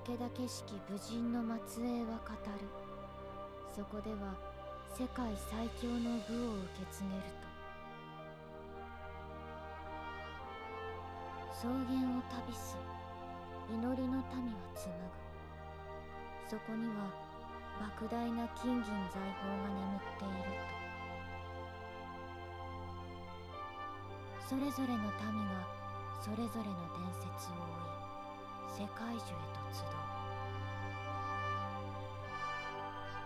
武田家式武人の末裔は語る。そこでは世界最強の武を受け継げると。草原を旅す祈りの民は紡ぐ。そこには莫大な金銀財宝が眠っていると。それぞれの民がそれぞれの伝説を追い、世界中へと集う。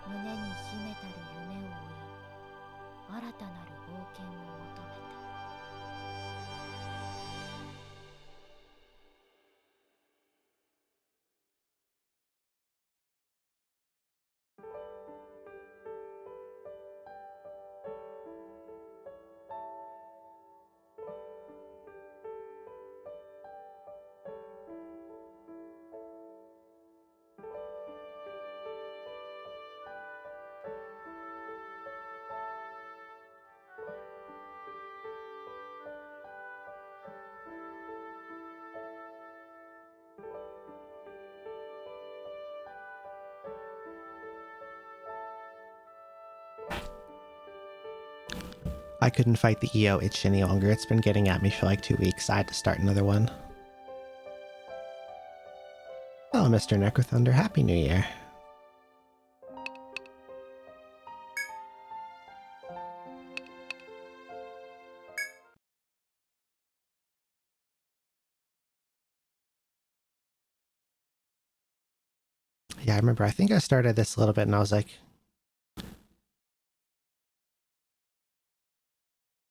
胸に秘めたる夢を追い、新たなる冒険を求めて。I couldn't fight the EO itch any longer. It's been getting at me for like 2 weeks. I had to start another one. Hello, Mr. Necrothunder. Happy New Year. Yeah, I remember. I think I started this a little bit and I was like,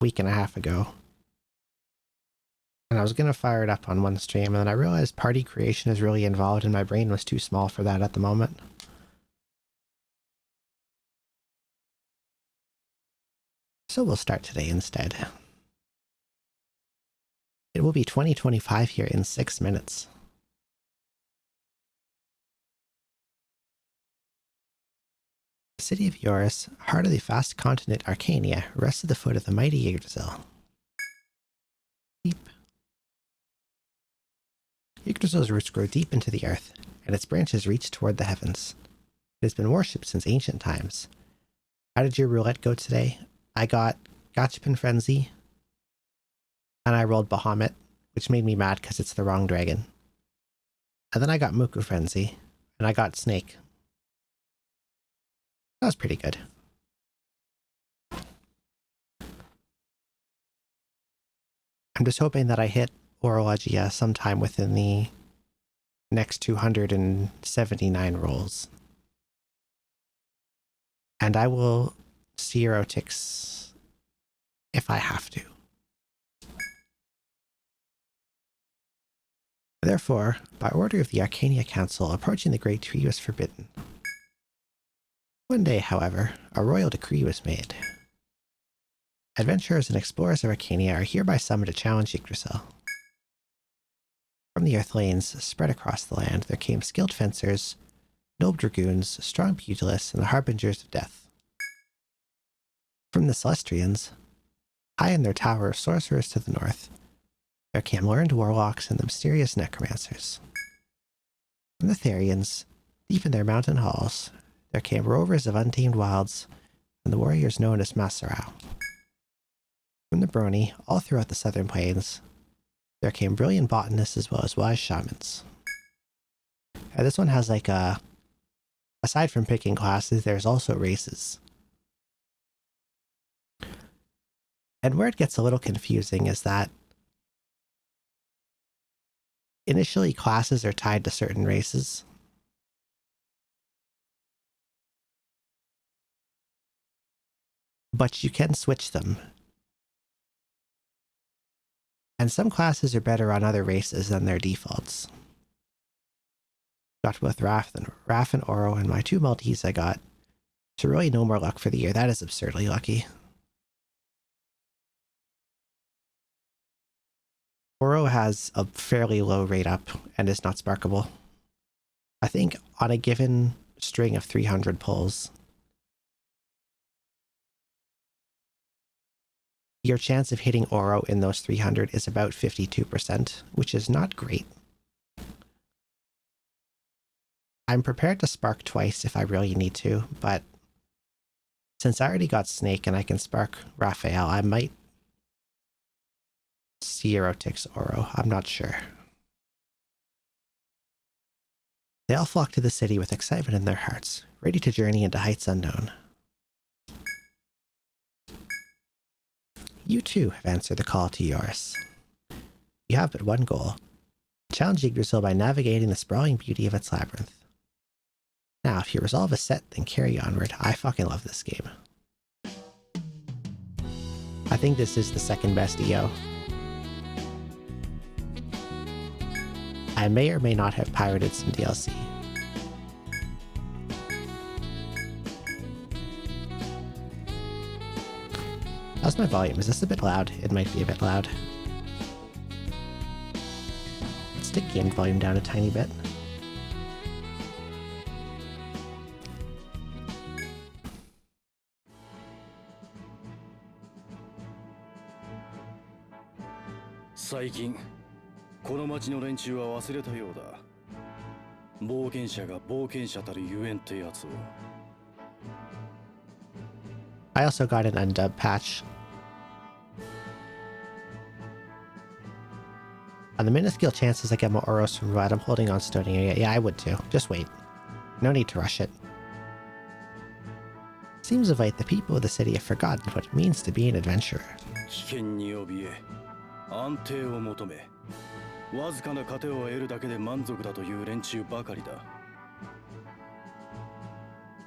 week and a half ago. And I was going to fire it up on one stream, and then I realized party creation is really involved and my brain was too small for that at the moment. So we'll start today instead. It will be 2025 here in 6 minutes. The city of Eurus, heart of the vast continent Arcania, rests at the foot of the mighty Yggdrasil. Deep. Yggdrasil's roots grow deep into the earth, and its branches reach toward the heavens. It has been worshipped since ancient times. How did your roulette go today? I got Gachapon Frenzy, and I rolled Bahamut, which made me mad because it's the wrong dragon. And then I got Muku Frenzy, and I got Snake. That was pretty good. I'm just hoping that I hit Orologia sometime within the next 279 rolls. And I will zero ticks if I have to. Therefore, by order of the Arcania Council, approaching the Great Tree was forbidden. One day, however, a royal decree was made. Adventurers and explorers of Arcania are hereby summoned to challenge Yggdrasil. From the Earthlanes spread across the land, there came skilled fencers, noble dragoons, strong pugilists, and the harbingers of death. From the Celestians, high in their tower of sorcerers to the north, there came learned warlocks and the mysterious necromancers. From the Therians, deep in their mountain halls, there came rovers of untamed wilds and the warriors known as Maserau. From the Brony, all throughout the southern plains, there came brilliant botanists as well as wise shamans. This one has like aside from picking classes, there's also races. And where it gets a little confusing is that initially classes are tied to certain races. But you can switch them. And some classes are better on other races than their defaults. Got both Raph and Oro, and my 2 Maltese I got. So really no more luck for the year. That is absurdly lucky. Oro has a fairly low rate up and is not sparkable. I think on a given string of 300 pulls, your chance of hitting Oro in those 300 is about 52%, which is not great. I'm prepared to spark twice if I really need to, but since I already got Snake and I can spark Raphael, I might Zero Tix Oro. I'm not sure. They all flock to the city with excitement in their hearts, ready to journey into heights unknown. You too have answered the call to Yoris. You have but one goal. Challenge Yggdrasil by navigating the sprawling beauty of its labyrinth. Now, if your resolve is set, then carry onward. I fucking love this game. I think this is the second best EO. I may or may not have pirated some DLC. How's my volume? Is this a bit loud? It might be a bit loud. Let's take game volume down a tiny bit. Recently, この町の連中は忘れたようだ。冒険者が冒険者たるゆえんってやつを。I also got an undub patch. On the minuscule chances I get more Oros from Red, I'm holding on stoning it. Yeah, I would too. Just wait. No need to rush it. Seems of late the people of the city have forgotten what it means to be an adventurer. 危険に怯え、安定を求め、わずかな糧を得るだけで満足だという連中ばかりだ。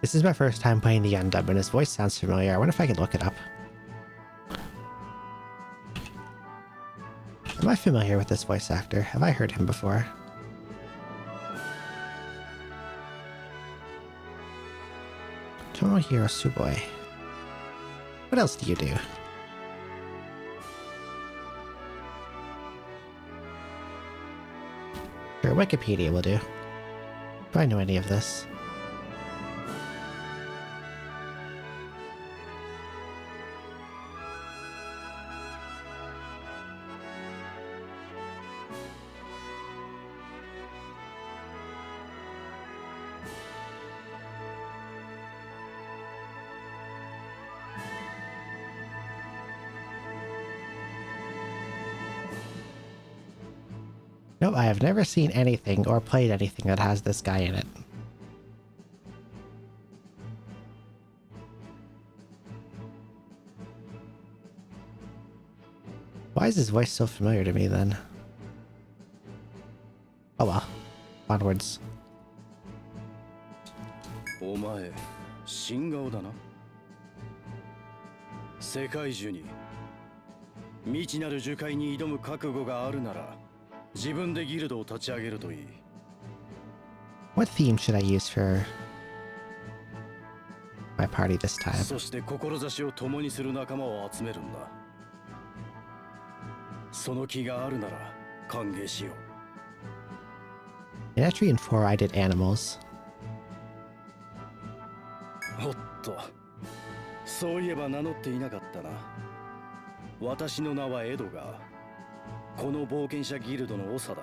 This is my first time playing the undub, and his voice sounds familiar. I wonder if I can look it up. Am I familiar with this voice actor? Have I heard him before? Tomohiro Suboi. What else do you do? Sure, Wikipedia will do. Do I know any of this? Nope, I have never seen anything or played anything that has this guy in it. Why is his voice so familiar to me then? Oh well. Onwards. お前、新顔だな。世界中に未知なる樹海に挑む覚悟があるなら、自分でギルドを立ち上げるといい。What theme should I use for my party this time? そして志を共にする仲間を集めるんだ。その気があるなら歓迎しよう。In Etrian 4, I did animals. おっと、そういえば名乗っていなかったな。私の名はエドガー。この冒険者ギルドの長だ。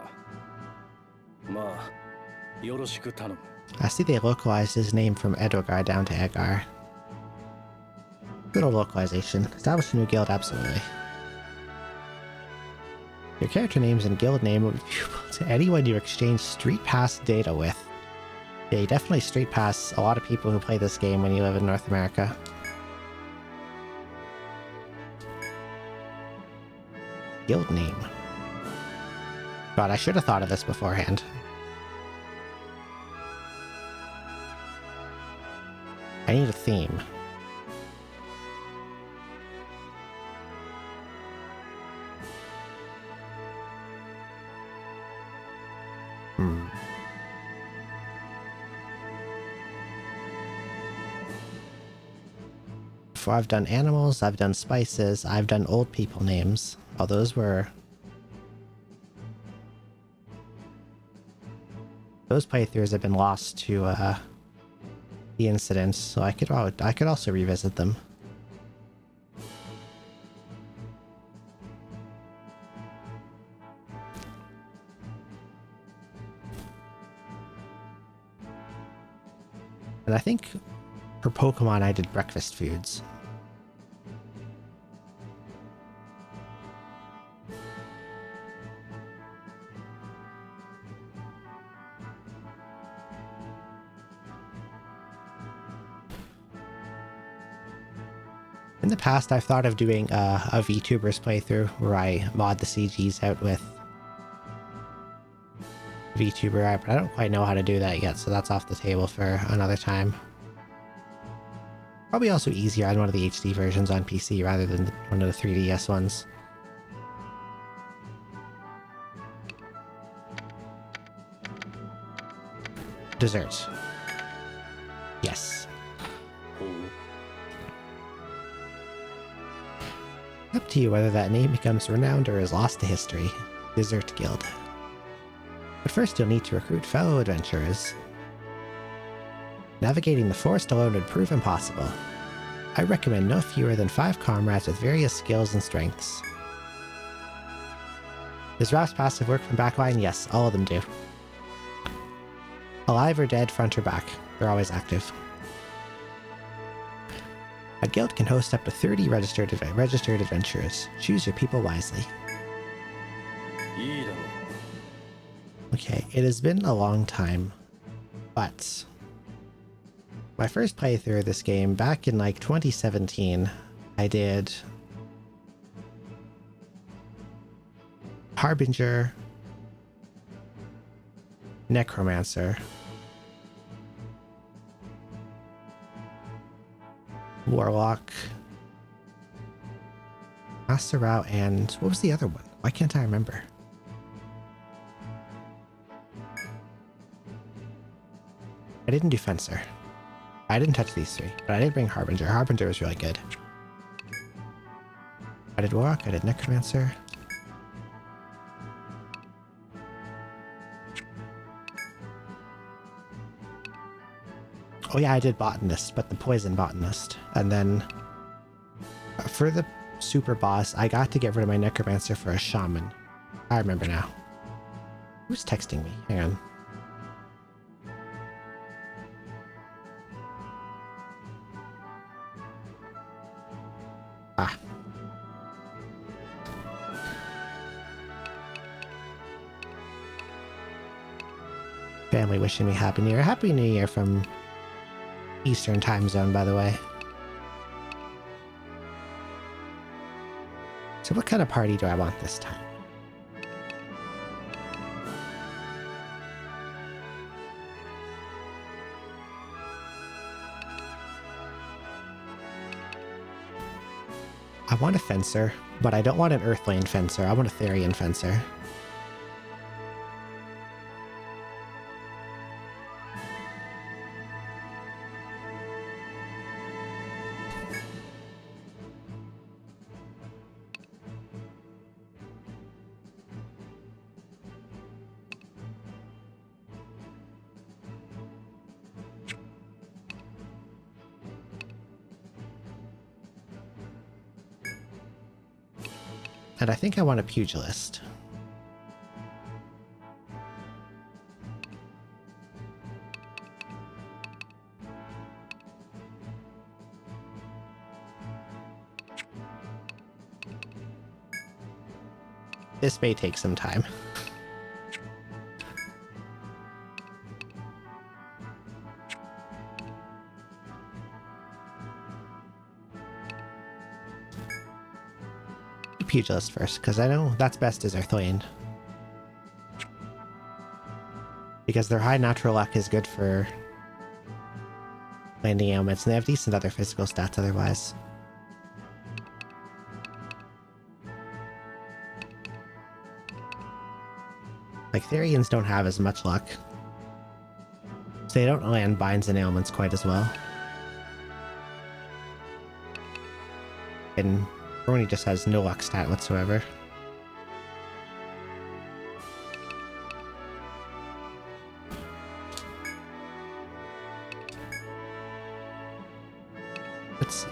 まあ、よろしく頼む。I see they localized his name from Edogar down to Egar. Good old localization. Establish a new guild, absolutely. Your character names and guild name will be viewable to anyone you exchange Street Pass data with. Yeah, you definitely Street Pass a lot of people who play this game when you live in North America. Guild name. God, I should have thought of this beforehand. I need a theme. Before I've done animals, I've done spices, I've done old people names. Oh, those playthroughs have been lost to the incidents, so I could also revisit them. And I think for Pokemon I did breakfast foods. In the past, I've thought of doing a VTubers playthrough where I mod the CGs out with VTuber art, but I don't quite know how to do that yet, so that's off the table for another time. Probably also easier on one of the HD versions on PC rather than one of the 3DS ones. Dessert. Yes. Up to you whether that name becomes renowned or is lost to history. Dessert Guild. But first you'll need to recruit fellow adventurers. Navigating the forest alone would prove impossible. I recommend no fewer than 5 comrades with various skills and strengths. Does Raph's passive work from backline? Yes, all of them do. Alive or dead, front or back. They're always active. A guild can host up to 30 registered adventurers. Choose your people wisely. Okay, it has been a long time, but my first playthrough of this game back in like 2017, I did Harbinger, Necromancer, Warlock, Masterau, and what was the other one? Why can't I remember? I didn't do Fencer. I didn't touch these 3, but I did bring Harbinger. Harbinger was really good. I did Warlock, I did Necromancer. Oh yeah, I did Botanist, but the Poison Botanist. And then for the super boss, I got to get rid of my Necromancer for a Shaman. I remember now. Who's texting me? Hang on. Ah. Family wishing me Happy New Year. Happy New Year from Eastern time zone, by the way. So what kind of party do I want this time? I want a Fencer, but I don't want an Earthlane Fencer. I want a Therian Fencer. And I think I want a Pugilist. This may take some time. Pugilist first, because I know that's best as Earthlane. Because their high natural luck is good for landing ailments, and they have decent other physical stats otherwise. Like, Therians don't have as much luck. So they don't land binds and ailments quite as well. And Brony just has no luck stat whatsoever. Let's see.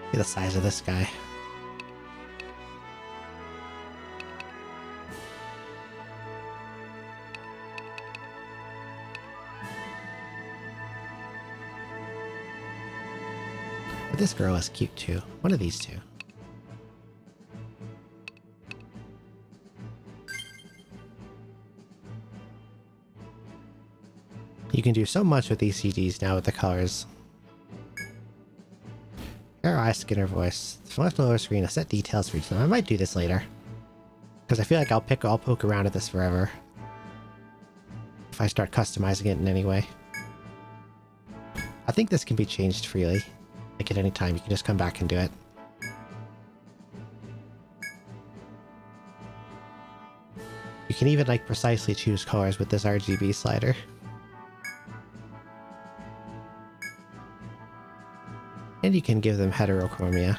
Look at the size of this guy. But this girl is cute too. One of these two. You can do so much with these CDs now with the colors. Hair, eye, skin, or voice. Select the lower screen to set details for each of them. I might do this later. Because I feel like I'll poke around at this forever. If I start customizing it in any way. I think this can be changed freely. Like at any time, you can just come back and do it. You can even like precisely choose colors with this RGB slider. And you can give them heterochromia.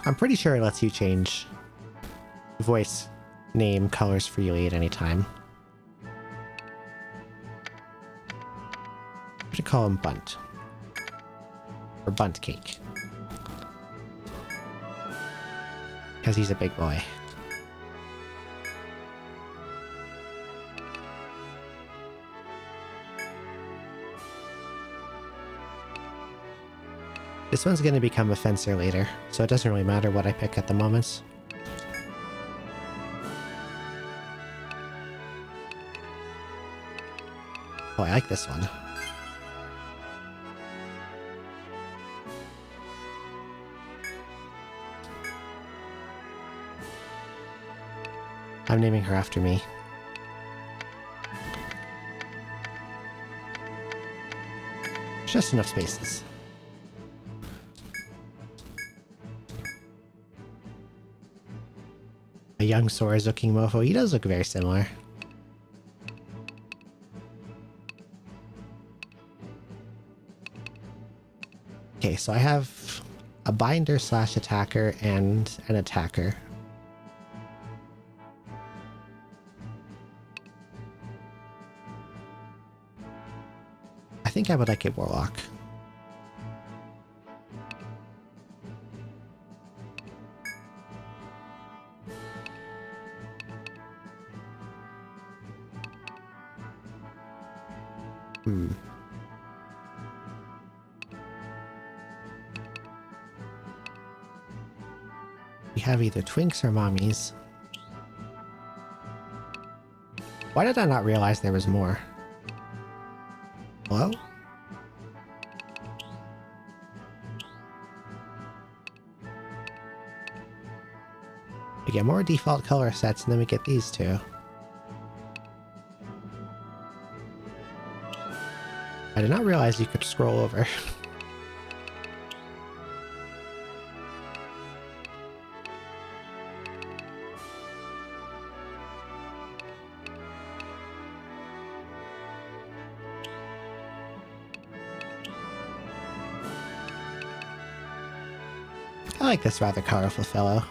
I'm pretty sure it lets you change voice, name, colors freely at any time. I'm gonna call him Bunt. Or Bunt Cake. Because he's a big boy. This one's going to become a fencer later, so it doesn't really matter what I pick at the moment. Oh, I like this one. I'm naming her after me. There's just enough spaces. A young Sora's looking mofo. He does look very similar. Okay, so I have a binder slash attacker and an attacker. I think I would like a warlock. We have either twinks or mommies. Why did I not realize there was more? Hello? We get more default color sets and then we get these two. I did not realize you could scroll over. I like this rather colorful fellow.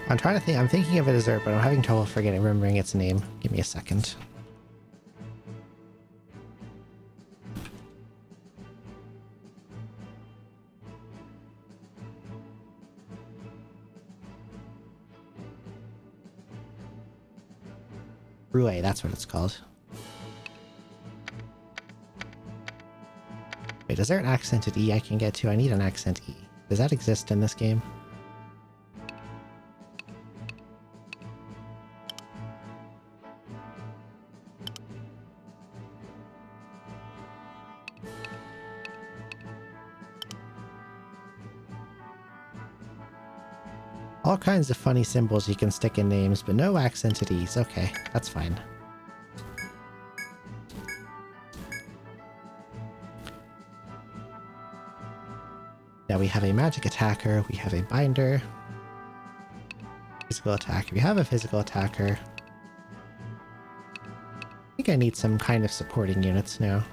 I'm trying to think. I'm thinking of a dessert, but I'm having trouble remembering its name. Give me a second. Brulee, that's what it's called. Wait, is there an accented E I can get to? I need an accent E. Does that exist in this game? All kinds of funny symbols you can stick in names, but no accented E's. Okay, that's fine. Now we have a magic attacker, we have a binder, physical attacker. We have a physical attacker. I think I need some kind of supporting units now.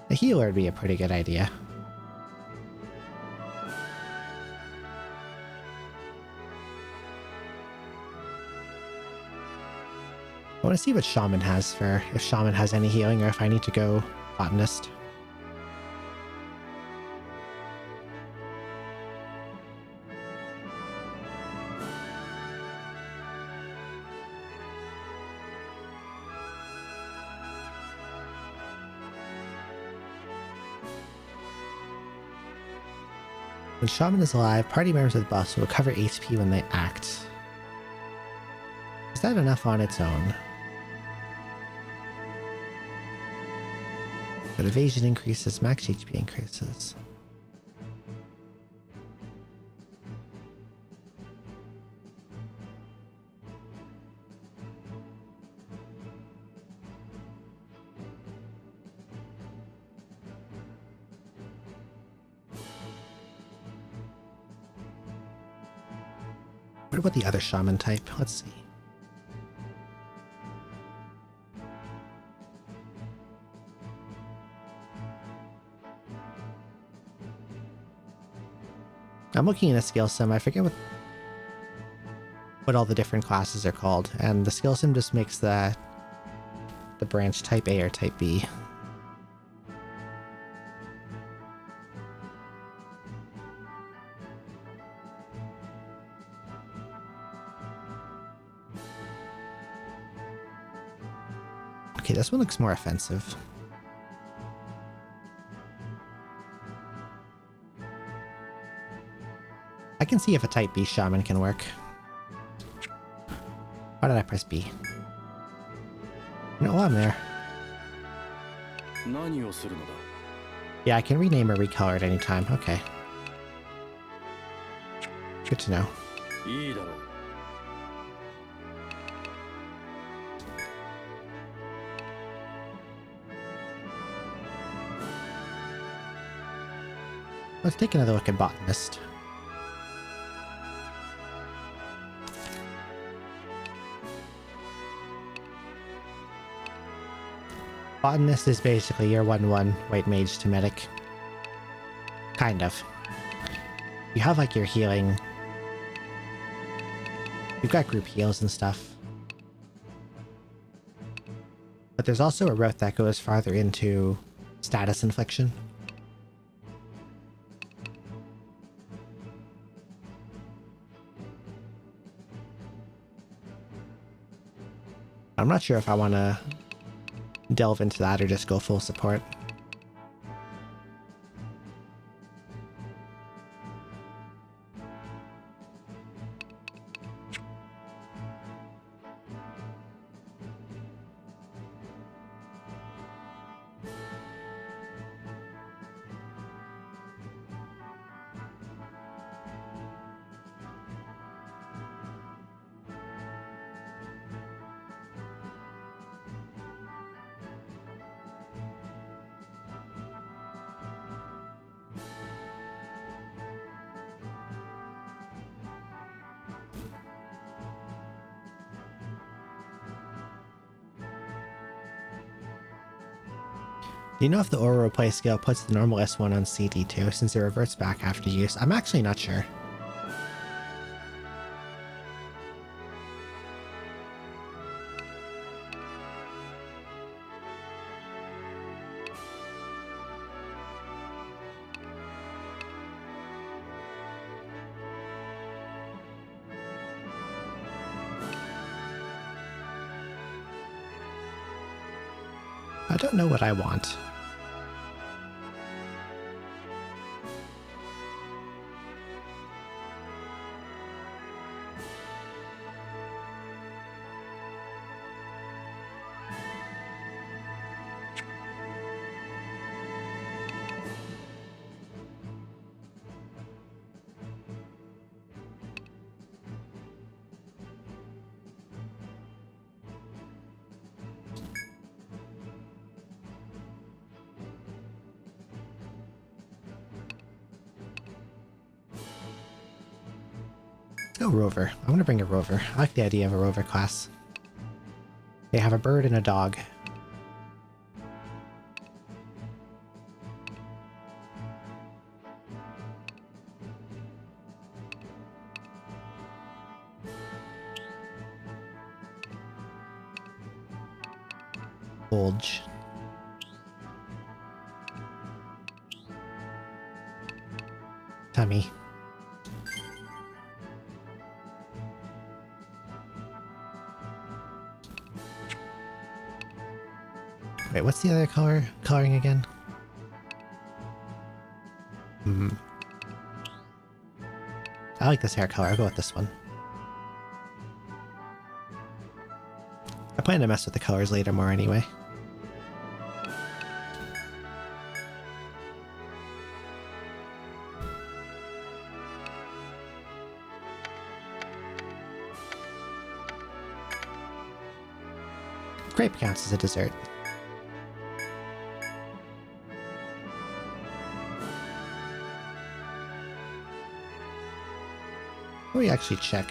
A healer would be a pretty good idea. I want to see what Shaman has for, if Shaman has any healing or if I need to go Botanist. When Shaman is alive, party members of the boss will recover HP when they act. Is that enough on its own? But evasion increases, max HP increases. What about the other shaman type? Let's see. I'm looking at a skill sim. I forget what all the different classes are called, and the skill sim just makes the branch type A or type B. Okay, this one looks more offensive. I can see if a type B shaman can work. Why did I press B? No, I'm there. Yeah, I can rename or recolor at any time. Okay. Good to know. Let's take another look at Botanist. Botanist is basically your 1-1 white mage to medic. Kind of. You have like your healing. You've got group heals and stuff. But there's also a route that goes farther into status infliction. I'm not sure if I want to delve into that or just go full support. Do you know if the aura replay skill puts the normal S1 on CD2 since it reverts back after use? I'm actually not sure. I don't know what I want. Let's go rover. I want to bring a rover. I like the idea of a rover class. They have a bird and a dog. Bulge. Tummy. Wait, what's the other coloring again? I like this hair color. I'll go with this one. I plan to mess with the colors later more anyway. Grape counts as a dessert. Let me actually check.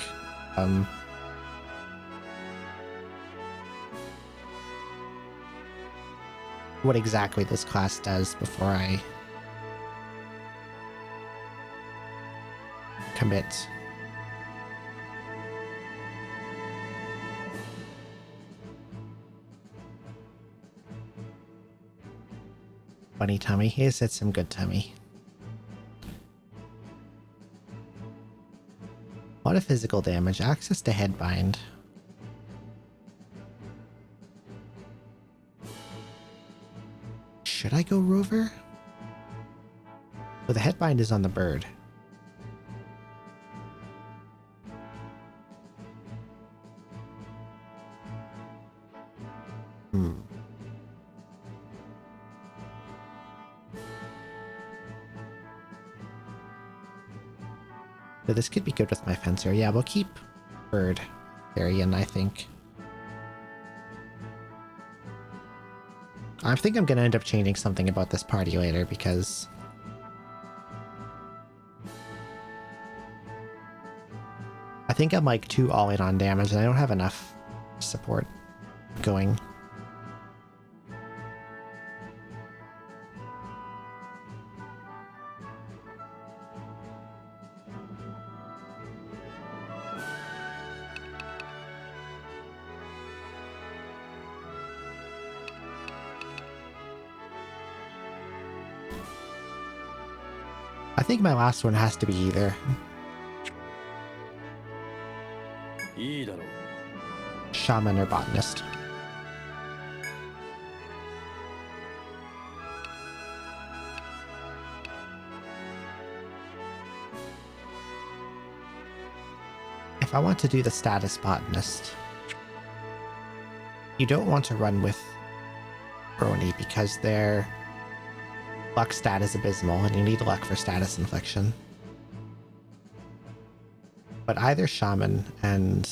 What exactly this class does before I commit. Funny tummy. He said some good tummy. A lot of physical damage. Access to headbind. Should I go rover? Well, the headbind is on the bird. So this could be good with my fencer. Yeah, we'll keep bird Arian, I think. I think I'm going to end up changing something about this party later because I think I'm like too all in on damage and I don't have enough support going. I think my last one has to be either shaman or botanist. If I want to do the status botanist, you don't want to run with Brony because their luck stat is abysmal and you need luck for status infliction. But either shaman and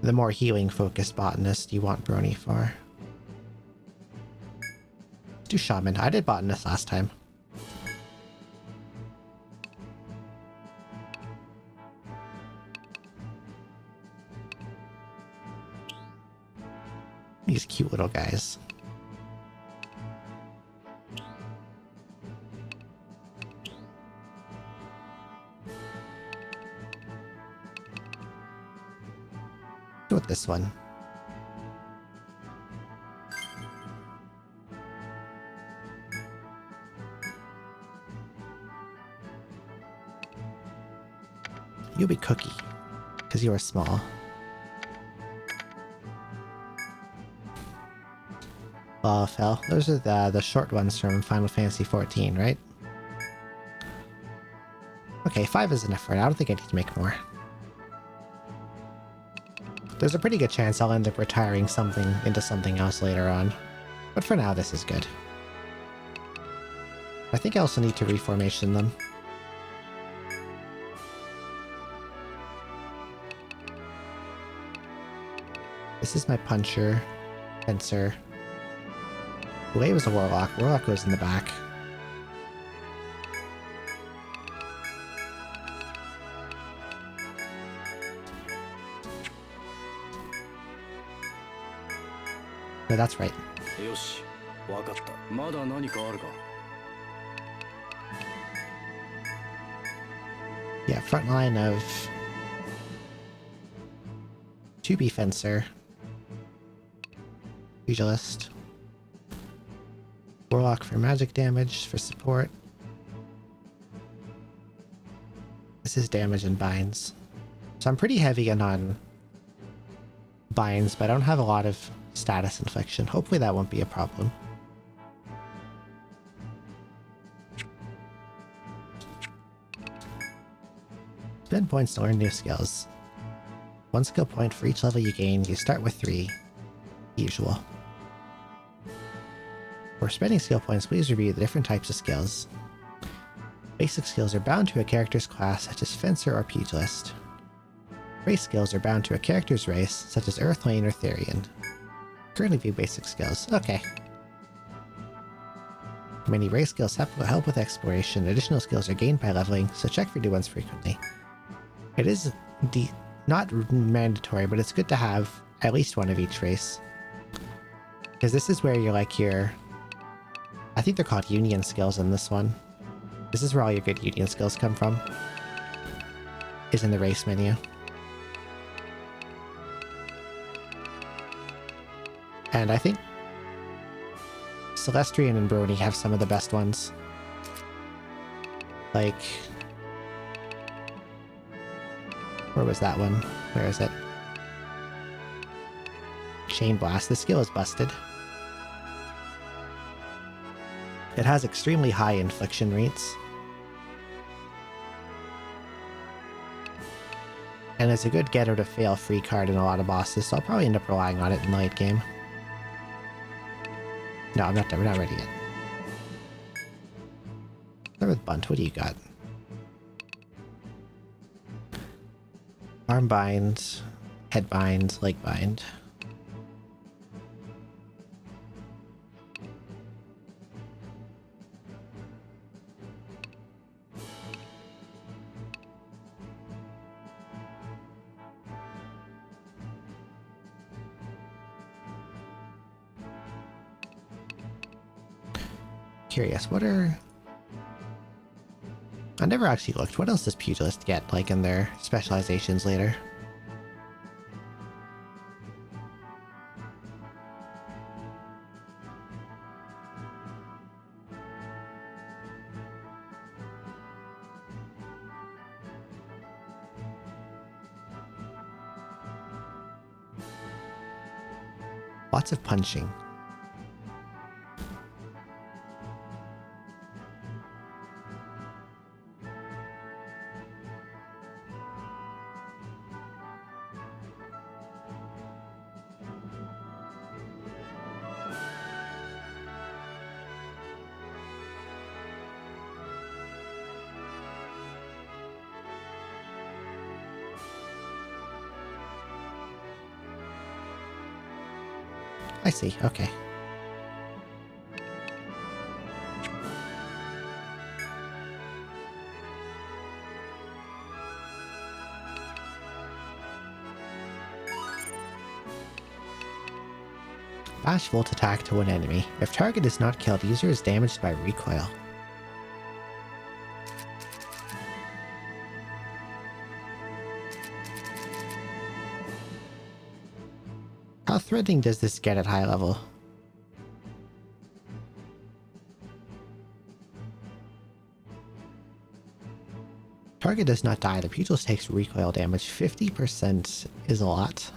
the more healing focused botanist you want Brony for. Let's do shaman. I did botanist last time. These cute little guys. Go with this one. You'll be Cookie, because you are small. Fell. Those are the short ones from Final Fantasy XIV, right? Okay, 5 is enough for now. I don't think I need to make more. There's a pretty good chance I'll end up retiring something into something else later on. But for now, this is good. I think I also need to reformation them. This is my puncher, fencer. Blade was a warlock. Warlock goes in the back. No, that's right. Yeah, front line of 2B Fencer. Pugilist. Warlock for magic damage, for support. This is damage and binds. So I'm pretty heavy on binds, but I don't have a lot of status infliction. Hopefully that won't be a problem. Spend points to learn new skills. 1 skill point for each level you gain. You start with 3. Usual. For spending skill points, please review the different types of skills. Basic skills are bound to a character's class, such as Fencer or Pugilist. Race skills are bound to a character's race, such as Earthlane or Therian. Currently view basic skills. Okay. Many race skills help with exploration. Additional skills are gained by leveling, so check for new ones frequently. It is not mandatory, but it's good to have at least one of each race. Because this is where you're like your... I think they're called union skills in this one. This is where all your good union skills come from. Is in the race menu. And I think Celestrian and Brony have some of the best ones. Like... Where was that one? Where is it? Chain Blast. This skill is busted. It has extremely high infliction rates. And it's a good get out of fail free card in a lot of bosses, so I'll probably end up relying on it in the late game. No, I'm not done. We're not ready yet. Start with Bunt. What do you got? Arm bind, head bind, leg bind. Curious, what are... I never actually looked. What else does Pugilist get, like, in their specializations later? Lots of punching. I see, okay. Bash Volt attack to one enemy. If target is not killed, user is damaged by recoil. How threatening does this get at high level? Target does not die. The pugilist takes recoil damage. 50% is a lot.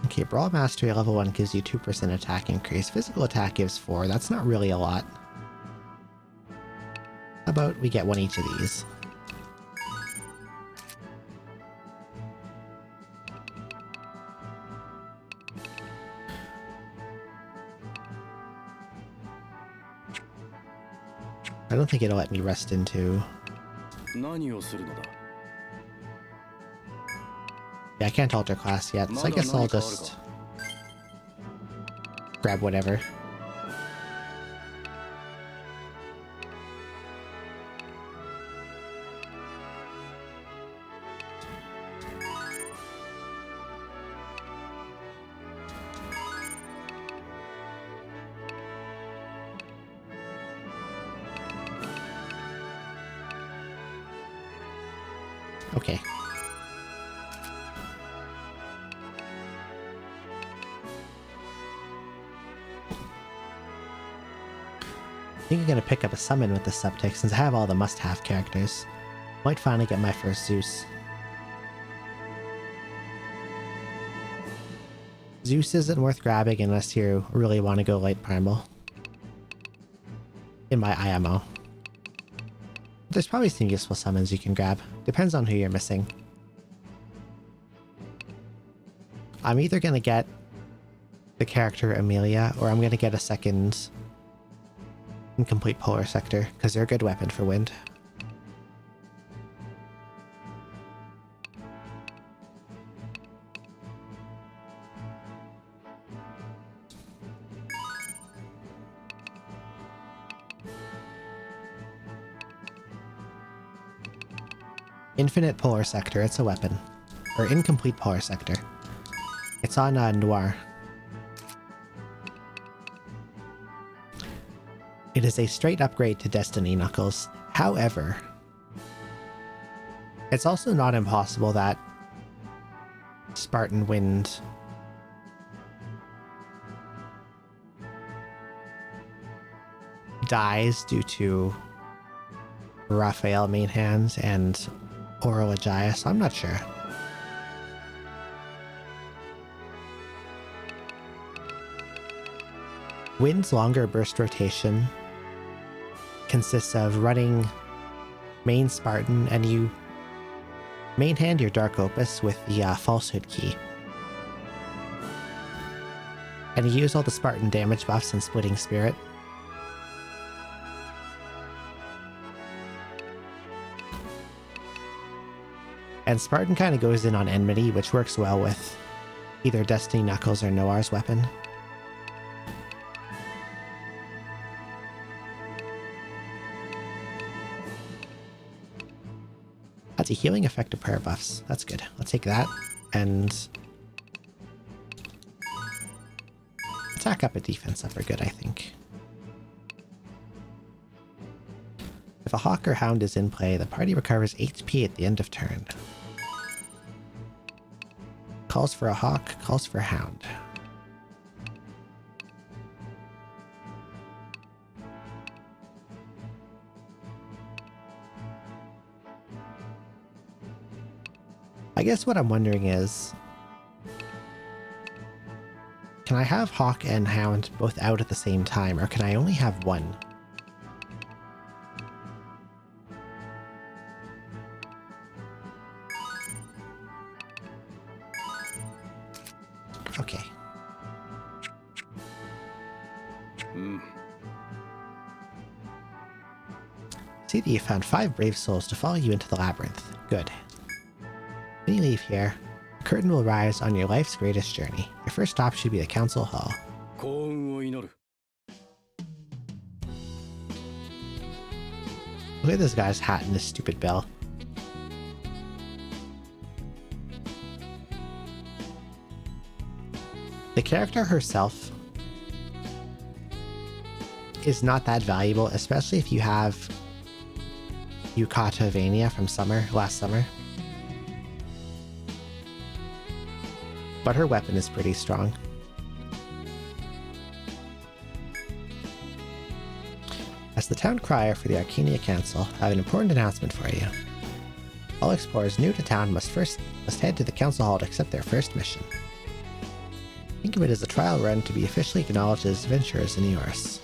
Okay, Brawl Mastery level 1 gives you 2% attack increase. Physical attack gives 4. That's not really a lot. How about we get one each of these? I don't think it'll let me rest into... Yeah, I can't alter class yet, so I guess I'll just grab whatever. Okay. I think I'm gonna pick up a summon with the subtext since I have all the must-have characters. Might finally get my first Zeus. Zeus isn't worth grabbing unless you really want to go light primal. In my IMO. There's probably some useful summons you can grab. Depends on who you're missing. I'm either gonna get the character Amelia, or I'm gonna get a second Incomplete Polar Sector, because they're a good weapon for wind. Infinite Polar Sector, it's a weapon. Or Incomplete Polar Sector. It's on Noir. It is a straight upgrade to Destiny Knuckles. However, it's also not impossible that Spartan Wind dies due to Raphael main hands and Oral Aegis, so I'm not sure. Wind's longer burst rotation consists of running main Spartan, and you main hand your Dark Opus with the Falsehood key. And you use all the Spartan damage buffs and Splitting Spirit. And Spartan kind of goes in on enmity, which works well with either Destiny Knuckles or Noir's weapon. That's a healing effect of prayer buffs. That's good. I'll take that. And attack up and defense up are good, I think. If a Hawk or Hound is in play, the party recovers HP at the end of turn. Calls for a Hawk, calls for a Hound. I guess what I'm wondering is, can I have Hawk and Hound both out at the same time, or can I only have one? Okay. See that you found 5 brave souls to follow you into the labyrinth. Good. When you leave here, the curtain will rise on your life's greatest journey. Your first stop should be the council hall. Look at this guy's hat and this stupid bell. The character herself is not that valuable, especially if you have Yukata Vania from last summer. But her weapon is pretty strong. As the town crier for the Arcania Council, I have an important announcement for you. All explorers new to town must head to the council hall to accept their first mission. Think of it as a trial run to be officially acknowledged as adventurers in Eoris.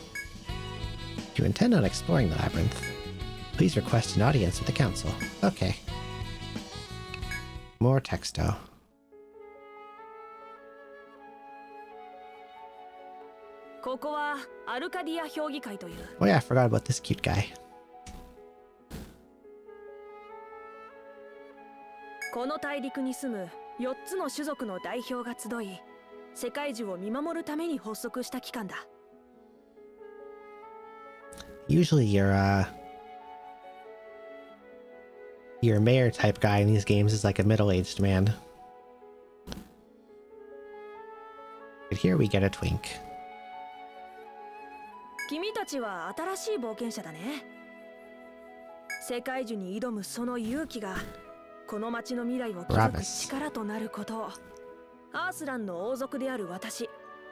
If you intend on exploring the labyrinth, please request an audience with the council. Okay. More texto. Oh yeah, I forgot about this cute guy. この大陸に住む4つの種族の代表が集い、世界中を見守るために発足した機関だ。Usually your mayor type guy in these games is like a middle-aged man. But here we get a twink. 君たちは新しい冒険者だね。世界中に挑むその勇気がこの町の未来を築く力となることをアースランの王族である私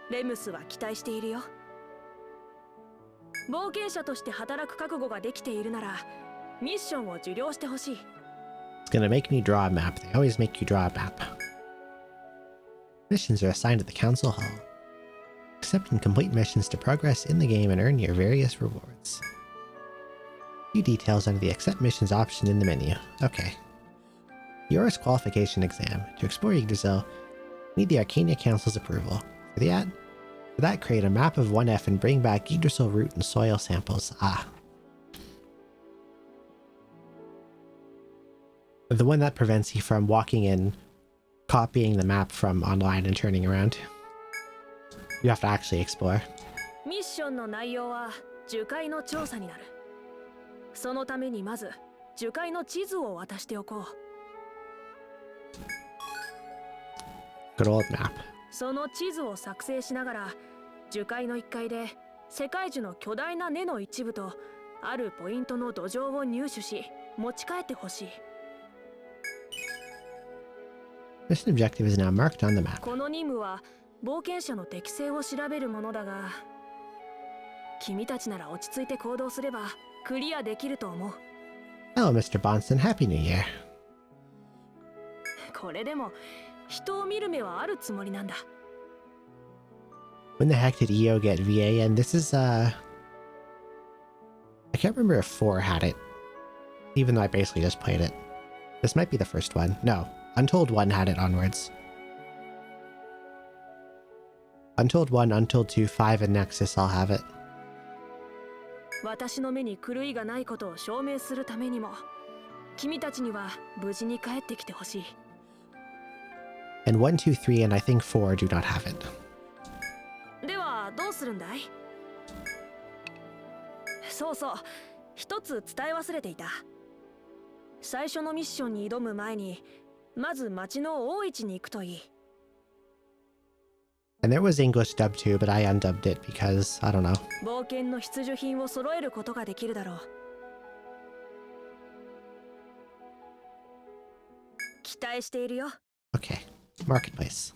レムスは期待しているよ。冒険者として働く覚悟ができているならミッションを受領してほしい。 It's gonna make me draw a map. They always make you draw a map. Missions are assigned at the council hall. Accept and complete missions to progress in the game and earn your various rewards. Few details under the accept missions option in the menu. Okay. Yours qualification exam. To explore Yggdrasil, need the Arcania Council's approval. For that, create a map of 1F and bring back Yggdrasil root and soil samples. Ah. The one that prevents you from walking in, copying the map from online and turning around. You have to actually explore. ミッションの内容は樹海の調査になる。そのためにまず樹海の地図を渡しておこう。Good old map. その地図を作成しながら樹海の1階で世界樹の巨大な根の一部とあるポイントの土壌を入手し持ち帰ってほしい。Mission objective is now marked on the map. この任務は冒険者の適性を調べるものだが、君たちなら落ち着いて行動すればクリアできると思う。 Hello, Mr. Bonston. Happy New Year. これでも人を見る目はあるつもりなんだ。 When the heck did EO get VA? And this is, I can't remember if 4 had it. Even though I basically just played it. This might be the first one. No. Untold 1 had it onwards. Untold 1, Untold 2, 5, and Nexus all have it. 私の目に狂いがないことを証明するためにも、君たちには無事に帰ってきてほしい。 And 1, 2, 3, and I think 4 do not have it. ではどうするんだい？そうそう、一つ伝え忘れていた。最初のミッションに挑む前に、まず町の大市に行くといい。 And there was English dub too, but I undubbed it because, I don't know. 冒険の必需品を揃えることができるだろう。期待しているよ。 Okay. Marketplace.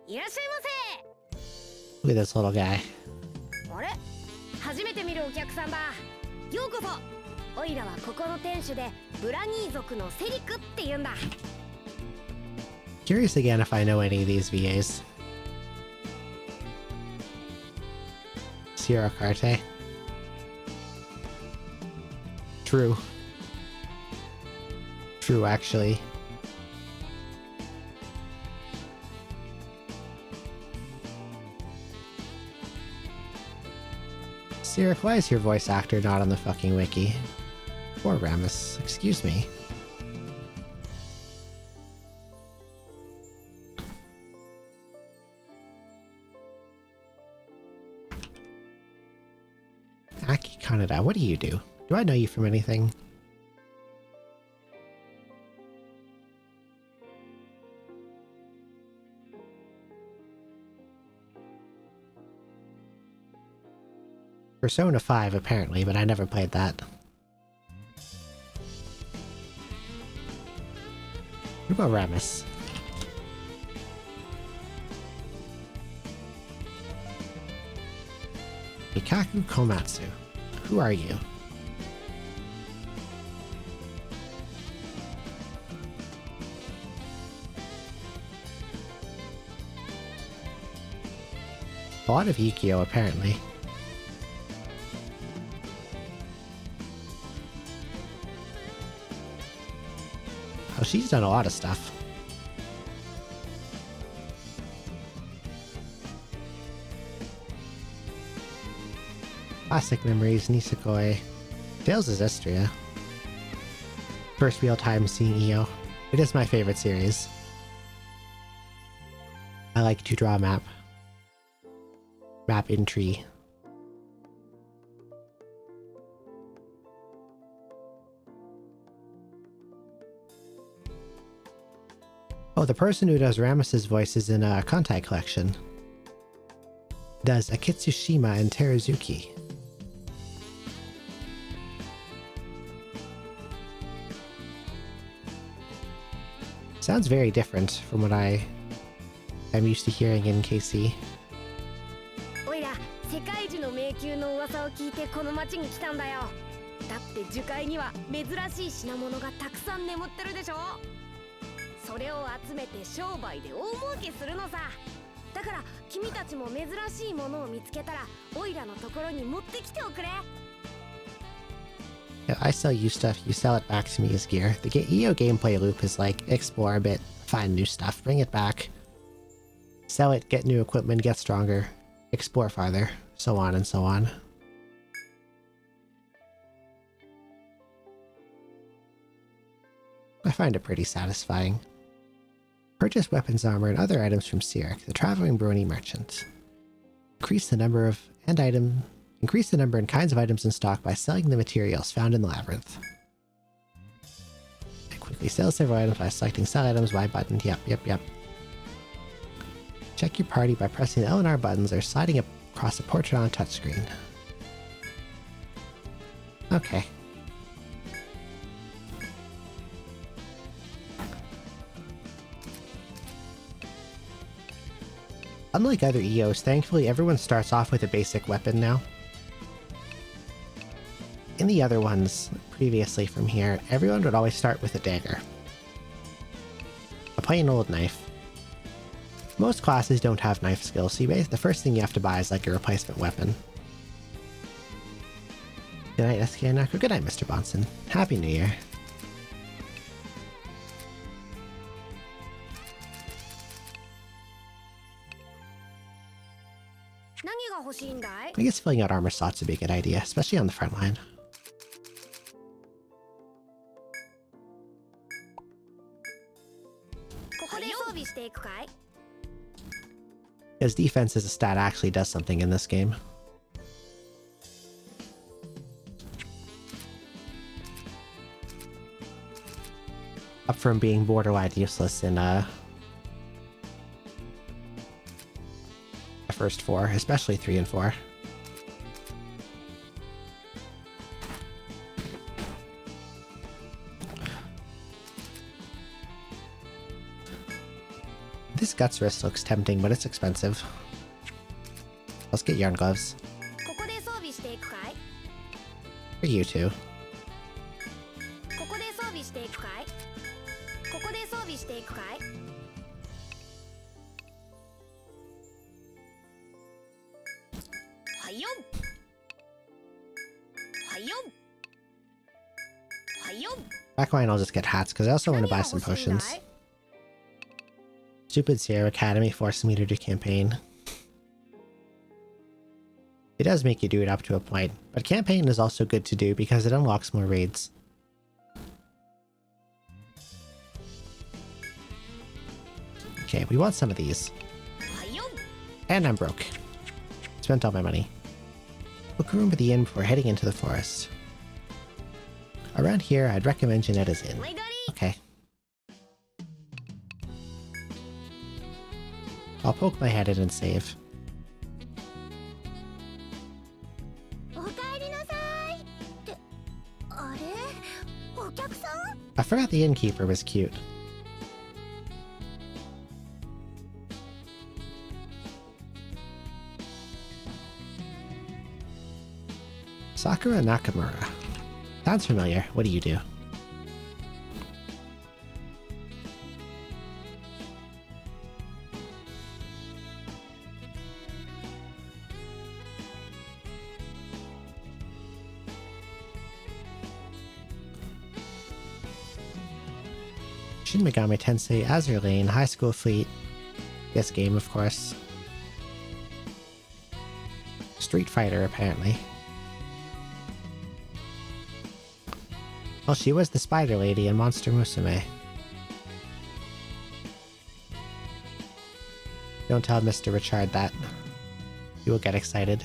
いらっしゃいま Look at this little guy. せ。あれ、初めて見るお客さんだ。ようこそ。オイラはここの店主でブラニー族のセリクって言うんだ。 Curious again if I know any of these VAs. Sierra Carte. True. True, actually. Sierra, why is your voice actor not on the fucking wiki? Poor Ramus, excuse me. Aki Kaneda, what do you do? Do I know you from anything? Persona 5 apparently, but I never played that. What about Ramus? Hikaku Komatsu. Who are you? A lot of Yukio, apparently. Oh, she's done a lot of stuff. Classic Memories, Nisekoi. Tales is Estria. First real time seeing EO. It is my favorite series. I like to draw a map. Map in tree. Oh, the person who does Ramus's voice is in a Kantai collection. Does Akitsushima and Teruzuki. Sounds very different from what I'm used to hearing in KC. おいら世界樹の迷宮の噂を聞いてこの町に来たんだよ。だって樹海には珍しい品物がたくさん眠ってるでしょ。それを集めて商売で大儲けするのさ。だから君たちも珍しいものを見つけたらオイラのところに持ってきておくれ。 If I sell you stuff, you sell it back to me as gear. The EO gameplay loop is like, explore a bit, find new stuff, bring it back. Sell it, get new equipment, get stronger, explore farther, so on and so on. I find it pretty satisfying. Purchase weapons, armor, and other items from Sirik, the traveling brony merchant. Increase the number and kinds of items in stock by selling the materials found in the labyrinth. I quickly sell several items by selecting sell items Y button. Yep. Check your party by pressing the L and R buttons or sliding across a portrait on a touchscreen. Okay. Unlike other EOs, thankfully everyone starts off with a basic weapon now. In the other ones, previously from here, everyone would always start with a dagger. A plain old knife. Most classes don't have knife skills, so the first thing you have to buy is like a replacement weapon. Good night, SK Nako. Good night, Mr. Bonson. Happy New Year. I guess filling out armor slots would be a good idea, especially on the front line. Because defense as a stat actually does something in this game. Up from being borderline useless in the first 4, especially 3 and 4. This guts wrist looks tempting, but it's expensive. Let's get yarn gloves. For you two. Back line, I'll just get hats, because I also want to buy some potions. Stupid Sierra Academy forcing me to do campaign. It does make you do it up to a point, but campaign is also good to do because it unlocks more raids. Okay, we want some of these. And I'm broke. Spent all my money. Book a room at the inn before heading into the forest. Around here, I'd recommend Janetta's Inn. Okay. I'll poke my head in and save. I forgot the innkeeper was cute. Sakura Nakamura. Sounds familiar. What do you do? Shin Megami Tensei, Azure Lane, High School Fleet. This game, of course. Street Fighter, apparently. Well, she was the spider lady in Monster Musume. Don't tell Mr. Richard that. He will get excited.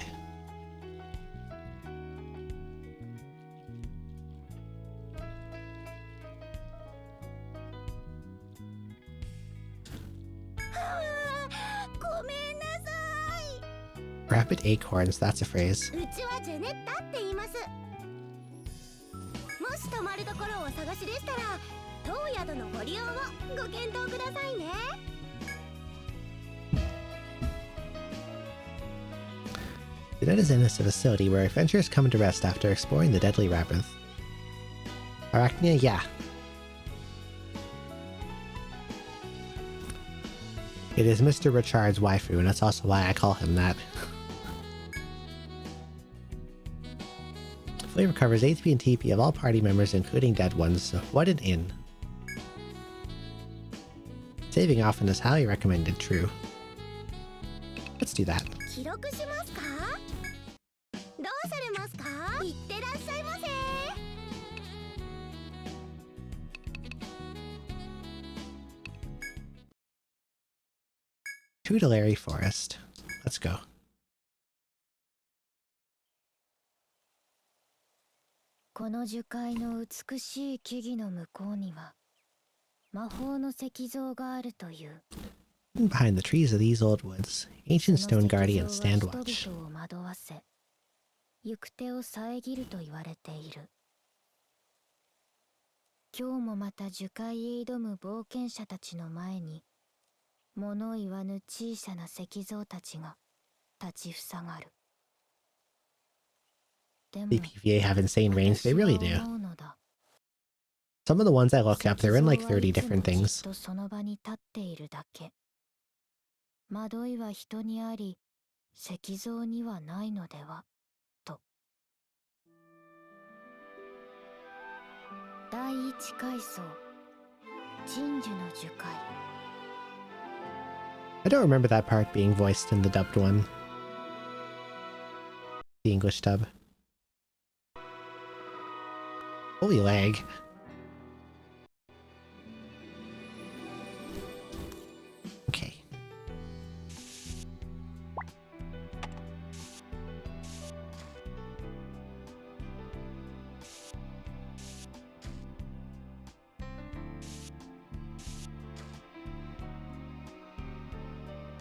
Rapid acorns, that's a phrase. 当宿のご利用をご検討くださいね。The Denizen is a facility where adventurers come to rest after exploring the deadly labyrinth. Arachnia, yeah. It is Mr. Richard's waifu, and that's also why I call him that. Flavor covers HP and TP of all party members, including dead ones, so what an inn. Saving often is highly recommended, true. Let's do that. 記録しますか？どうされますか？いってらっしゃいませ。Tutelary Forest. Let's go. この樹海の美しい木々の向こうには魔法の石像があるという。 Behind the trees of these old woods, ancient stone guardians stand watch. 人々を惑わせ、行く手を遮ると言われている。今日もまた樹海へ挑む冒険者たちの前に、物言わぬ小さな石像たちが立ちふさがる。でも、 The PVA have insane range, they really do. Some of the ones I look up, they're in like 30 different things. その場に立っているだけ。惑いは人にあり、石像にはないのでは、と。第一階層、鎮守の樹海。I don't remember that part being voiced in the dubbed one. The English dub. Holy lag. Okay.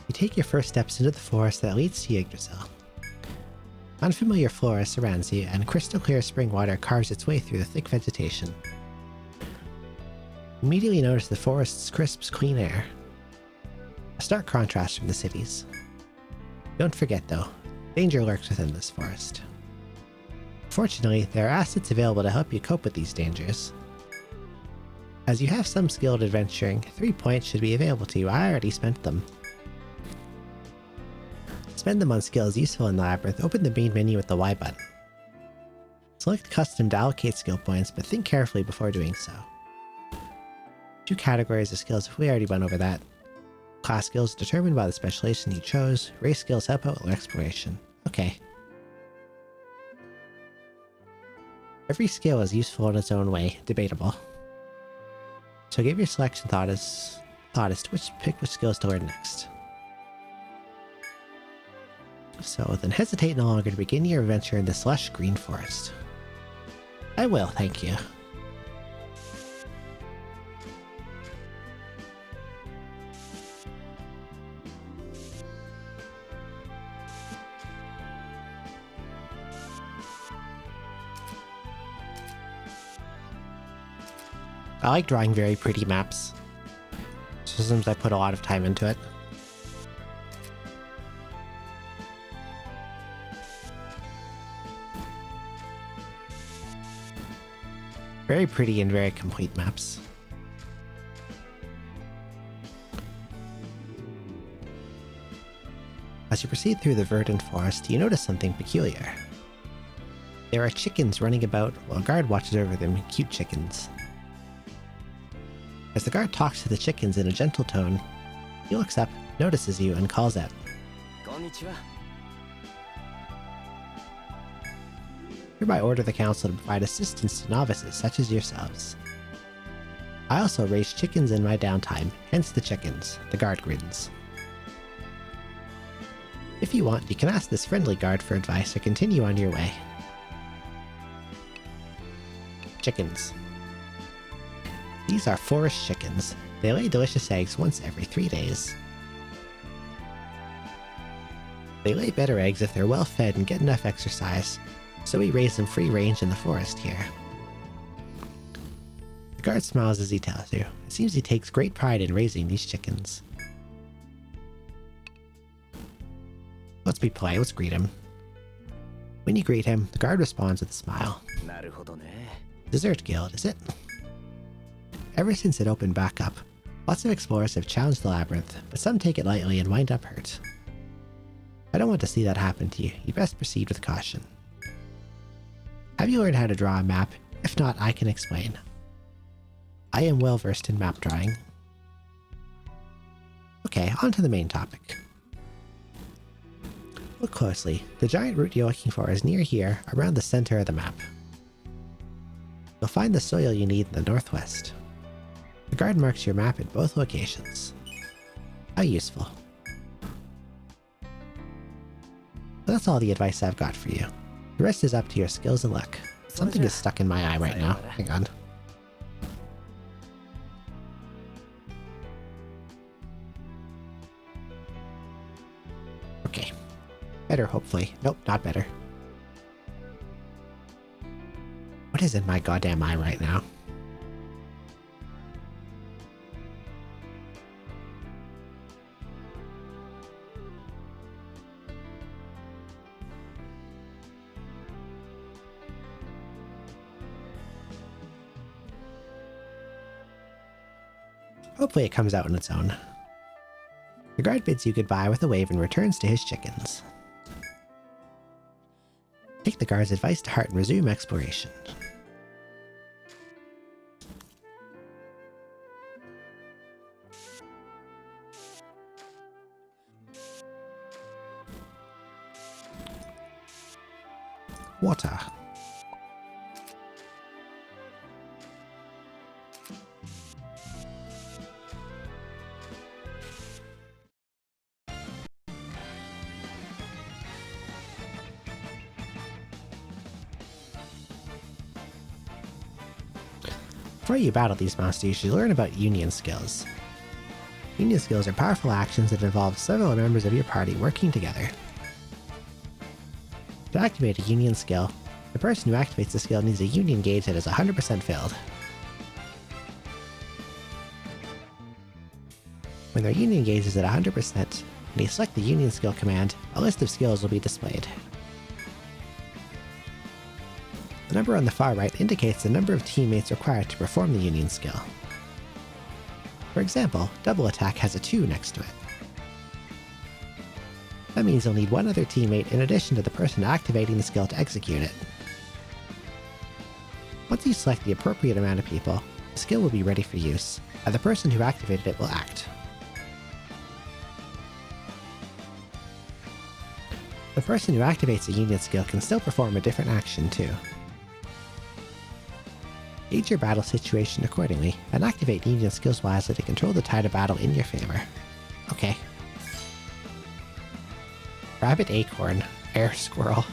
You take your first steps into the forest that leads to Yggdrasil. Unfamiliar flora surrounds you, and crystal clear spring water carves its way through the thick vegetation. Immediately notice the forest's crisp, clean air. A stark contrast from the cities. Don't forget, though, danger lurks within this forest. Fortunately, there are assets available to help you cope with these dangers. As you have some skill at adventuring, 3 points should be available to you. I already spent them. Spend them on skills useful in the labyrinth. Open the main menu with the Y button. Select custom to allocate skill points, but think carefully before doing so. 2 categories of skills, if we already went over that. Class skills determined by the specialization you chose. Race skills help out with exploration. Okay. Every skill is useful in its own way, debatable. So give your selection thought as to pick which skills to learn next. So then hesitate no longer to begin your adventure in this lush green forest. I will, thank you. I like drawing very pretty maps. Sometimes I put a lot of time into it. Very pretty and very complete maps. As you proceed through the verdant forest, you notice something peculiar. There are chickens running about while a guard watches over them, cute chickens. As the guard talks to the chickens in a gentle tone, he looks up, notices you, and calls out. Konnichiwa. Hereby order the council to provide assistance to novices such as yourselves. I also raise chickens in my downtime, hence the chickens, the guard grins. If you want, you can ask this friendly guard for advice or continue on your way. Chickens. These are forest chickens. They lay delicious eggs once every 3 days. They lay better eggs if they're well fed and get enough exercise, so we raise them free range in the forest here. The guard smiles as he tells you. It seems he takes great pride in raising these chickens. Let's be polite, let's greet him. When you greet him, the guard responds with a smile. Dessert Guild, is it? Ever since it opened back up, lots of explorers have challenged the labyrinth, but some take it lightly and wind up hurt. I don't want to see that happen to you. You best proceed with caution. Have you learned how to draw a map? If not, I can explain. I am well versed in map drawing. Okay, on to the main topic. Look closely. The giant root you're looking for is near here, around the center of the map. You'll find the soil you need in the northwest. The guard marks your map in both locations. How useful. That's all the advice I've got for you. The rest is up to your skills and luck. Something is stuck in my eye right now. Hang on. Okay. Better, hopefully. Nope, not better. What is in my goddamn eye right now? Hopefully it comes out on its own. The guard bids you goodbye with a wave and returns to his chickens. Take the guard's advice to heart and resume exploration. Water. Before you battle these monsters, you should learn about union skills. Union skills are powerful actions that involve several members of your party working together. To activate a union skill, the person who activates the skill needs a union gauge that is 100% filled. When their union gauge is at 100%, and you select the union skill command, a list of skills will be displayed. The number on the far right indicates the number of teammates required to perform the union skill. For example, double attack has a 2 next to it. That means you'll need one other teammate in addition to the person activating the skill to execute it. Once you select the appropriate amount of people, the skill will be ready for use, and the person who activated it will act. The person who activates a union skill can still perform a different action too. Gauge your battle situation accordingly, and activate union skills wisely to control the tide of battle in your favor. Okay. Rabbit Acorn, Air Squirrel.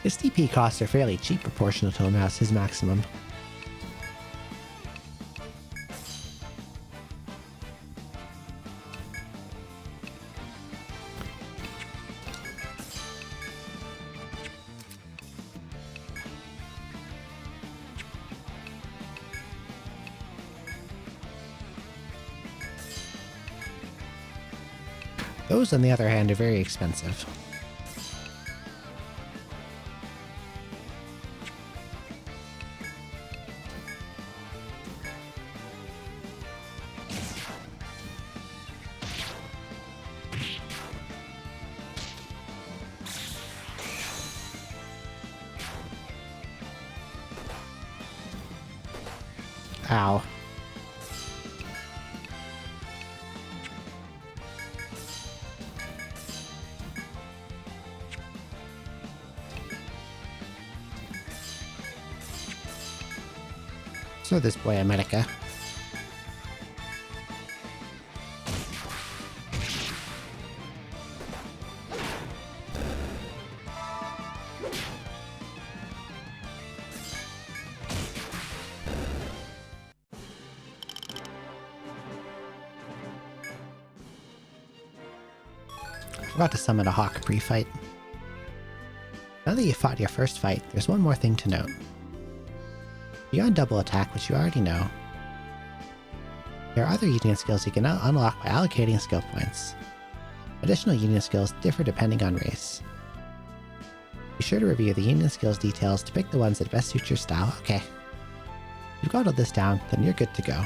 His TP costs are fairly cheap proportional to his maximum. Those, on the other hand, are very expensive. Ow. So this boy America. Forgot to summon a hawk pre-fight. Now that you fought your first fight, there's one more thing to note. Beyond double attack, which you already know, there are other union skills you can unlock by allocating skill points. Additional union skills differ depending on race. Be sure to review the union skills details to pick the ones that best suit your style. Okay. You've got all this down, then you're good to go.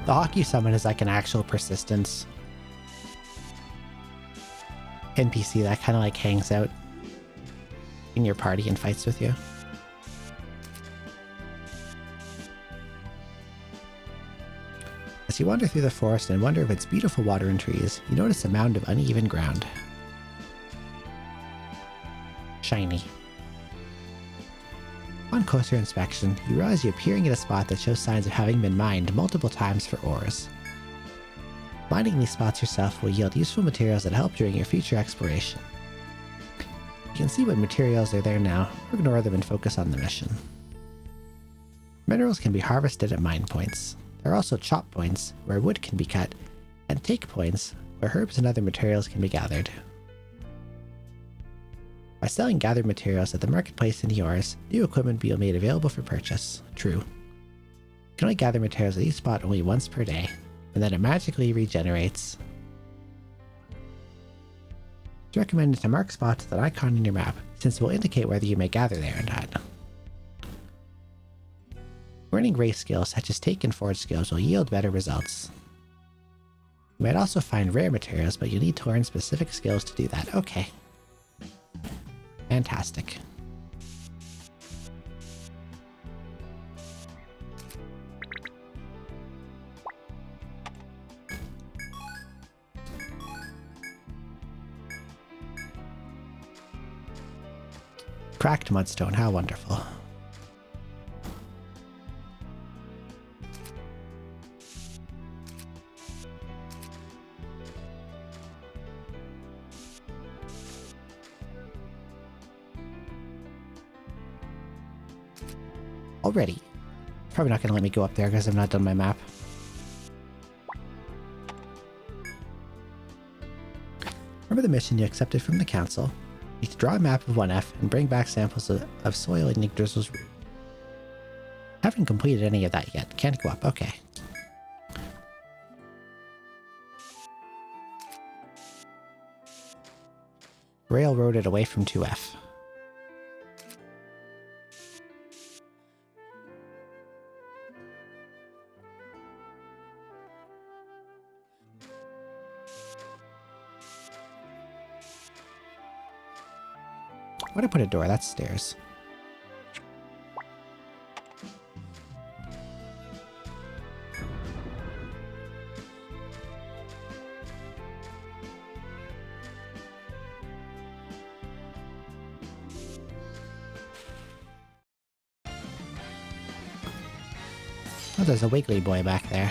The Hawk you summon is like an actual persistence NPC that kind of like hangs out in your party and fights with you. As you wander through the forest and wonder of its beautiful water and trees, you notice a mound of uneven ground. Shiny. On closer inspection, you realize you're peering at a spot that shows signs of having been mined multiple times for ores. Mining these spots yourself will yield useful materials that help during your future exploration. You can see what materials are there now, or ignore them and focus on the mission. Minerals can be harvested at mine points. There are also chop points, where wood can be cut, and take points, where herbs and other materials can be gathered. By selling gathered materials at the marketplace in yours, new equipment will be made available for purchase. True. You can only gather materials at each spot only once per day, and then it magically regenerates. It's recommended to mark spots with an icon in your map, since it will indicate whether you may gather there or not. Learning race skills such as take and forge skills will yield better results. You might also find rare materials, but you need to learn specific skills to do that. Okay. Fantastic. Cracked mudstone, how wonderful. Already. Probably not going to let me go up there because I've not done my map. Remember the mission you accepted from the council? You need to draw a map of 1F and bring back samples of soil in Yggdrasil's root. Haven't completed any of that yet. Can't go up. Okay. Railroaded away from 2F. Why'd I put a door? That's stairs. Oh, there's a wiggly boy back there.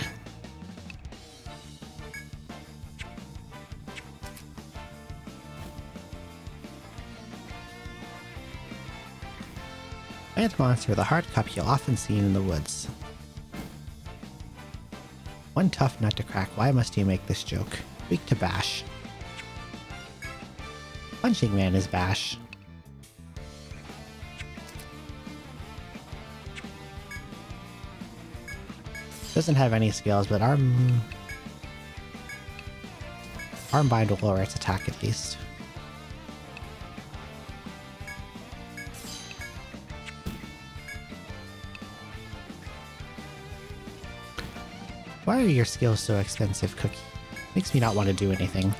Ant monster with a hard cup you'll often see in the woods. One tough nut to crack. Why must you make this joke? Weak to bash. Punching Man is bash. Doesn't have any skills, but Armbind will lower its attack at least. Why are your skills so expensive, Cookie? Makes me not want to do anything.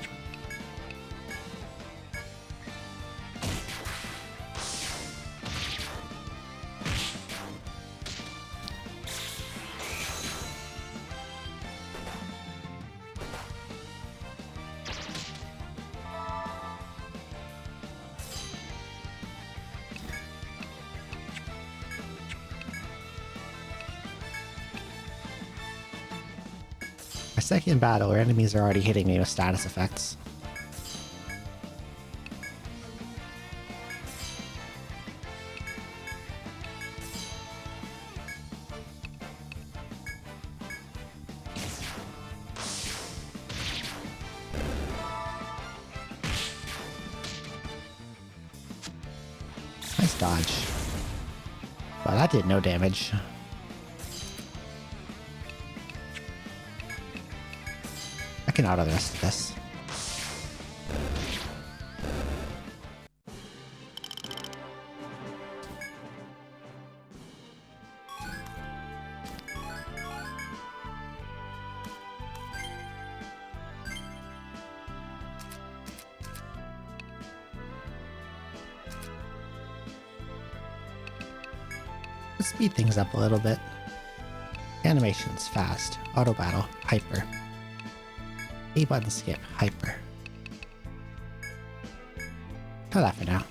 second battle where enemies are already hitting me with status effects. Nice dodge. Wow, that did no damage. I can auto the rest of this. Let's speed things up a little bit. Animations, fast. Auto battle, hyper. A button skip, hyper. Try that for now.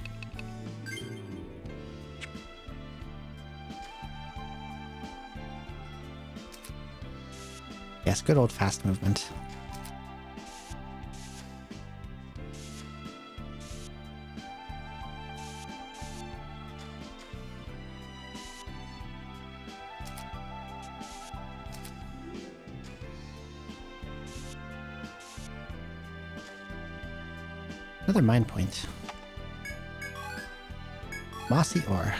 Yes, good old fast movement. Another mind point. Mossy ore.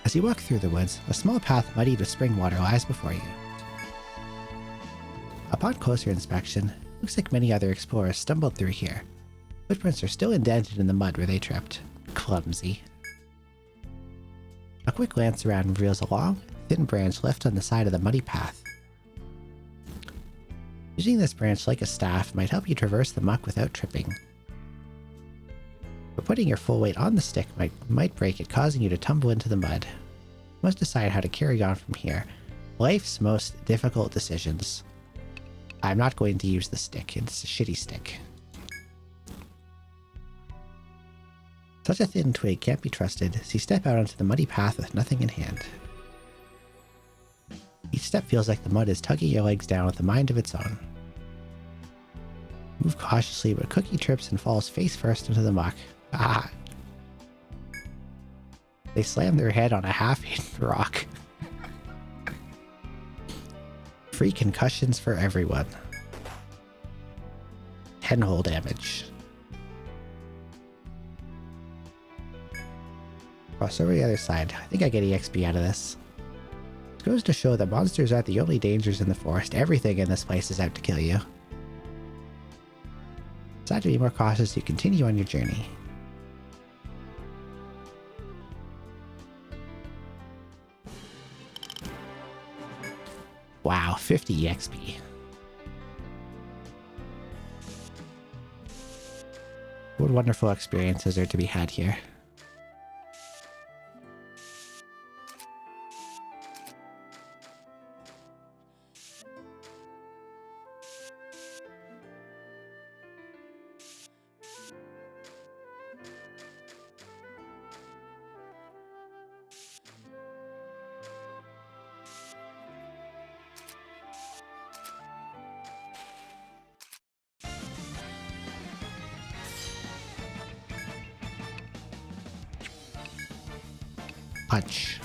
As you walk through the woods, a small path muddied with spring water lies before you. Upon closer inspection, looks like many other explorers stumbled through here. Footprints are still indented in the mud where they tripped. Clumsy. A quick glance around reveals a long, thin branch left on the side of the muddy path. Using this branch like a staff might help you traverse the muck without tripping. But putting your full weight on the stick might break it, causing you to tumble into the mud. You must decide how to carry on from here. Life's most difficult decisions. I'm not going to use the stick. It's a shitty stick. Such a thin twig can't be trusted, so you step out onto the muddy path with nothing in hand. Each step feels like the mud is tugging your legs down with a mind of its own. Move cautiously, but Cookie trips and falls face first into the muck. Ah! They slam their head on a half-hidden rock. Free concussions for everyone. 10 hull damage. Cross over the other side. I think I get EXP out of this. It goes to show that monsters aren't the only dangers in the forest. Everything in this place is out to kill you. Decide to be more cautious as you continue on your journey. Wow, 50 EXP. What wonderful experiences are to be had here. Punch.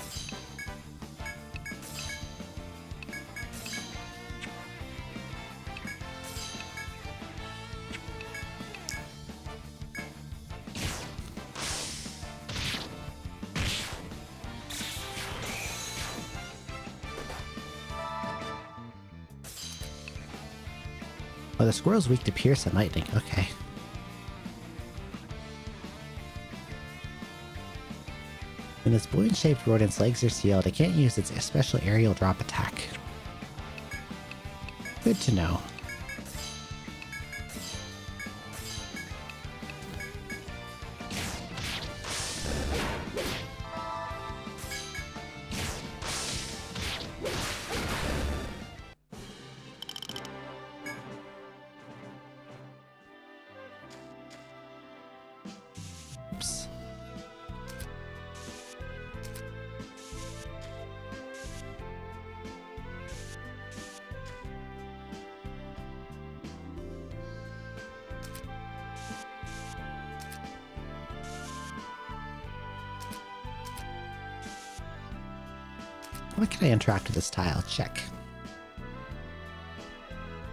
Oh, the squirrel's weak to pierce and lightning. Okay. When this balloon-shaped rodent's legs are sealed, it can't use its special aerial drop attack. Good to know. How can I interact with this tile? Check.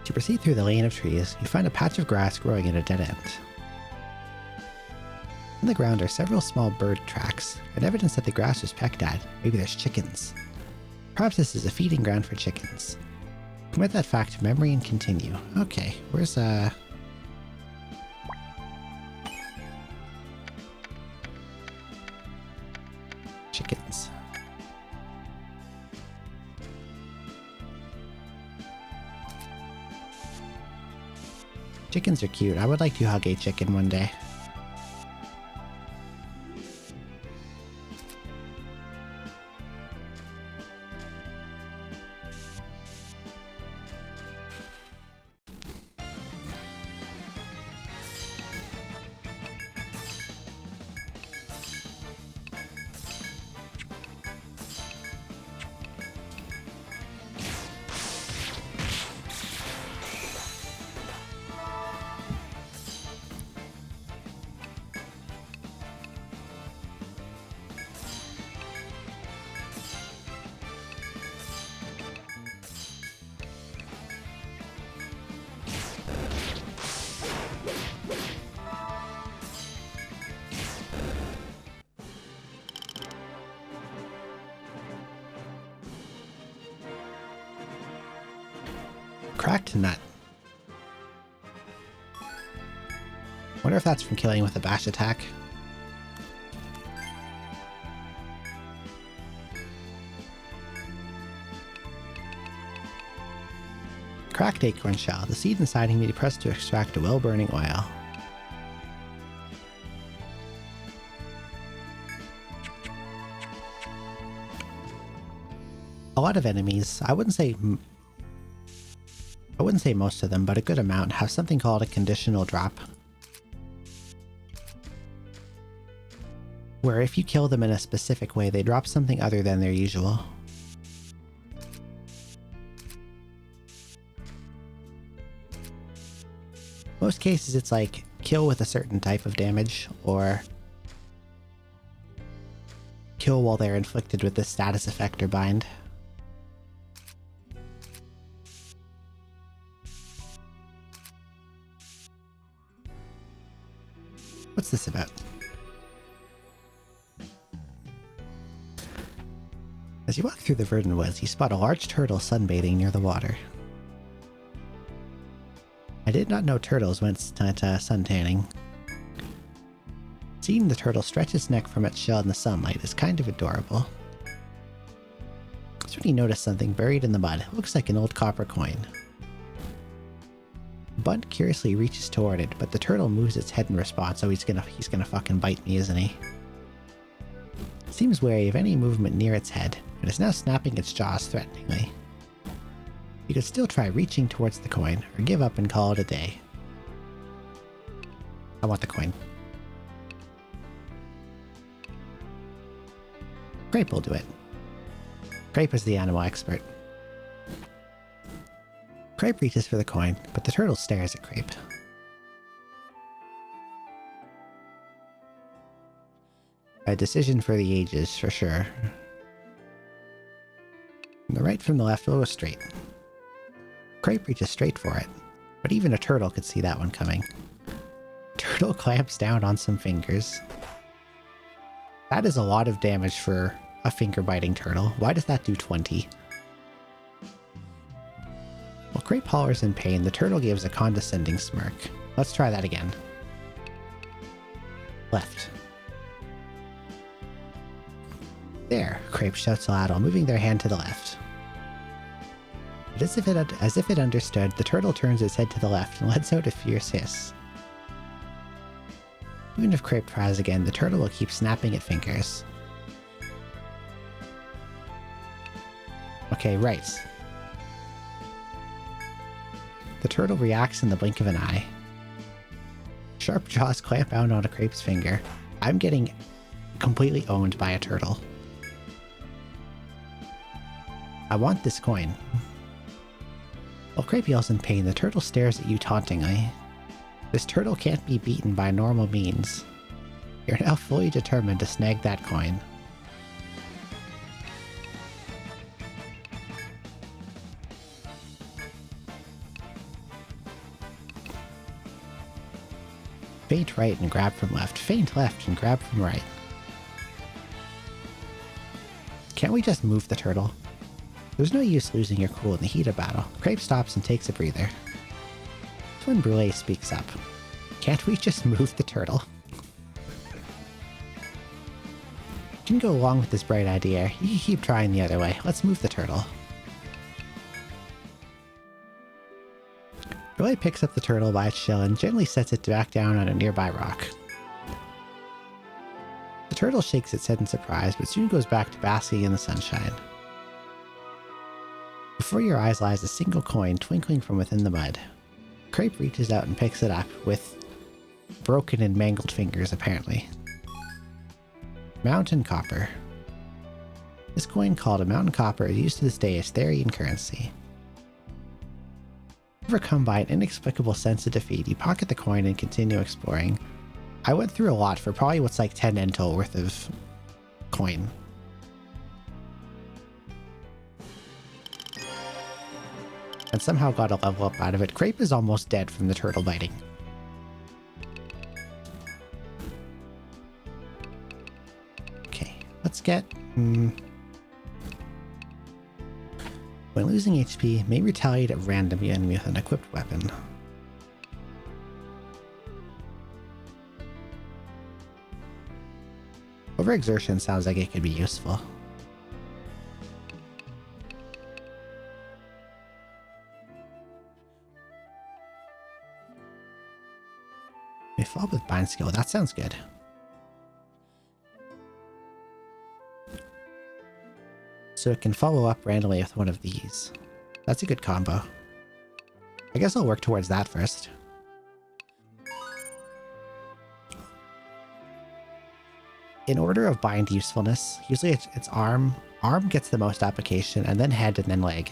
To proceed through the lane of trees, you find a patch of grass growing at a dead end. On the ground are several small bird tracks, and evidence that the grass was pecked at. Maybe there's chickens. Perhaps this is a feeding ground for chickens. Commit that fact to memory and continue. Okay, where's chickens. Chickens are cute. I would like to hug a chicken one day. Cracked nut. Wonder if that's from killing with a bash attack. Cracked acorn shell. The seed inside can be pressed to extract a well-burning oil. A lot of enemies, I wouldn't say most of them, but a good amount, have something called a conditional drop. Where if you kill them in a specific way, they drop something other than their usual. Most cases it's like, kill with a certain type of damage, or kill while they're inflicted with this status effect or bind. What's this about? As you walk through the verdant woods, you spot a large turtle sunbathing near the water. I did not know turtles went suntanning. Seeing the turtle stretch its neck from its shell in the sunlight is kind of adorable. That's when you notice something buried in the mud. It looks like an old copper coin. Bunt curiously reaches toward it, but the turtle moves its head in response, so he's gonna fucking bite me, isn't he? It seems wary of any movement near its head, and is now snapping its jaws threateningly. You could still try reaching towards the coin, or give up and call it a day. I want the coin. Grape will do it. Grape is the animal expert. Grape reaches for the coin, but the turtle stares at Grape. A decision for the ages, for sure. The right from the left will go straight. Grape reaches straight for it, but even a turtle could see that one coming. Turtle clamps down on some fingers. That is a lot of damage for a finger-biting turtle. Why does that do 20? While Grape hollers in pain, the turtle gives a condescending smirk. Let's try that again. Left. There, Grape shouts aloud while moving their hand to the left. But as if it understood, the turtle turns its head to the left and lets out a fierce hiss. Even if Grape tries again, the turtle will keep snapping at fingers. Okay, right. The turtle reacts in the blink of an eye. Sharp jaws clamp down on a Grape's finger. I'm getting completely owned by a turtle. I want this coin. While Grape yells in pain, the turtle stares at you tauntingly. This turtle can't be beaten by normal means. You're now fully determined to snag that coin. Feint right and grab from left. Feint left and grab from right. Can't we just move the turtle? There's no use losing your cool in the heat of battle. Crepe stops and takes a breather. Twin Brule speaks up. Can't we just move the turtle? You can go along with this bright idea. You can keep trying the other way. Let's move the turtle. Brule picks up the turtle by its shell and gently sets it back down on a nearby rock. The turtle shakes its head in surprise, but soon goes back to basking in the sunshine. Before your eyes lies a single coin twinkling from within the mud. Crepe reaches out and picks it up, with broken and mangled fingers apparently. Mountain Copper. This coin, called a Mountain Copper, is used to this day as Therian currency. Overcome by an inexplicable sense of defeat, you pocket the coin and continue exploring. I went through a lot for probably what's like 10 Entel worth of coin. And somehow got a level up out of it. Crepe is almost dead from the turtle biting. Okay, let's get... When losing HP, may retaliate at random enemy with an equipped weapon. Overexertion sounds like it could be useful. May fall with bind skill, that sounds good. So it can follow up randomly with one of these. That's a good combo. I guess I'll work towards that first. In order of bind usefulness, usually it's arm. Arm gets the most application, and then head, and then leg.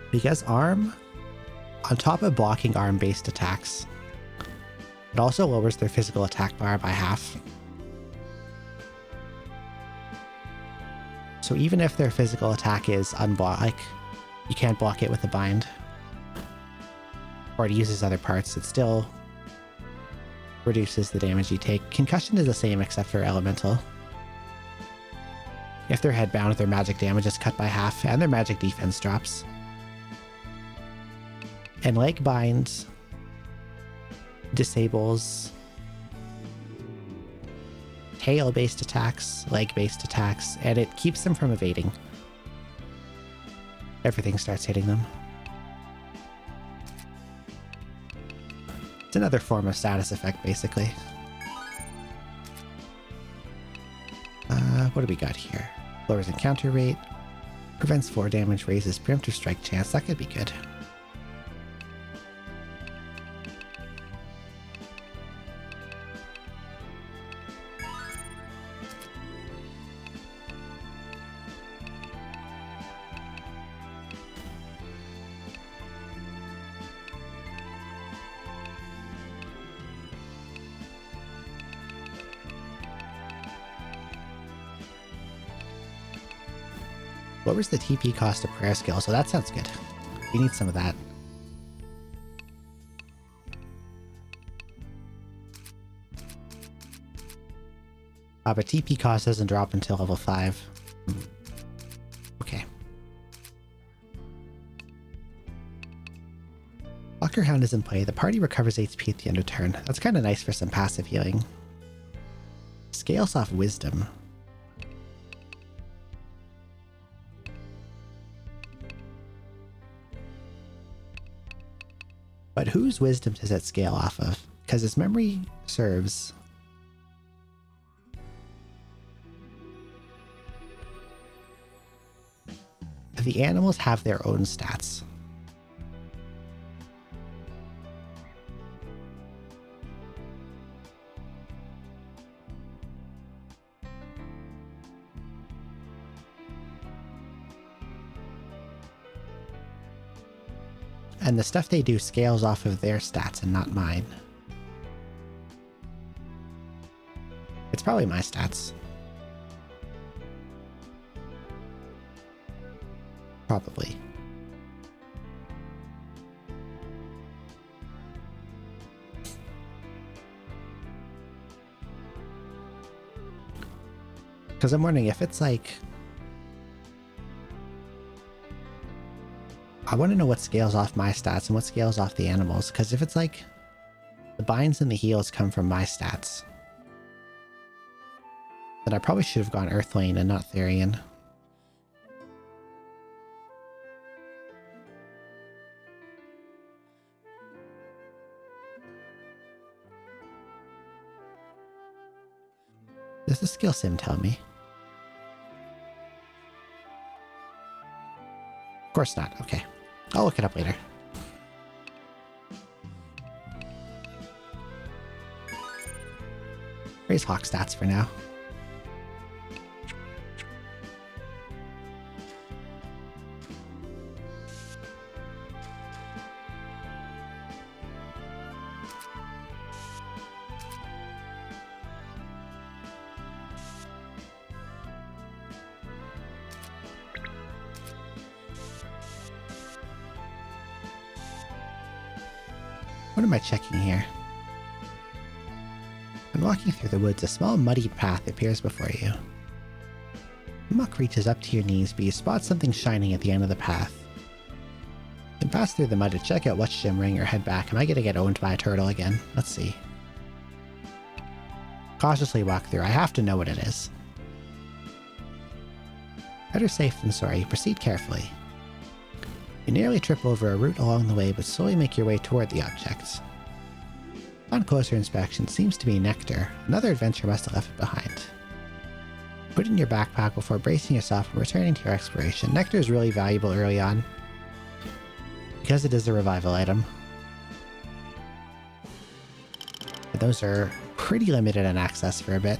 Because arm, on top of blocking arm-based attacks, it also lowers their physical attack bar by half. So even if their physical attack is unblock, like you can't block it with a bind, or it uses other parts, it still reduces the damage you take. Concussion is the same except for elemental. If they're headbound, their magic damage is cut by half, and their magic defense drops. And leg bind disables tail-based attacks, leg-based attacks, and it keeps them from evading. Everything starts hitting them. It's another form of status effect, basically. What do we got here? Lowers encounter rate, prevents 4 damage, raises preemptive strike chance. That could be good. Lowers the TP cost of prayer skill, so that sounds good. We need some of that. But TP cost doesn't drop until level 5. Okay. Locker Hound is in play. The party recovers HP at the end of turn. That's kind of nice for some passive healing. Scales off Wisdom. But whose wisdom does it scale off of? Because as memory serves, the animals have their own stats. And the stuff they do scales off of their stats and not mine. It's probably my stats. Probably. Because I'm wondering if it's like... I want to know what scales off my stats and what scales off the animals. Because if it's like... the binds and the heals come from my stats, then I probably should have gone Earthlane and not Therian. Does the skill sim tell me? Of course not. Okay. I'll look it up later. Raise Hawk stats for now. What am I checking here? When walking through the woods, a small muddied path appears before you. The muck reaches up to your knees, but you spot something shining at the end of the path. You can pass through the mud to check out what's shimmering or head back. Am I gonna get owned by a turtle again? Let's see. Cautiously walk through. I have to know what it is. Better safe than sorry. Proceed carefully. You nearly trip over a root along the way, but slowly make your way toward the objects. On closer inspection, it seems to be nectar. Another adventure must have left it behind. Put it in your backpack before bracing yourself and returning to your exploration. Nectar is really valuable early on, because it is a revival item. But those are pretty limited in access for a bit.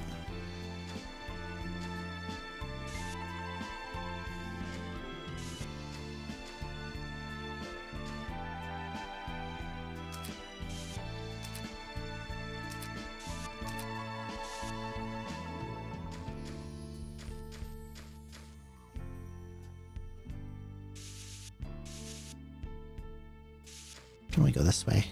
Can we go this way?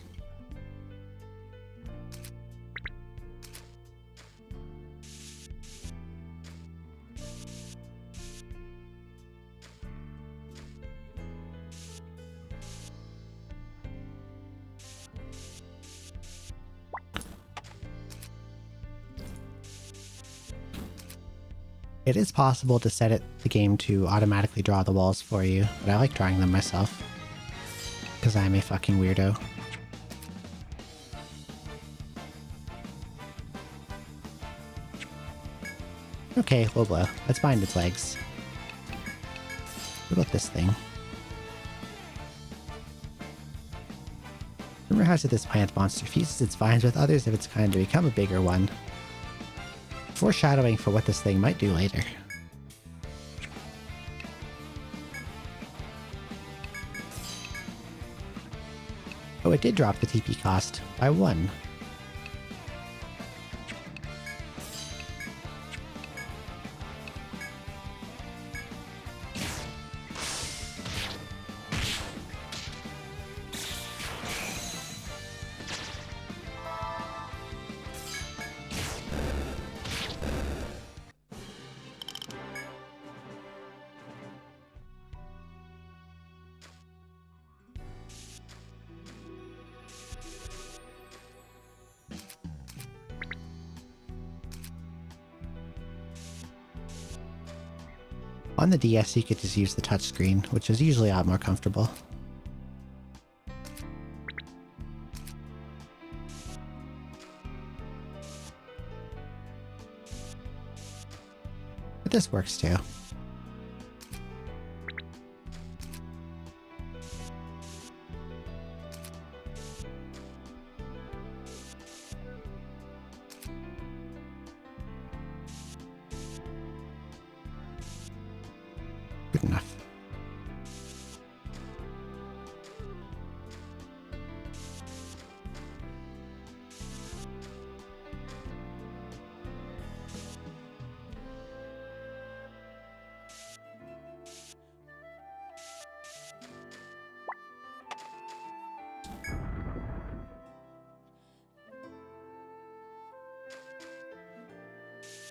It is possible to set the game to automatically draw the walls for you, but I like drawing them myself. Because I'm a fucking weirdo. Okay, low blow. Let's bind its legs. What about this thing? Rumor has it this plant monster fuses its vines with others of its kind to become a bigger one. Foreshadowing for what this thing might do later. Oh, it did drop the TP cost by 1. On the DS, you could just use the touchscreen, which is usually a lot more comfortable. But this works too. Good enough.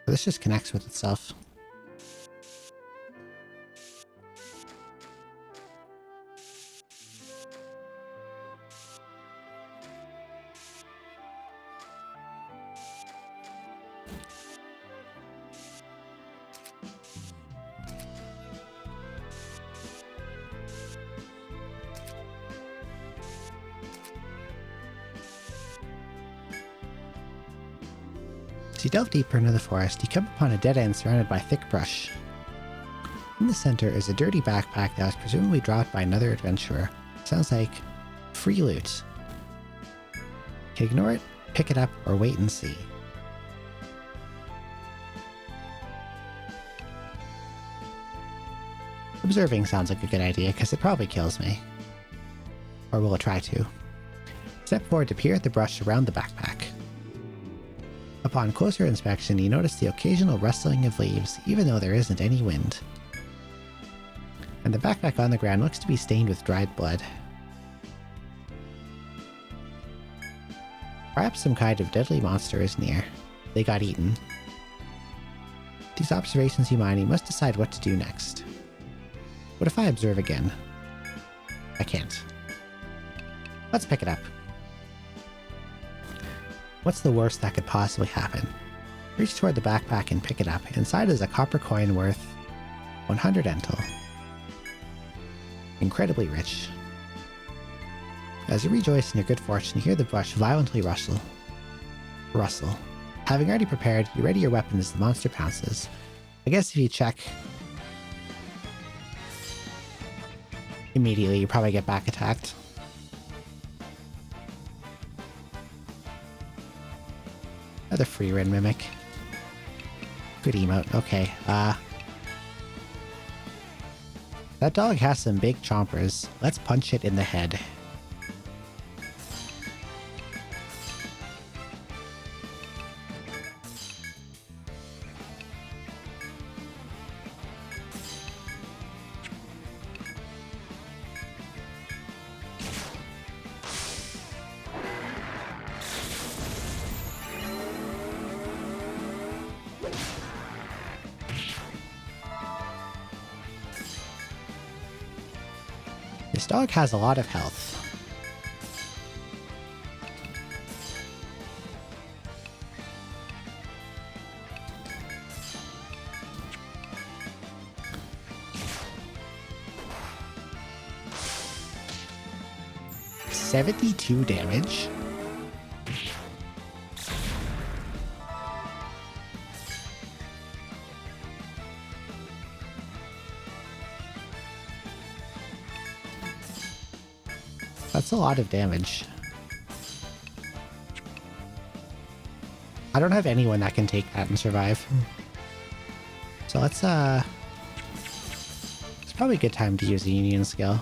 This just connects with itself. As you delve deeper into the forest, you come upon a dead end surrounded by thick brush. In the center is a dirty backpack that was presumably dropped by another adventurer. Sounds like free loot. You can ignore it, pick it up, or wait and see. Observing sounds like a good idea because it probably kills me. Or will it try to? Step forward to peer at the brush around the backpack. Upon closer inspection, you notice the occasional rustling of leaves, even though there isn't any wind. And the backpack on the ground looks to be stained with dried blood. Perhaps some kind of deadly monster is near. They got eaten. These observations you mind, you must decide what to do next. What if I observe again? I can't. Let's pick it up. What's the worst that could possibly happen? Reach toward the backpack and pick it up. Inside is a copper coin worth 100 entel. Incredibly rich. As you rejoice in your good fortune, you hear the brush violently rustle. Having already prepared, you ready your weapon as the monster pounces. I guess if you check immediately, you probably get back attacked. Another free run mimic. Good emote. Okay, that dog has some big chompers. Let's punch it in the head. This dog has a lot of health. $72 damage? That's a lot of damage. I don't have anyone that can take that and survive. So let's, it's probably a good time to use the Union skill.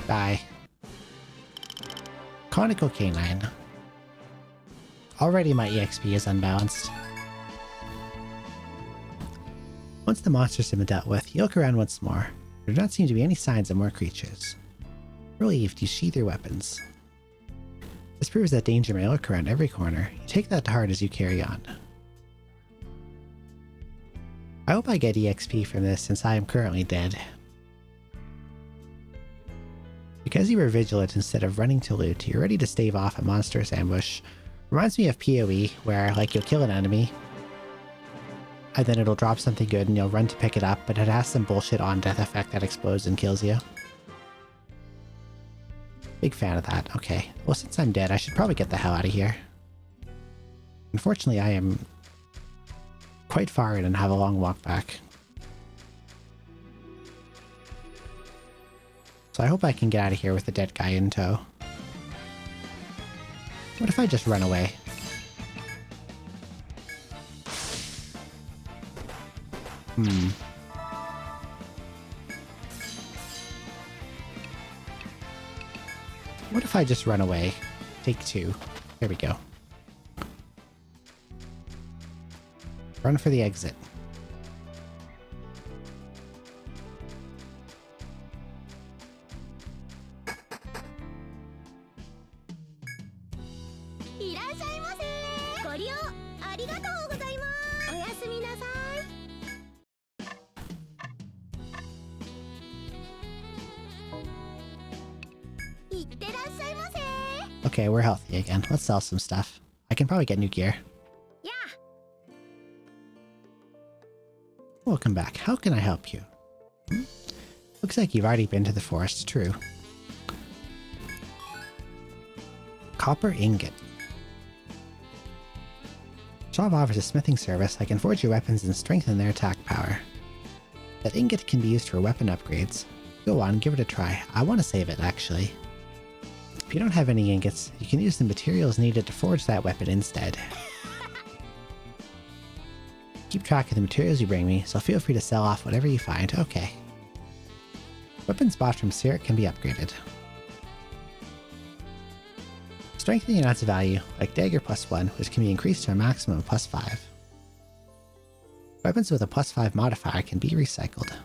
Die. Conical Canine. Already my EXP is unbalanced. Once the monsters have been dealt with, you look around once more. There do not seem to be any signs of more creatures. Relieved, you sheath your weapons. This proves that danger may lurk around every corner. You take that to heart as you carry on. I hope I get EXP from this since I am currently dead. Because you were vigilant instead of running to loot, you're ready to stave off a monstrous ambush. Reminds me of PoE, where like you'll kill an enemy, and then it'll drop something good and you'll run to pick it up, but it has some bullshit on death effect that explodes and kills you. Big fan of that. Okay, well since I'm dead, I should probably get the hell out of here. Unfortunately, I am quite far in and have a long walk back. So I hope I can get out of here with the dead guy in tow. What if I just run away? What if I just run away? Take two. There we go. Run for the exit. Okay, we're healthy again. Let's sell some stuff. I can probably get new gear. Yeah. Welcome back. How can I help you? Looks like you've already been to the forest. True. Copper ingot. Shop offers a smithing service. I can forge your weapons and strengthen their attack power. That ingot can be used for weapon upgrades. Go on, give it a try. I want to save it, actually. If you don't have any ingots, you can use the materials needed to forge that weapon instead. Keep track of the materials you bring me, so feel free to sell off whatever you find. Okay. Weapons bought from Sirik can be upgraded. Strengthening adds value, like Dagger +1, which can be increased to a maximum of +5. Weapons with a +5 modifier can be recycled.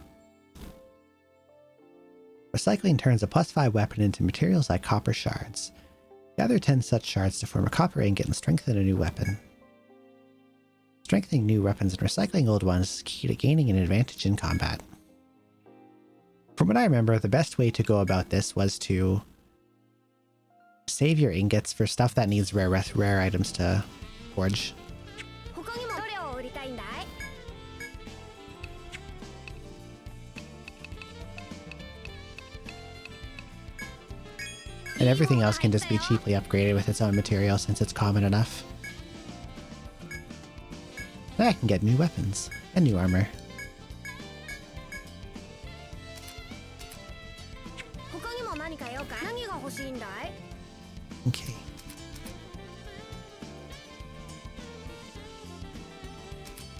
Recycling turns a +5 weapon into materials like copper shards. Gather 10 such shards to form a copper ingot and strengthen a new weapon. Strengthening new weapons and recycling old ones is key to gaining an advantage in combat. From what I remember, the best way to go about this was to save your ingots for stuff that needs rare items to forge. And everything else can just be cheaply upgraded with its own material since it's common enough. Then I can get new weapons and new armor. Okay.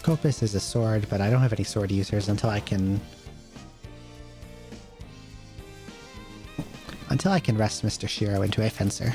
Copus is a sword, but I don't have any sword users until I can rest Mr. Shiro into a fencer.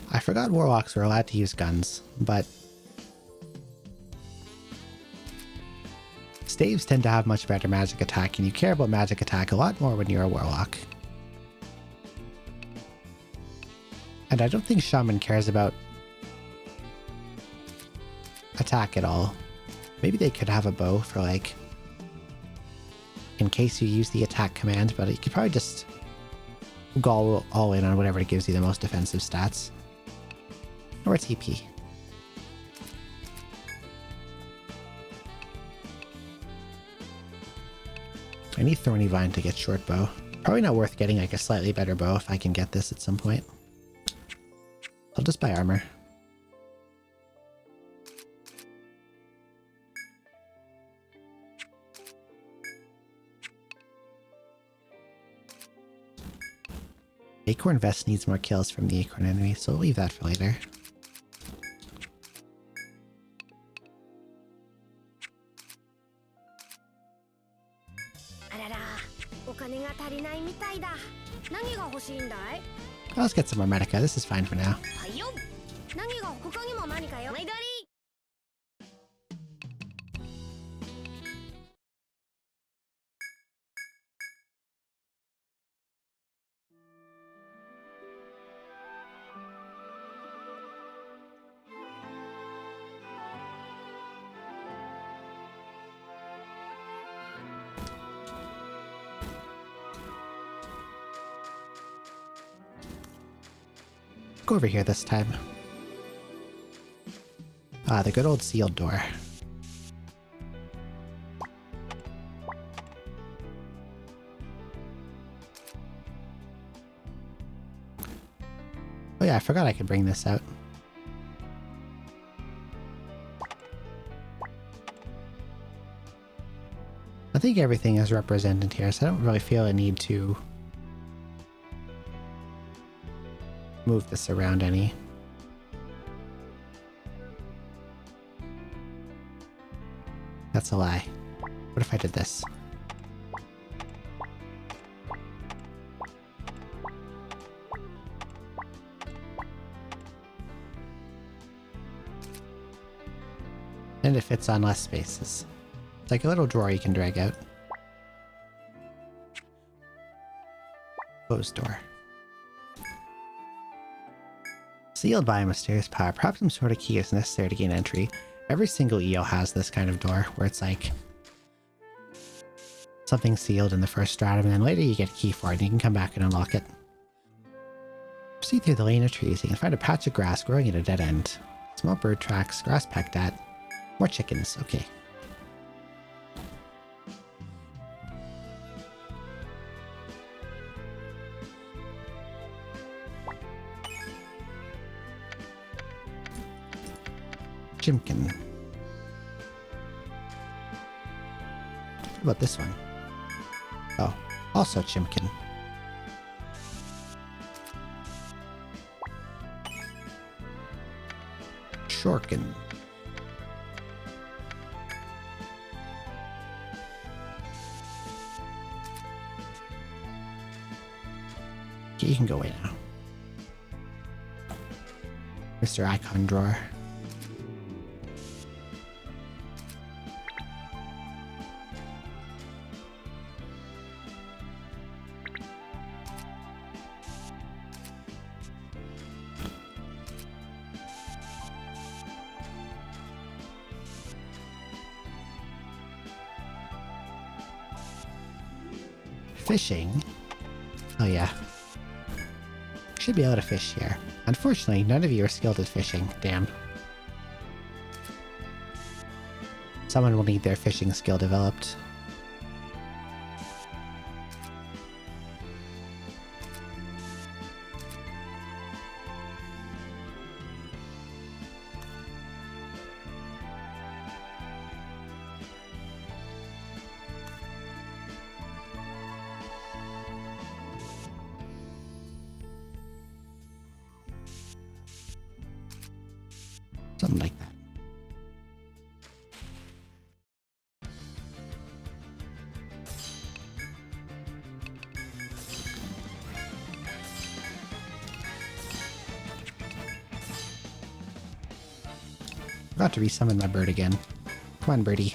I forgot warlocks were allowed to use guns, but staves tend to have much better magic attack, and you care about magic attack a lot more when you're a warlock. And I don't think Shaman cares about attack at all. Maybe they could have a bow for, like, in case you use the attack command, but you could probably just go all in on whatever gives you the most defensive stats. Or TP. I need Thorny Vine to get short bow. Probably not worth getting like a slightly better bow if I can get this at some point. I'll just buy armor. Acorn Vest needs more kills from the Acorn enemy, so we'll leave that for later. Let's get some more Medica. This is fine for now. Go over here this time. Ah, the good old sealed door. Oh yeah, I forgot I could bring this out. I think everything is represented here, so I don't really feel a need to move this around any. That's a lie. What if I did this? And it fits on less spaces. It's like a little drawer you can drag out. Closed door. Sealed by a mysterious power. Perhaps some sort of key is necessary to gain entry. Every single EO has this kind of door where it's like something sealed in the first stratum, and then later you get a key for it and you can come back and unlock it. Proceed through the lane of trees. You can find a patch of grass growing at a dead end. Small bird tracks, grass pecked at. More chickens. Okay. Chimkin. What about this one? Oh, also Chimkin. Shorkin. Okay, you can go away now. Mr. Icon Drawer. Fishing? Oh yeah. Should be able to fish here. Unfortunately, none of you are skilled at fishing. Damn. Someone will need their fishing skill developed. Something like that. Forgot to resummon my bird again. Come on, birdie.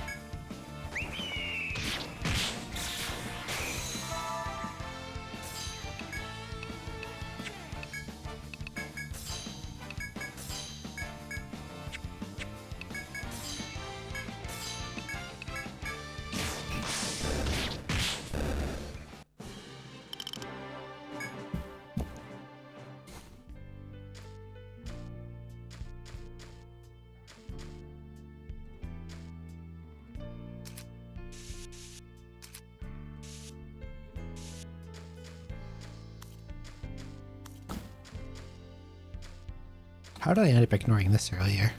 How did I end up ignoring this earlier?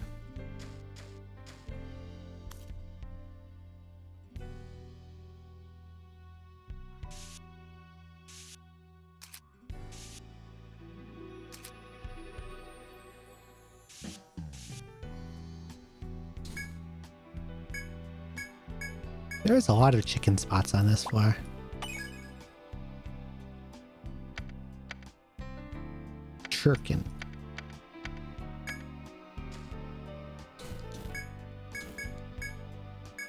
There's a lot of chicken spots on this floor. Shurkin.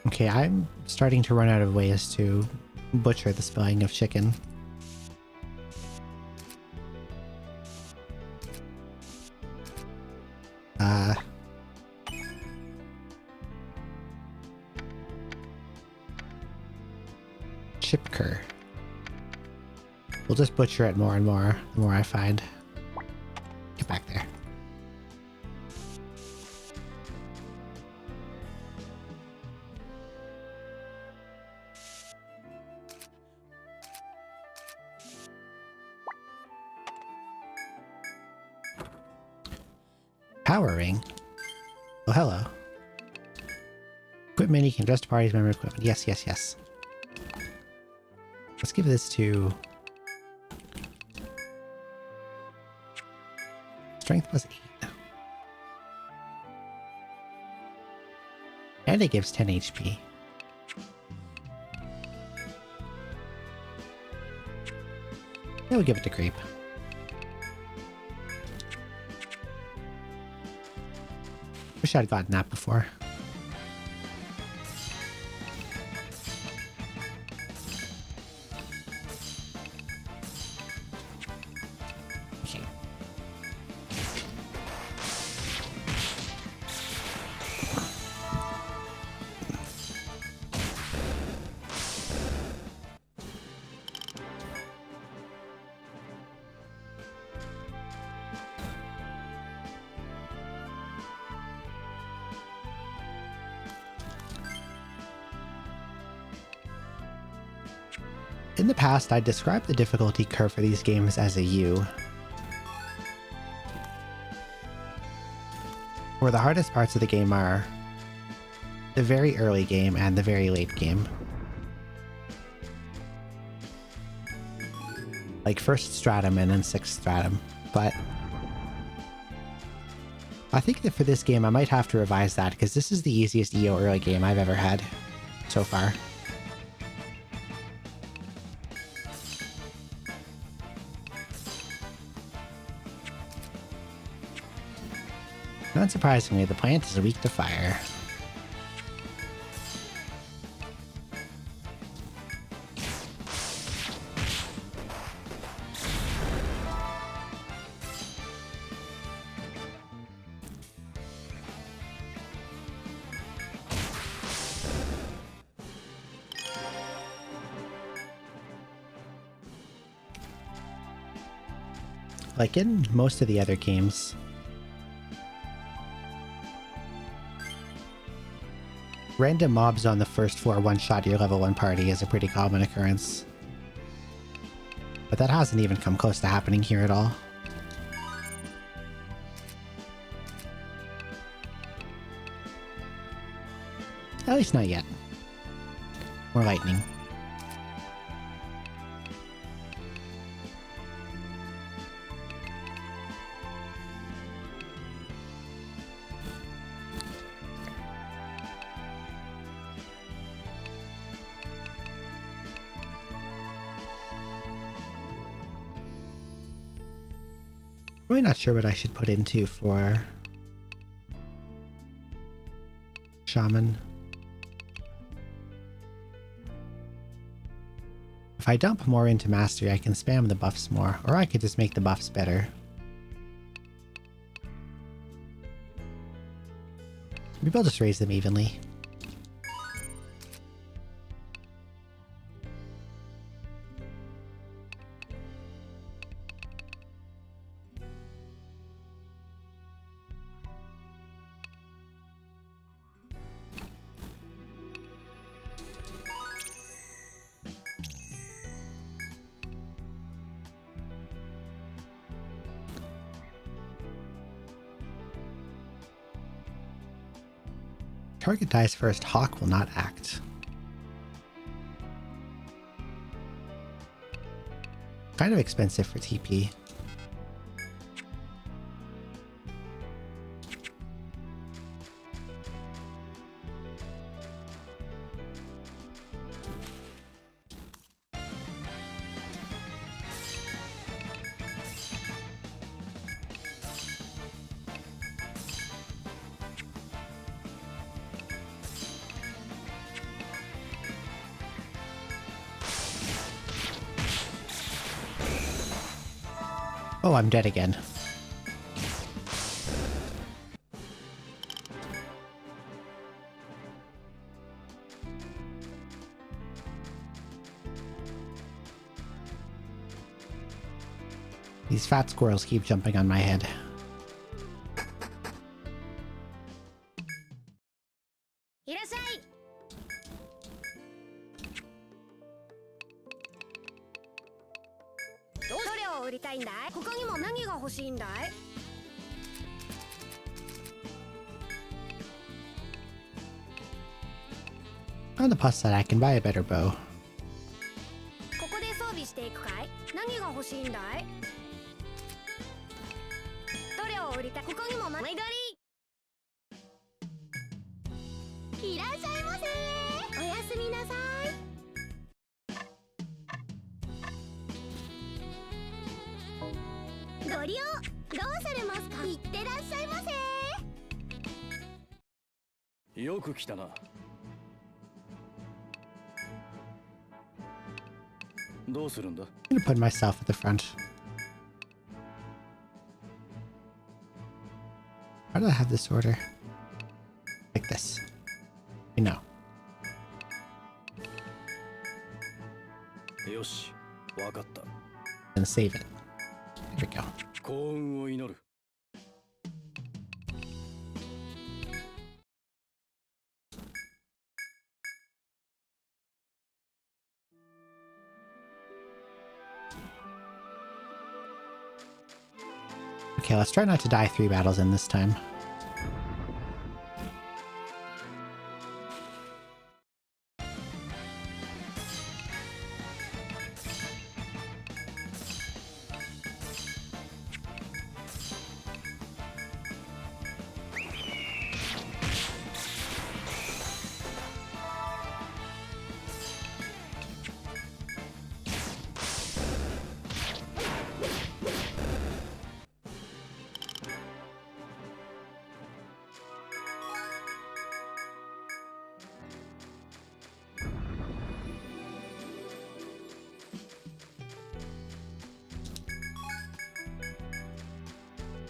Okay, I'm starting to run out of ways to butcher the spelling of chicken. Chipker. We'll just butcher it more and more, the more I find. Get back there. Power ring? Oh, hello. Equipment, you can adjust parties member equipment. Yes, yes, yes. Let's give this to... Strength plus 8. And it gives 10 HP. Yeah, we'll give it to Creep. Wish I'd gotten that before. In the past, I described the difficulty curve for these games as a U, where the hardest parts of the game are the very early game and the very late game. Like first stratum and then sixth stratum, but I think that for this game I might have to revise that because this is the easiest EO early game I've ever had so far. Not surprisingly, the plant is weak to fire. Like in most of the other games, random mobs on the first floor one-shot your level 1 party is a pretty common occurrence. But that hasn't even come close to happening here at all. At least not yet. More lightning. Really not sure what I should put into for Shaman. If I dump more into Mastery, I can spam the buffs more, or I could just make the buffs better. Maybe I'll just raise them evenly. Target dies first, Hawk will not act. Kind of expensive for TP. Oh, I'm dead again. These fat squirrels keep jumping on my head. On the plus side, I can buy a better bow.よく来たな。どうするんだ? I'm gonna put myself at the front. How do I have this order? Like this. You know. よし、わかった。And save it. There we go. 幸運を祈る。Okay, let's try not to die 3 battles in this time.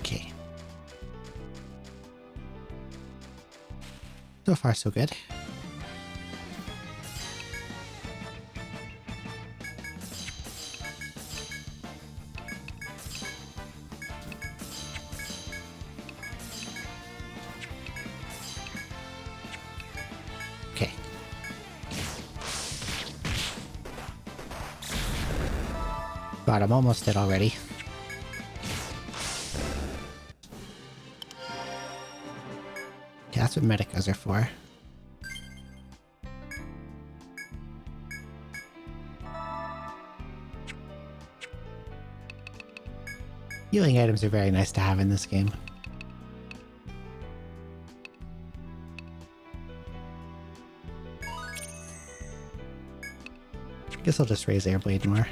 Okay. So far, so good. Okay. God, I'm almost dead already. Yeah, that's what medicas are for. Healing items are very nice to have in this game. Guess I'll just raise Airblade more.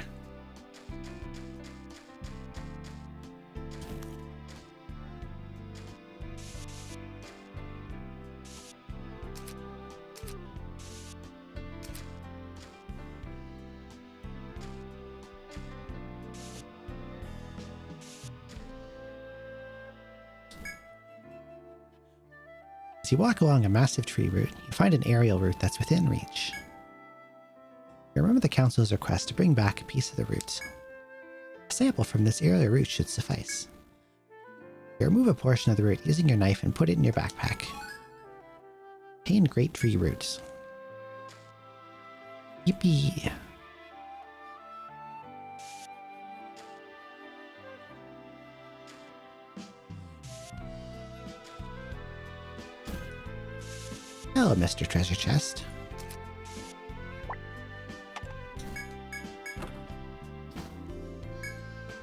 As you walk along a massive tree root, you find an aerial route that's within reach. You remember the council's request to bring back a piece of the root. A sample from this aerial route should suffice. You remove a portion of the root using your knife and put it in your backpack. Obtain great tree roots. Yippee! Hello, Mr. Treasure Chest.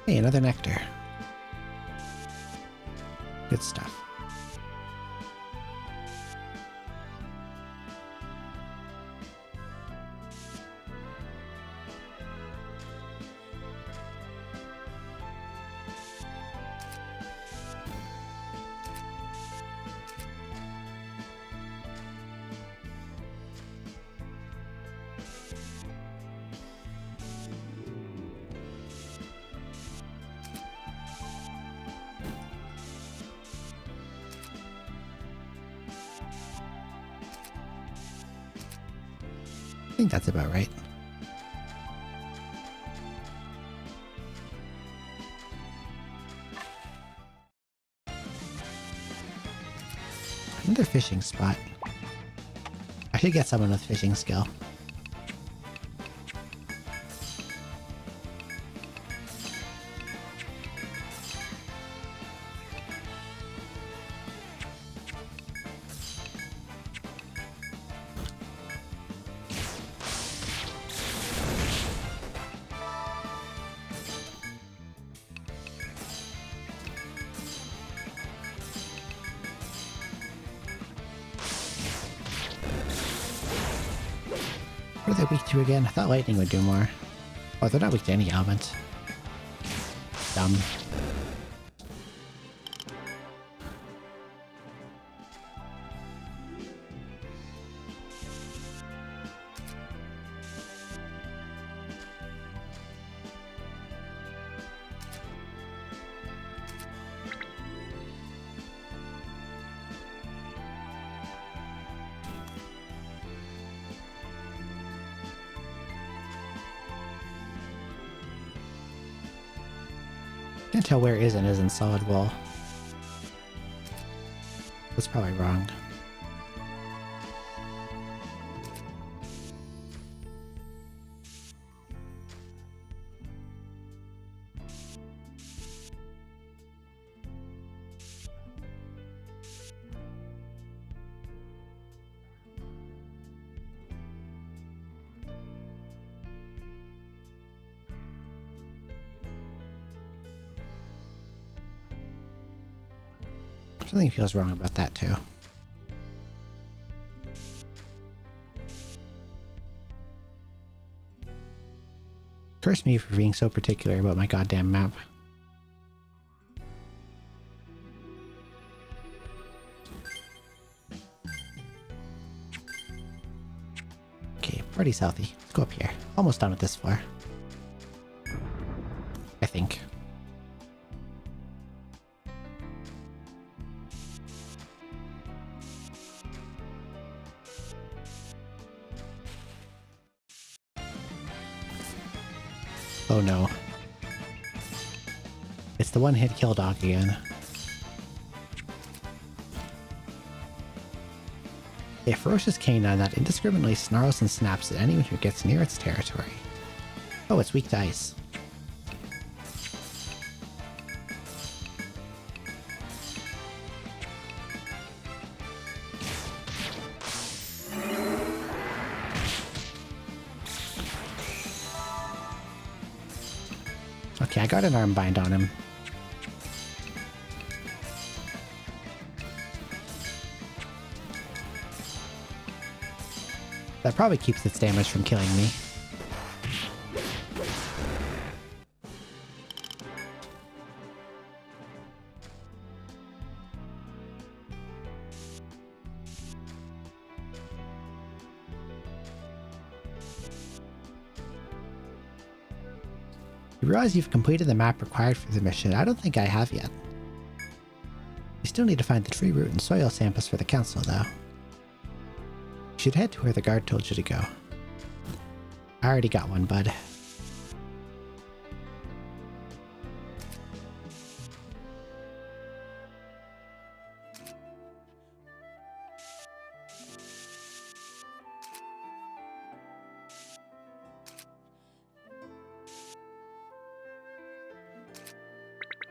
Hey, another nectar. Good stuff. I think that's about right. Another fishing spot. I should get someone with fishing skill. What are they weak to again? I thought lightning would do more. Oh, they're not weak to any element. Dumb. Can't tell where is and isn't solid wall. That's probably wrong. Something feels wrong about that too. Curse me for being so particular about my goddamn map. Okay, party's healthy. Let's go up here. Almost done with this floor. I think. Oh no. It's the one-hit kill dog again. A ferocious canine that indiscriminately snarls and snaps at anyone who gets near its territory. Oh, it's weak to ice. Okay, I got an arm bind on him. That probably keeps its damage from killing me. You realize you've completed the map required for the mission. I don't think I have yet. You still need to find the tree root and soil samples for the council, though. You should head to where the guard told you to go. I already got one, bud.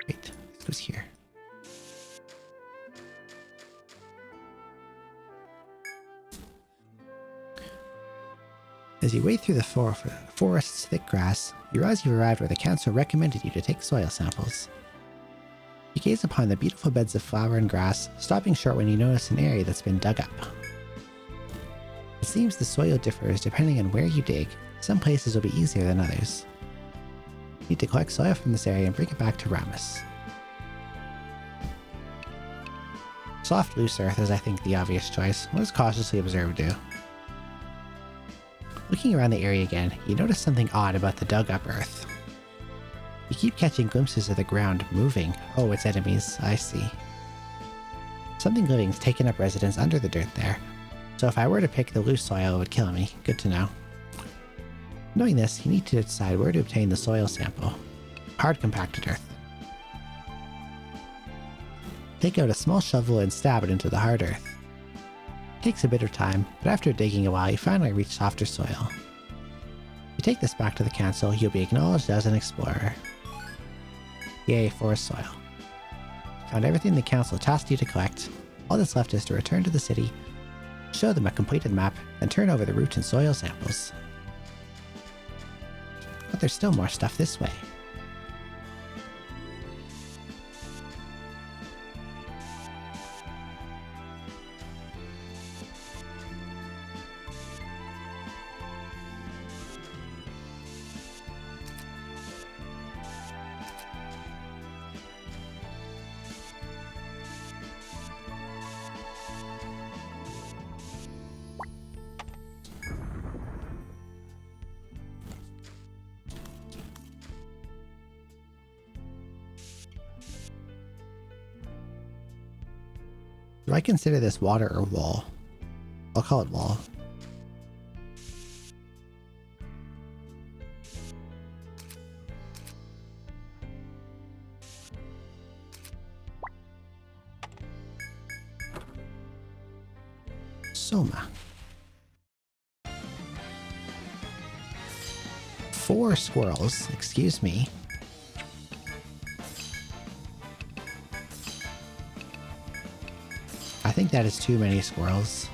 Wait, this goes here. As you wade through the forest's thick grass, you realize you've arrived where the council recommended you to take soil samples. You gaze upon the beautiful beds of flower and grass, stopping short when you notice an area that's been dug up. It seems the soil differs depending on where you dig. Some places will be easier than others. You need to collect soil from this area and bring it back to Ramus. Soft, loose earth is, I think, the obvious choice. What does cautiously observe do? Looking around the area again, you notice something odd about the dug up earth. You keep catching glimpses of the ground moving. Oh, it's enemies. I see. Something living's taken up residence under the dirt there. So if I were to pick the loose soil, it would kill me. Good to know. Knowing this, you need to decide where to obtain the soil sample. Hard compacted earth. Take out a small shovel and stab it into the hard earth. It takes a bit of time, but after digging a while, you finally reach softer soil. You take this back to the council, you'll be acknowledged as an explorer. Yay, forest soil. Found everything the council tasked you to collect. All that's left is to return to the city, show them a completed map, and turn over the root and soil samples. But there's still more stuff this way. Do I consider this water or wall? I'll call it wall. Soma. 4 squirrels, excuse me. I think that is too many squirrels.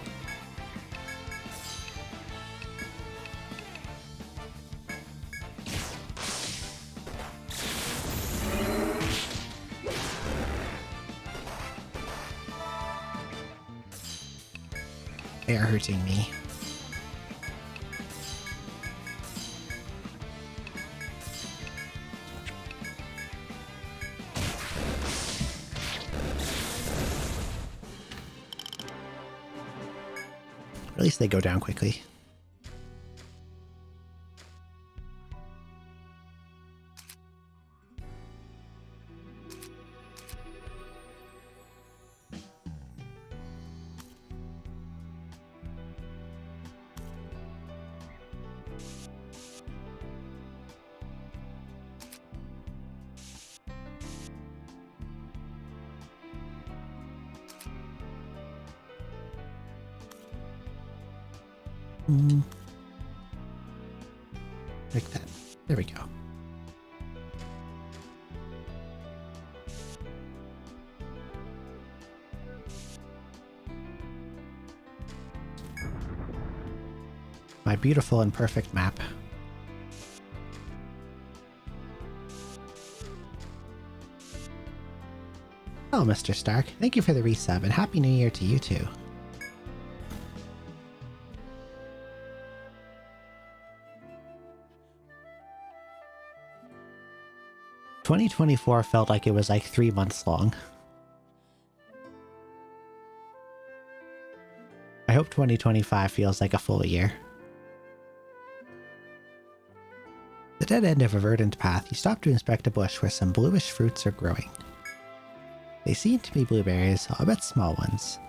They are hurting me. At least they go down quickly. Like that. There we go. My beautiful and perfect map. Hello, Mr. Stark. Thank you for the resub, and Happy New Year to you too. "2024 felt like it was like 3 months long. I hope 2025 feels like a full year." The dead end of a verdant path, you stop to inspect a bush where some bluish fruits are growing. They seem to be blueberries, albeit small ones.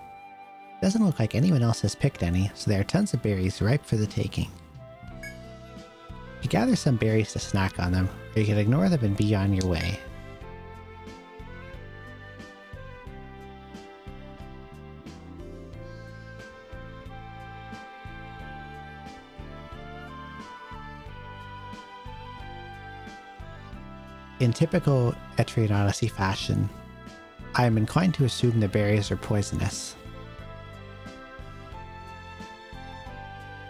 It doesn't look like anyone else has picked any, so there are tons of berries ripe for the taking. You gather some berries to snack on them, or you can ignore them and be on your way. In typical Etrian Odyssey fashion, I am inclined to assume the berries are poisonous.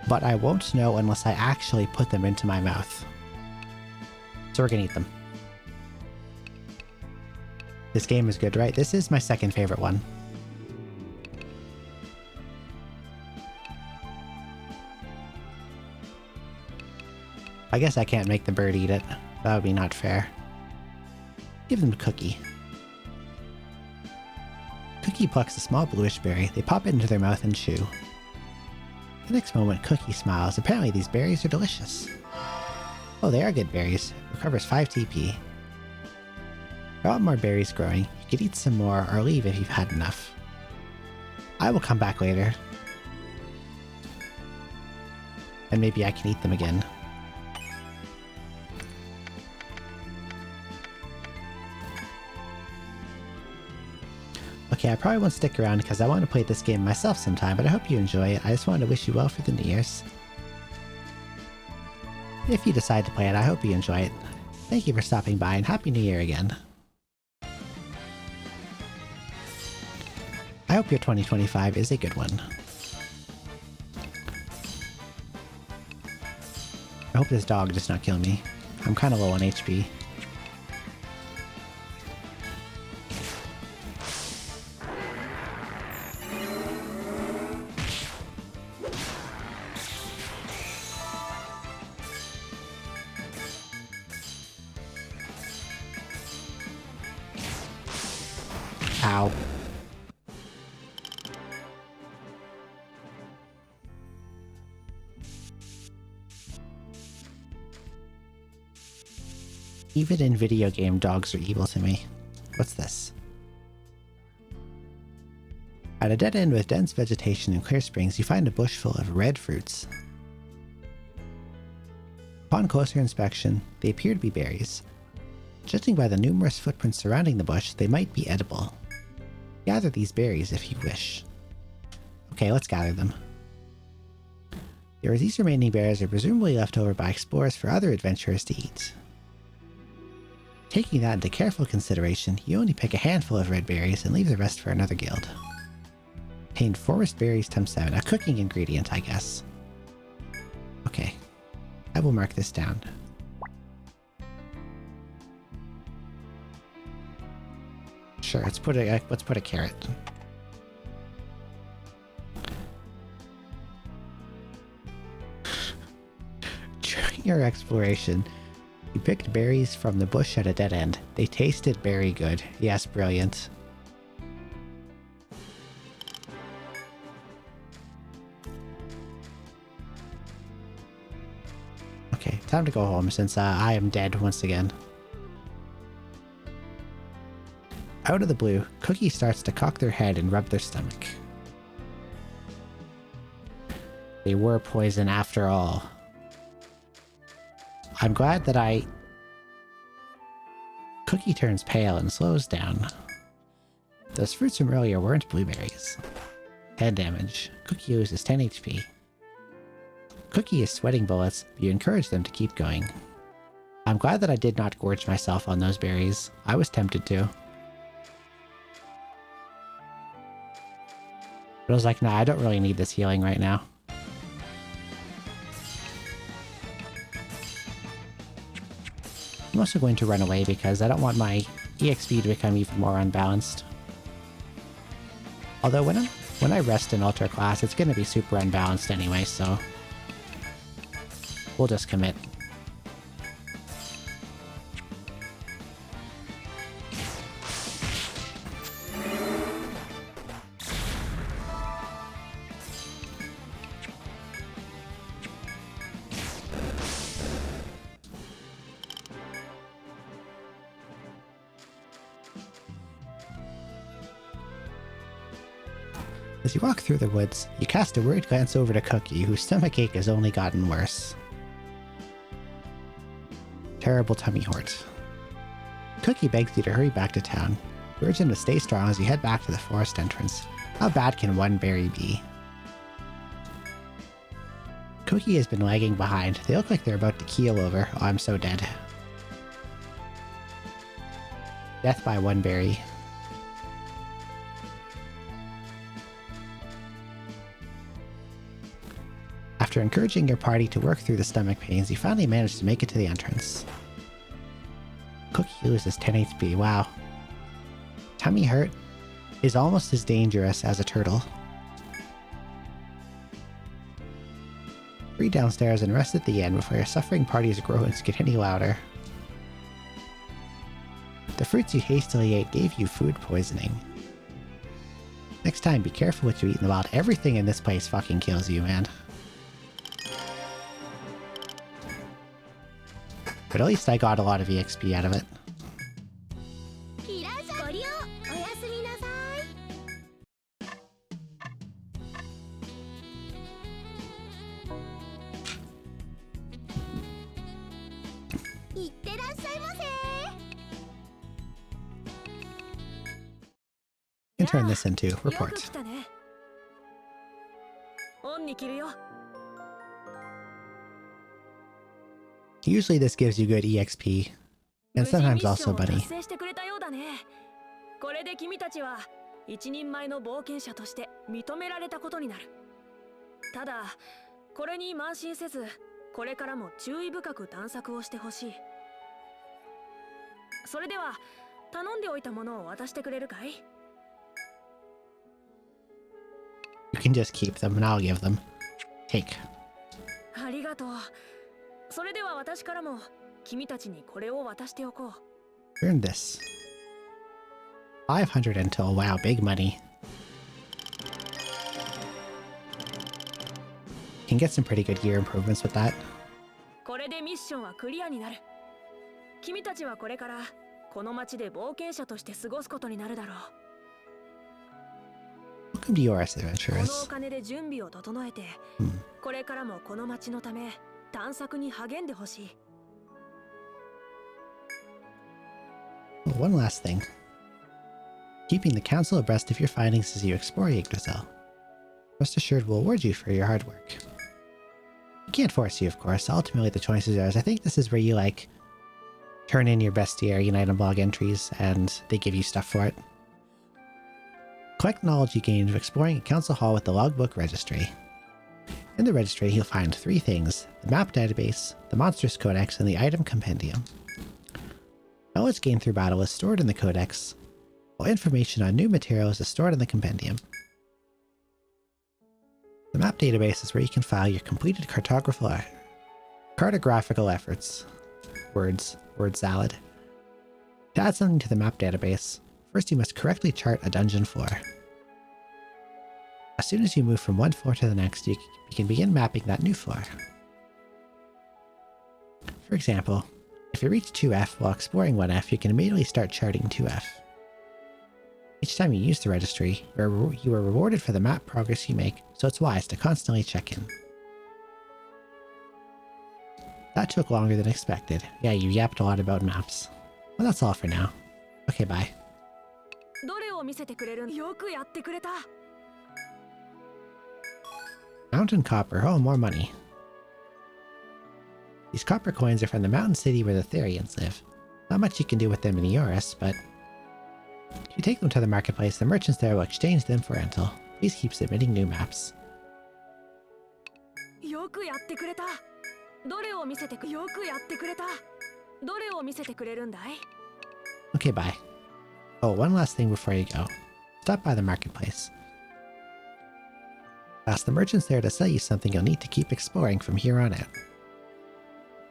But I won't know unless I actually put them into my mouth. So we're gonna eat them. This game is good, right? This is my second favorite one. I guess I can't make the bird eat it. That would be not fair. Give them a Cookie. Cookie plucks a small bluish berry. They pop it into their mouth and chew. The next moment, Cookie smiles. Apparently these berries are delicious. Oh, they are good berries. Recovers 5 TP. There are a lot more berries growing. You could eat some more or leave if you've had enough. I will come back later. And maybe I can eat them again. Okay, I probably won't stick around because I want to play this game myself sometime, but I hope you enjoy it. I just wanted to wish you well for the New Year's. If you decide to play it, I hope you enjoy it. Thank you for stopping by, and Happy New Year again. I hope your 2025 is a good one. I hope this dog does not kill me. I'm kind of low on HP. Ow. Even in video game, dogs are evil to me. What's this? At a dead end with dense vegetation and clear springs, you find a bush full of red fruits. Upon closer inspection, they appear to be berries. Judging by the numerous footprints surrounding the bush, they might be edible. Gather these berries if you wish. Okay, let's gather them. These remaining berries are presumably left over by explorers for other adventurers to eat. Taking that into careful consideration, you only pick a handful of red berries and leave the rest for another guild. Obtained forest berries times 7, a cooking ingredient, I guess. Okay, I will mark this down. Sure, let's put a carrot. your exploration, you picked berries from the bush at a dead end. They tasted very good. Yes, brilliant. Okay, time to go home since I am dead once again. Out of the blue, Cookie starts to cock their head and rub their stomach. They were poison after all. I'm glad that Cookie turns pale and slows down. Those fruits from earlier weren't blueberries. Head damage. Cookie loses 10 HP. Cookie is sweating bullets, but you encourage them to keep going. I'm glad that I did not gorge myself on those berries. I was tempted to. But I was like, nah, I don't really need this healing right now. I'm also going to run away because I don't want my EXP to become even more unbalanced. Although when I rest in Ultra class, it's going to be super unbalanced anyway, so we'll just commit. As you walk through the woods, you cast a worried glance over to Cookie, whose stomachache has only gotten worse. Terrible tummy hurt. Cookie begs you to hurry back to town. You urge him to stay strong as you head back to the forest entrance. How bad can one berry be? Cookie has been lagging behind. They look like they're about to keel over. Oh, I'm so dead. Death by one berry. After encouraging your party to work through the stomach pains, you finally manage to make it to the entrance. Cookie loses 10 HP, wow. Tummy hurt is almost as dangerous as a turtle. Hurry downstairs and rest at the inn before your suffering party's groans get any louder. The fruits you hastily ate gave you food poisoning. Next time, be careful what you eat in the wild. Everything in this place fucking kills you, man. But at least I got a lot of EXP out of it. You can turn this into report. Usually this gives you good EXP, and sometimes also money. これで君たちは一人前の冒険者として認められたことになる。ただ、これに慢心せず、これからも注意深く探索をしてほしい。それでは、頼んでおいたものを渡してくれるかい？ You can just keep them and I'll give them. Take. ありがとう。それでは私からも君たちにこれを渡しておこう。Earn this. 500 until, wow, big money. You can get some pretty good gear improvements with that. これでミッションはクリアになる。君たちはこれからこの町で冒険者として過ごすことになるだろう。 Welcome to yours, このお adventurers. 金で準備を整えて、これからもこの町のため探索に励んでほしい。 One last thing. Keeping the council abreast of your findings as you explore Yggdrasil. Rest assured we'll reward you for your hard work. We can't force you, of course. Ultimately, the choice is yours. I think this is where you, like, turn in your bestiary and item log entries, and they give you stuff for it. Collect knowledge you gained of exploring a council hall with the logbook registry. In the registry, you'll find 3 things: the map database, the monstrous codex, and the item compendium. Knowledge gained through battle is stored in the codex, while information on new materials is stored in the compendium. The map database is where you can file your completed cartographical Cartographical efforts. Words. Word salad. To add something to the map database, first you must correctly chart a dungeon floor. As soon as you move from one floor to the next, you can begin mapping that new floor. For example, if you reach 2F while exploring 1F, you can immediately start charting 2F. Each time you use the registry, you are rewarded for the map progress you make, so it's wise to constantly check in. That took longer than expected. Yeah, you yapped a lot about maps. Well, that's all for now. Okay, bye. Mountain copper. Oh, more money. These copper coins are from the mountain city where the Therians live. Not much you can do with them in Eoris, but if you take them to the marketplace, the merchants there will exchange them for rental. Please keep submitting new maps. Okay, bye. Oh, one last thing before you go. Stop by the marketplace. Ask the merchants there to sell you something you'll need to keep exploring from here on out.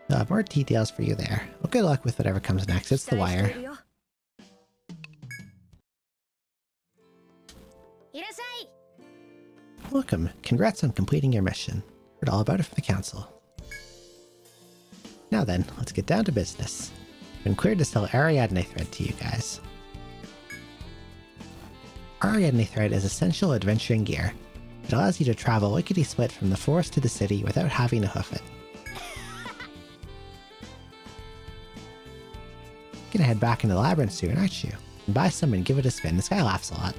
They'll have more details for you there. Well, good luck with whatever comes next. It's the wire. Welcome. Congrats on completing your mission. Heard all about it from the council. Now then, let's get down to business. Been cleared to sell Ariadne thread to you guys. Ariadne thread is essential adventuring gear. It allows you to travel lickety-split from the forest to the city without having to hoof it. Gonna head back into the labyrinth soon, aren't you? And buy some and give it a spin. This guy laughs a lot.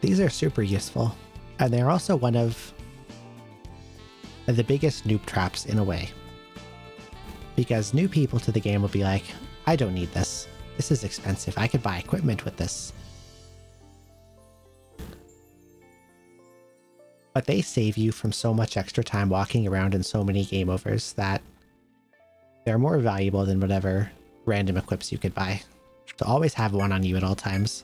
These are super useful, and they're also one of the biggest noob traps in a way. Because new people to the game will be like, I don't need this. This is expensive. I could buy equipment with this. But they save you from so much extra time walking around in so many game overs that they're more valuable than whatever random equips you could buy. So always have one on you at all times.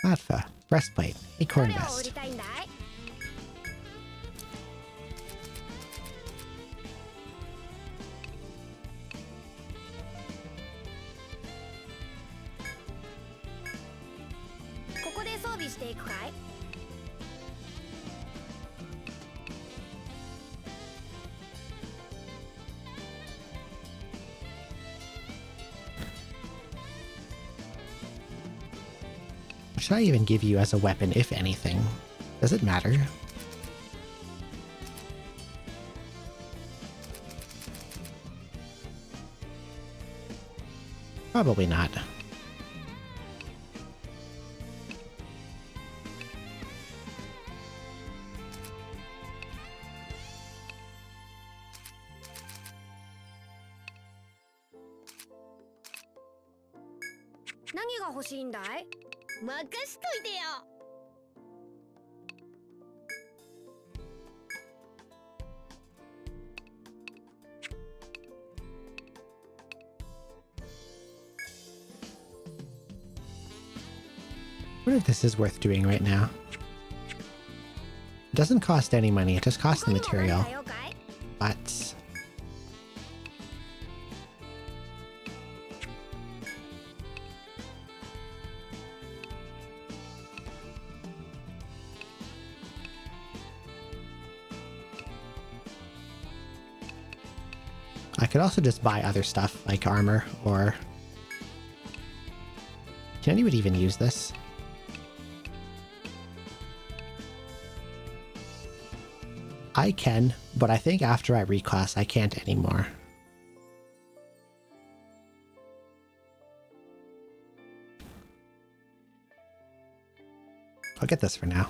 Matfa, breastplate, acorn vest. What should I even give you as a weapon, if anything? Does it matter? Probably not. I wonder if this is worth doing right now. It doesn't cost any money, it just costs the material. But I could also just buy other stuff like armor, or can anyone even use this? I can, but I think after I reclass I can't anymore. I'll get this for now.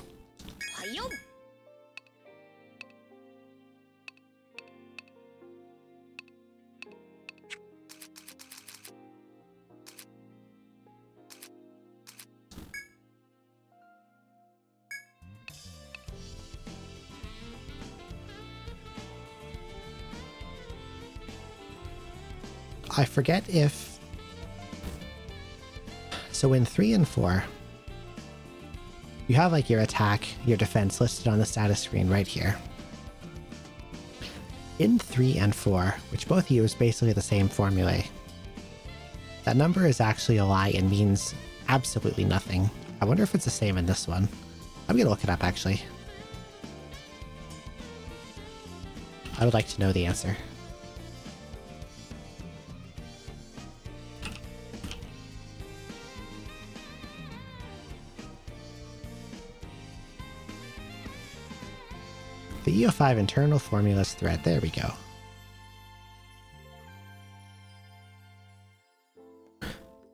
I forget if... So in 3 and 4, you have like your attack, your defense listed on the status screen right here. In 3 and 4, which both use basically the same formulae, that number is actually a lie and means absolutely nothing. I wonder if it's the same in this one. I'm gonna look it up actually. I would like to know the answer. The EO5 internal formulas thread, there we go.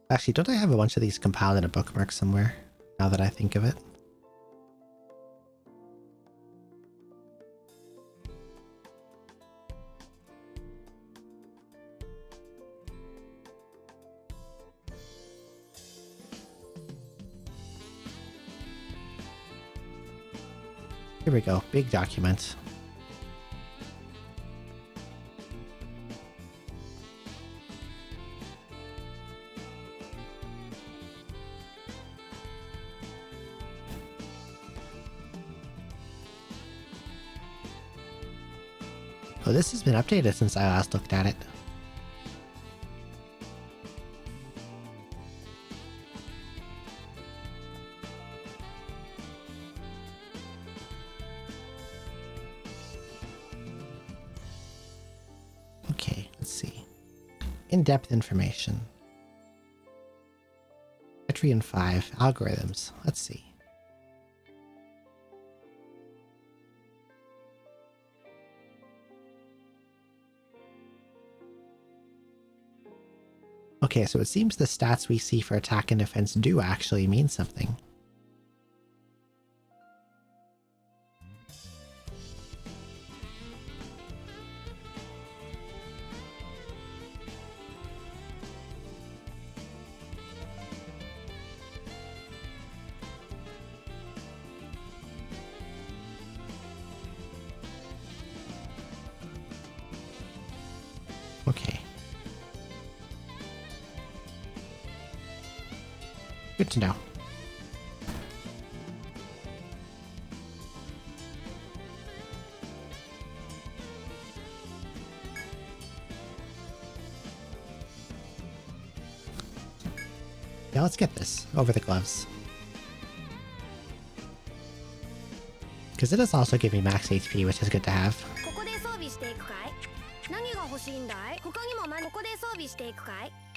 Actually, don't I have a bunch of these compiled in a bookmark somewhere, now that I think of it? Here we go, big document. Oh, this has been updated since I last looked at it. Okay, let's see. In-depth information. Etrian 5, algorithms. Let's see. Okay, so it seems the stats we see for attack and defense do actually mean something. Okay. Good to know. Yeah, let's get this over the gloves. Because it does also give me max HP, which is good to have.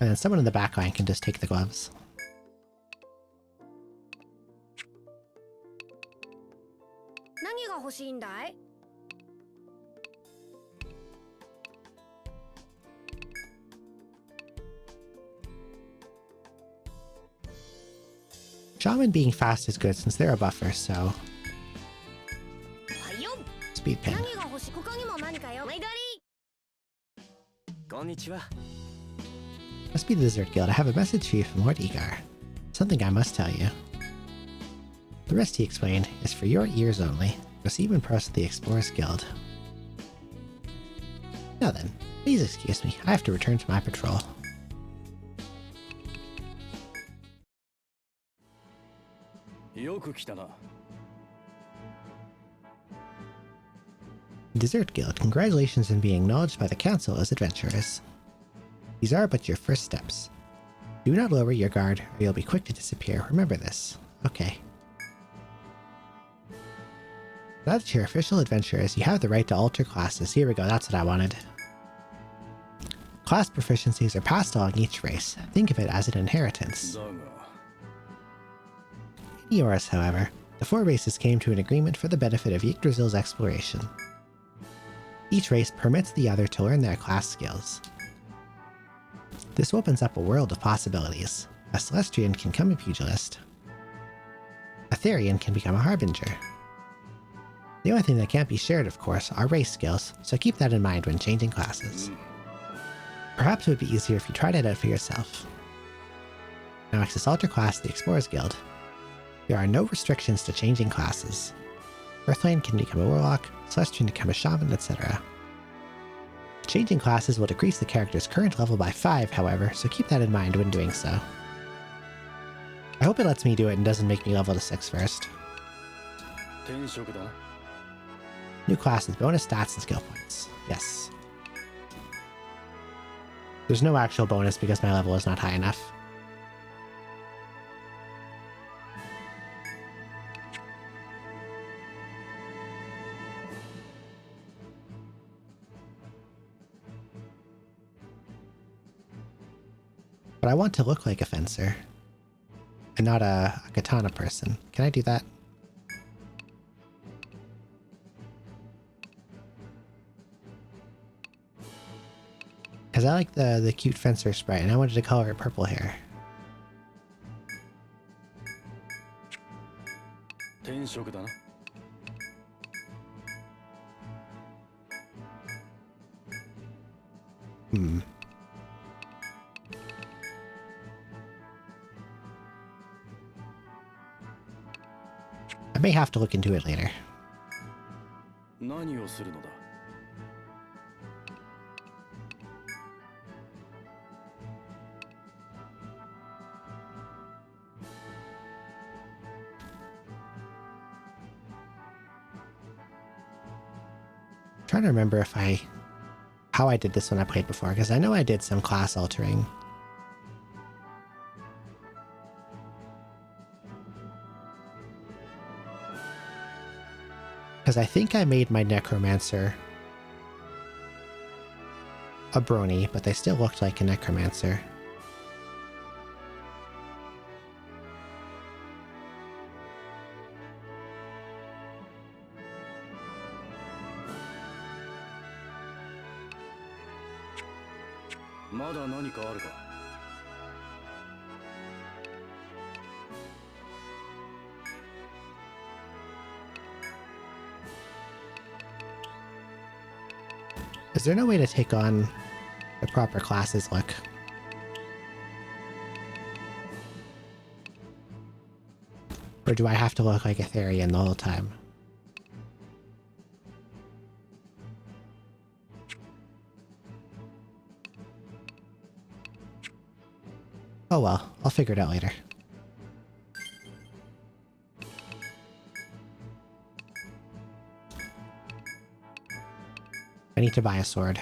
And then someone in the back line can just take the gloves. Shaman being fast is good since they're a buffer, so... Speed pin. Must be the Desert Guild. I have a message for you from Lord Egar. Something I must tell you. The rest, he explained, is for your ears only. Receive and press the Explorers Guild. Now then, please excuse me. I have to return to my patrol. Desert Guild, congratulations on being acknowledged by the Council as adventurers. These are but your first steps. Do not lower your guard, or you'll be quick to disappear. Remember this. Okay. Now that you're official adventurers, you have the right to alter classes. Here we go, that's what I wanted. Class proficiencies are passed along each race. Think of it as an inheritance. In Eoris, however, the 4 races came to an agreement for the benefit of Yggdrasil's exploration. Each race permits the other to learn their class skills. This opens up a world of possibilities. A Celestian can become a pugilist. A Therian can become a harbinger. The only thing that can't be shared, of course, are race skills, so keep that in mind when changing classes. Perhaps it would be easier if you tried it out for yourself. Now access Alter Class the Explorers Guild. There are no restrictions to changing classes. Earthlane can become a warlock, Celestian can become a shaman, etc. Changing classes will decrease the character's current level by 5, however, so keep that in mind when doing so. I hope it lets me do it and doesn't make me level to 6 first. 転職だな。 New classes, bonus stats and skill points. Yes. There's no actual bonus because my level is not high enough. But I want to look like a fencer. And not a katana person. Can I do that? Because I like the cute fencer sprite and I wanted to color it purple hair. 転職だな。 Hmm. I may have to look into it later. 何をするのだ。 Trying to remember how I did this when I played before, because I know I did some class altering. Because I think I made my necromancer a brony, but they still looked like a necromancer. Is there no way to take on the proper classes look? Or do I have to look like Etrian the whole time? Oh well, I'll figure it out later. I need to buy a sword.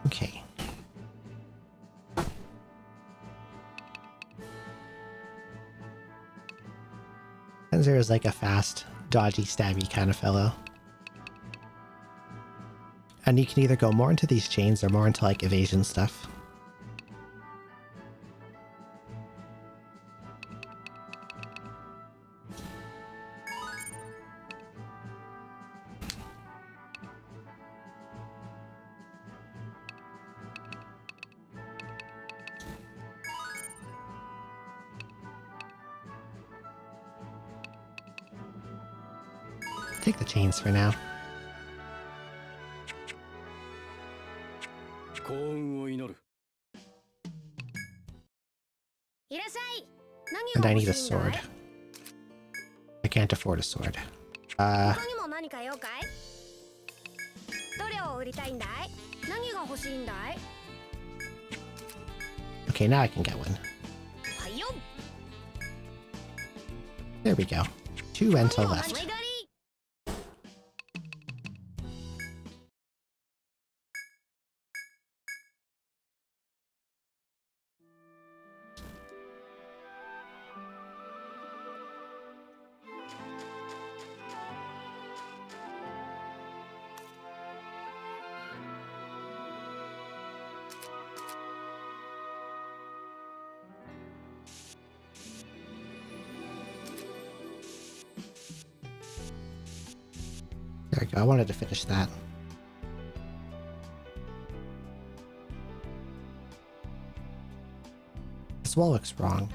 Okay. Fencer is like a fast, dodgy, stabby kind of fellow. And you can either go more into these chains or more into like evasion stuff. Take the chains for now. 幸運を祈る。 いらっしゃい。 And 何 I が need 欲 a しいんだい？ sword. I can't afford a sword. 他にも何か用かい？どれを売りたいんだい？何が欲しいんだい？ Okay, now I can get one. はいよ。 There we go. 2 rental 何を left. お願い？ There we go. I wanted to finish that. This wall looks wrong.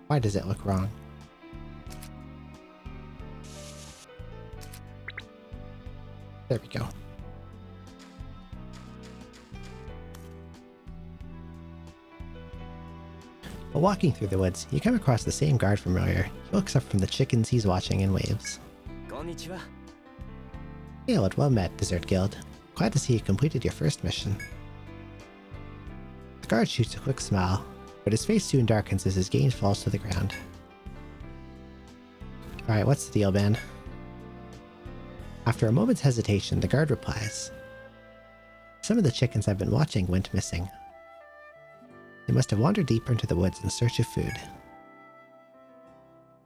Why does it look wrong? There we go. While walking through the woods, you come across the same guard from earlier. He looks up from the chickens he's watching and waves. Konnichiwa. Hail and well met, Desert Guild. Glad to see you completed your first mission. The guard shoots a quick smile, but his face soon darkens as his gaze falls to the ground. Alright, what's the deal, man? After a moment's hesitation, the guard replies. Some of the chickens I've been watching went missing. They must have wandered deeper into the woods in search of food.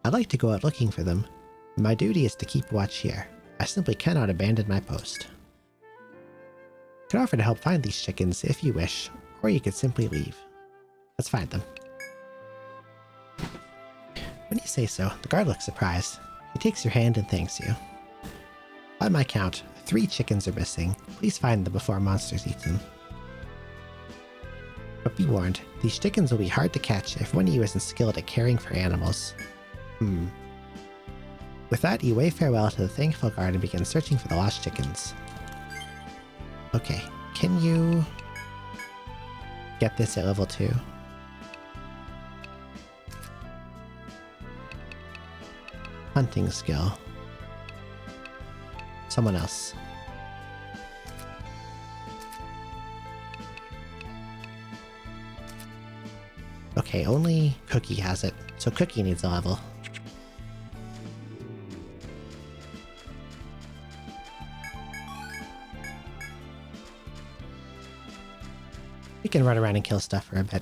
I'd like to go out looking for them, but my duty is to keep watch here. I simply cannot abandon my post. I could offer to help find these chickens if you wish, or you could simply leave. Let's find them. When you say so, the guard looks surprised. He takes your hand and thanks you. By my count, 3 chickens are missing. Please find them before monsters eat them. But be warned, these chickens will be hard to catch if one of you isn't skilled at caring for animals. With that, you wave farewell to the thankful guard and begin searching for the lost chickens. Okay, can you get this at level 2? Hunting skill. Someone else. Okay, only Cookie has it, so Cookie needs a level. We can run around and kill stuff for a bit.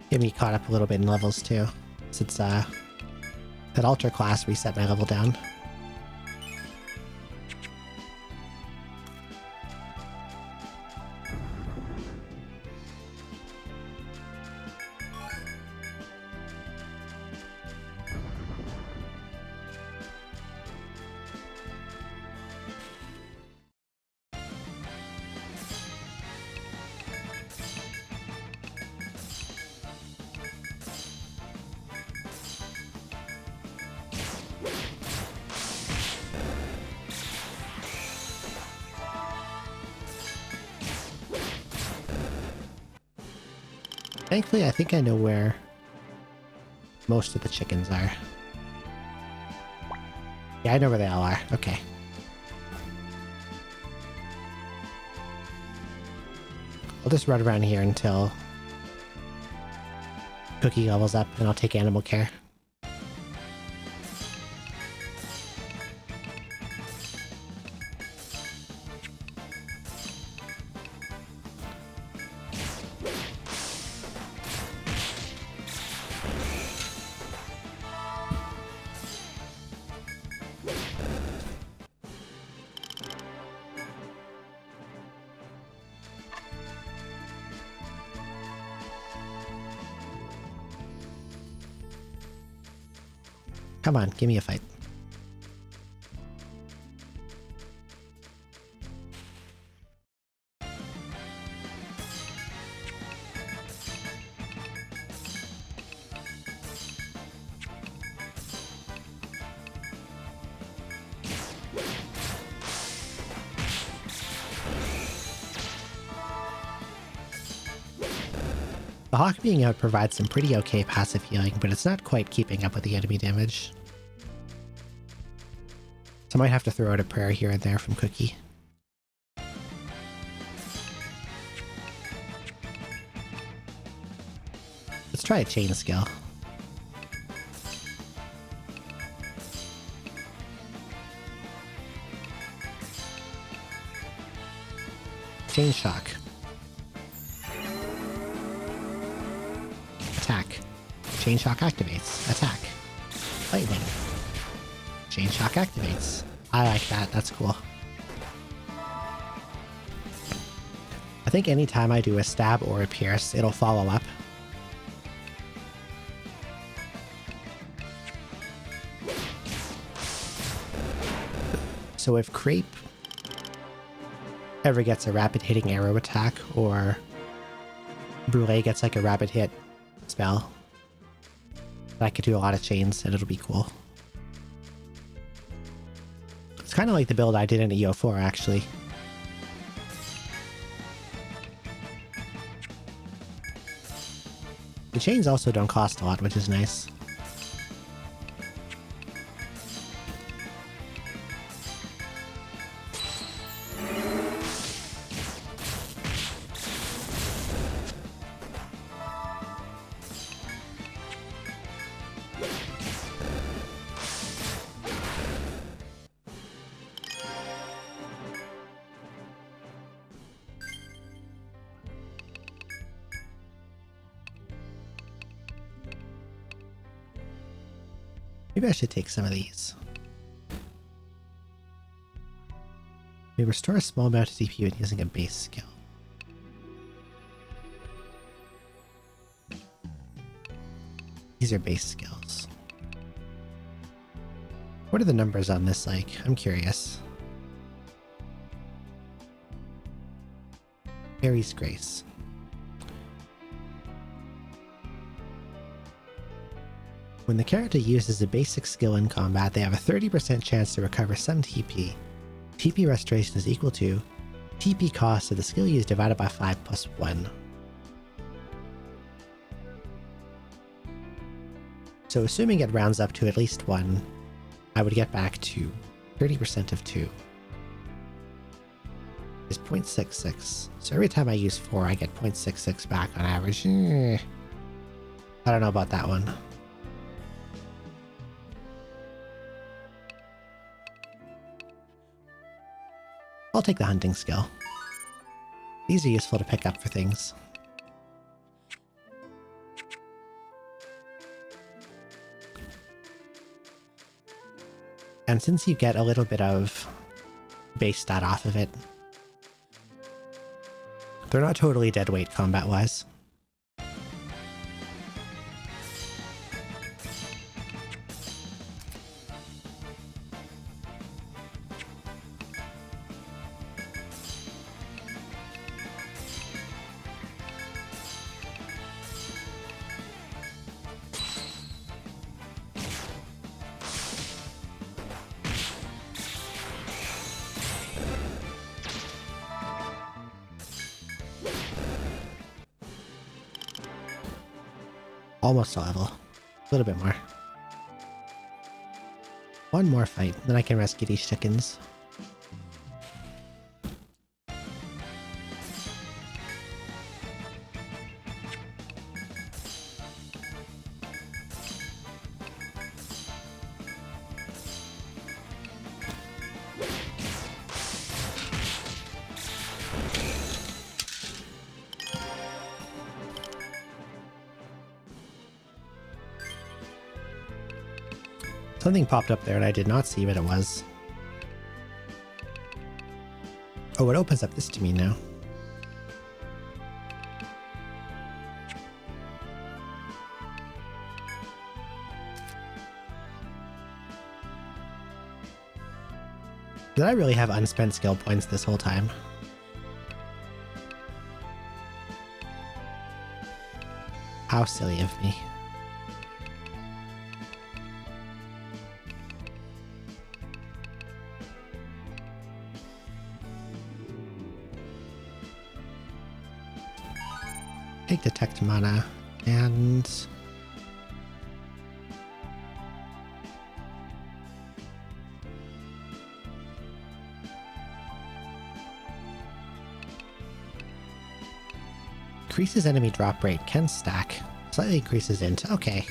Get me caught up a little bit in levels too, since that altar class reset my level down. Thankfully, I think I know where most of the chickens are. Yeah, I know where they all are. Okay. I'll just run around here until Cookie levels up, and I'll take animal care. Come on, give me a fight. The Hawk being out provides some pretty okay passive healing, but it's not quite keeping up with the enemy damage. So I might have to throw out a prayer here and there from Cookie. Let's try a chain skill. Chain shock. Attack. Chain shock activates. Attack. Lightning. Chain shock activates. I like that. That's cool. I think anytime I do a stab or a pierce, it'll follow up. So if Crepe ever gets a rapid hitting arrow attack, or Brûlé gets like a rapid hit spell, I could do a lot of chains and it'll be cool. It's kind of like the build I did in EO4 actually. The chains also don't cost a lot, which is nice. Maybe I should take some of these. We restore a small amount of DP when using a base skill. These are base skills. What are the numbers on this like? I'm curious. Aries Grace. When the character uses a basic skill in combat, they have a 30% chance to recover some TP. TP restoration is equal to TP cost of the skill used divided by 5 plus 1. So assuming it rounds up to at least 1, I would get back to 30% of 2. Is 0.66. So every time I use 4, I get 0.66 back on average. I don't know about that one. I'll take the hunting skill. These are useful to pick up for things. And since you get a little bit of base stat off of it, they're not totally dead weight combat-wise. Almost a level. A little bit more. One more fight, then I can rescue these chickens. Something popped up there and I did not see what it was. Oh, it opens up this to me now. Did I really have unspent skill points this whole time? How silly of me. Take detect mana and increases enemy drop rate, can stack, slightly increases int. Okay.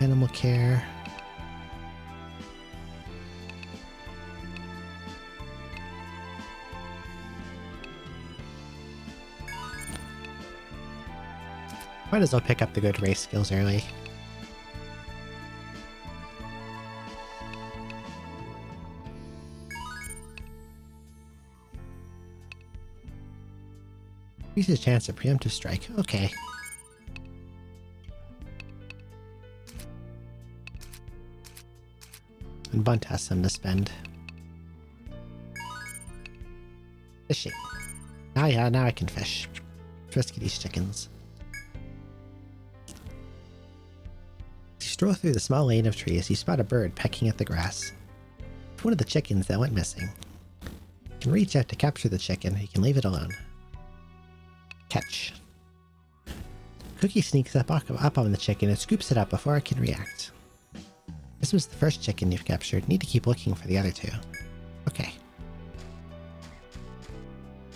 Animal care. Might as well pick up the good race skills early. Increases chance of preemptive strike. Okay. And Bunt has some to spend. Fishing. Ah yeah, now I can fish. Rescue these chickens. As you stroll through the small lane of trees, you spot a bird pecking at the grass. It's one of the chickens that went missing. You can reach out to capture the chicken, or you can leave it alone. Catch. Cookie sneaks up on the chicken and scoops it up before it can react. This was the first chicken you've captured. Need to keep looking for the other two. Okay.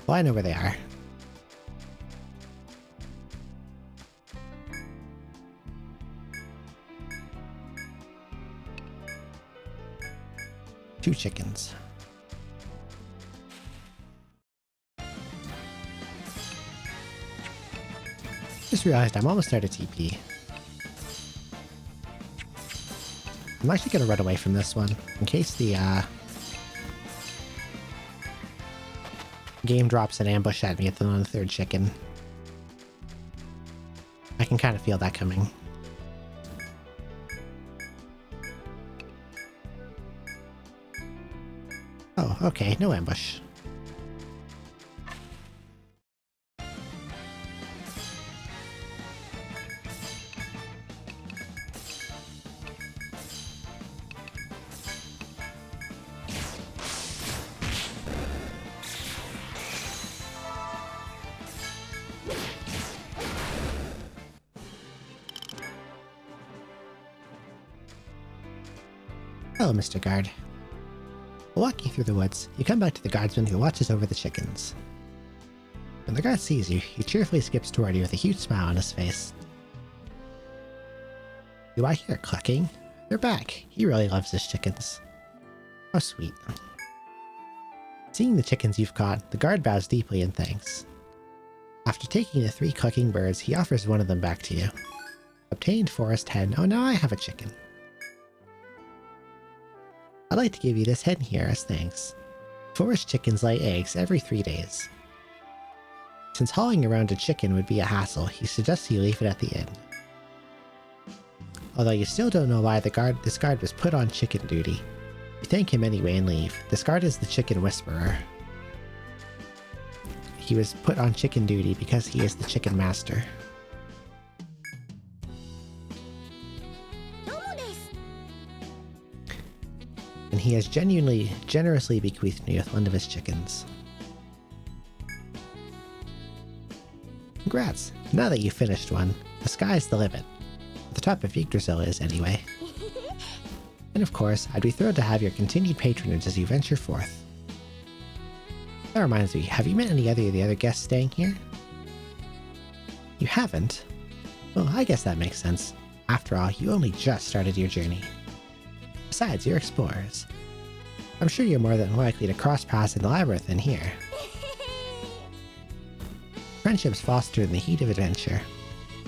Well, I know where they are. Two chickens. Just realized I'm almost out of TP. I'm actually gonna run away from this one, in case the game drops an ambush at me on the third chicken. I can kind of feel that coming. Oh, okay, no ambush. Hello, Mr. Guard. Walking through the woods, you come back to the guardsman who watches over the chickens. When the guard sees you, he cheerfully skips toward you with a huge smile on his face. Do I hear clucking? They're back. He really loves his chickens. How sweet. Seeing the chickens you've caught, the guard bows deeply in thanks. After taking the 3 clucking birds, he offers one of them back to you. Obtained forest hen. Oh, now I have a chicken. I'd like to give you this hen here as thanks. Forest chickens lay eggs every 3 days. Since hauling around a chicken would be a hassle, he suggests you leave it at the inn. Although you still don't know why this guard was put on chicken duty, you thank him anyway and leave. This guard is the Chicken Whisperer. He was put on chicken duty because he is the chicken master. And he has generously bequeathed me with one of his chickens. Congrats! Now that you've finished one, the sky's the limit. The top of Yggdrasil is, anyway. And of course, I'd be thrilled to have your continued patronage as you venture forth. That reminds me, have you met any of the other guests staying here? You haven't? Well, I guess that makes sense. After all, you only just started your journey. Besides, you're explorers. I'm sure you're more than likely to cross paths in the labyrinth than here. Friendships fostered in the heat of adventure.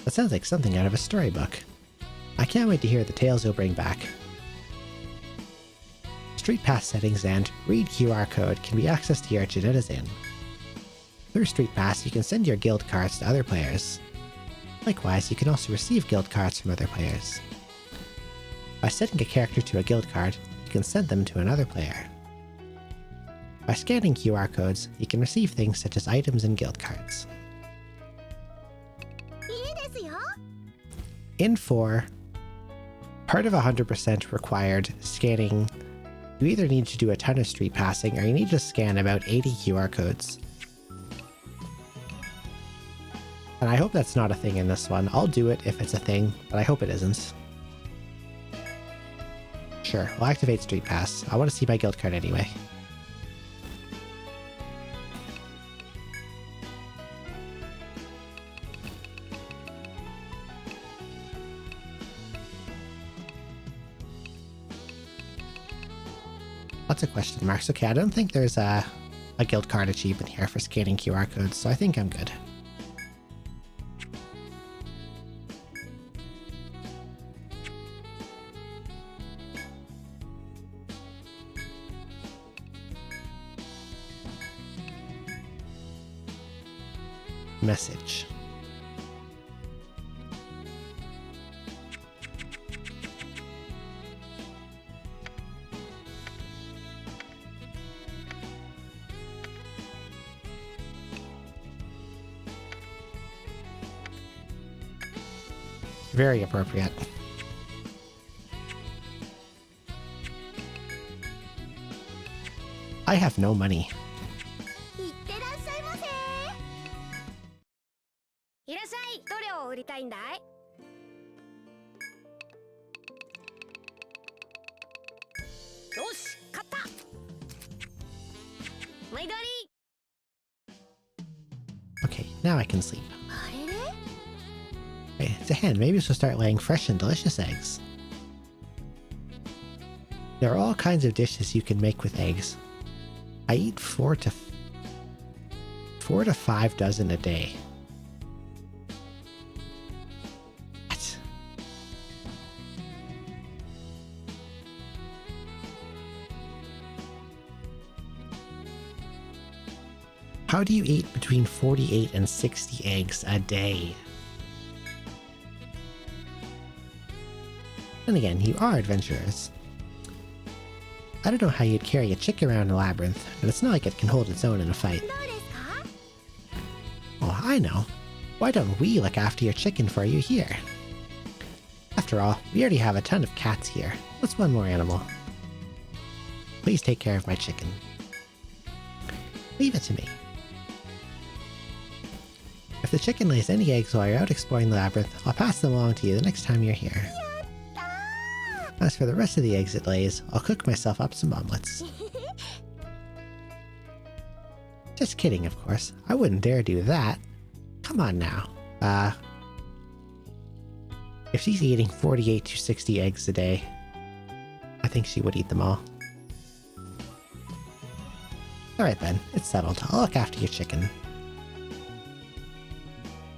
That sounds like something out of a storybook. I can't wait to hear the tales you'll bring back. Street Pass settings and Read QR code can be accessed here at Janetta's Inn. Through Street Pass, you can send your guild cards to other players. Likewise, you can also receive guild cards from other players. By setting a character to a guild card, you can send them to another player. By scanning QR codes, you can receive things such as items and guild cards. In 4, part of 100% required scanning, you either need to do a ton of street passing or you need to scan about 80 QR codes. And I hope that's not a thing in this one. I'll do it if it's a thing, but I hope it isn't. Sure, we'll activate Street Pass. I want to see my guild card anyway. Lots of question marks. Okay, I don't think there's a guild card achievement here for scanning QR codes, so I think I'm good. message. Very appropriate. I have no money. いってらっしゃいませ。いらっしゃい。どれを売りたいんだい？よし、買った。毎度あり。 Okay, now I can sleep. あれれ？ Hey, it's a hen. Maybe she'll start laying fresh and delicious eggs. There are all kinds of dishes you can make with eggs. I eat 4 to 5 dozen a day. What? How do you eat between 48 and 60 eggs a day? And again, you are adventurers. I don't know how you'd carry a chick around a labyrinth, but it's not like it can hold its own in a fight. どうですか？ Oh, I know. Why don't we look after your chicken for you here? After all, we already have a ton of cats here. What's one more animal? Please take care of my chicken. Leave it to me. If the chicken lays any eggs while you're out exploring the labyrinth, I'll pass them along to you the next time you're here. As for the rest of the eggs it lays, I'll cook myself up some omelets. Just kidding, of course. I wouldn't dare do that. Come on now. If she's eating 48 to 60 eggs a day, I think she would eat them all. Alright then, it's settled. I'll look after your chicken.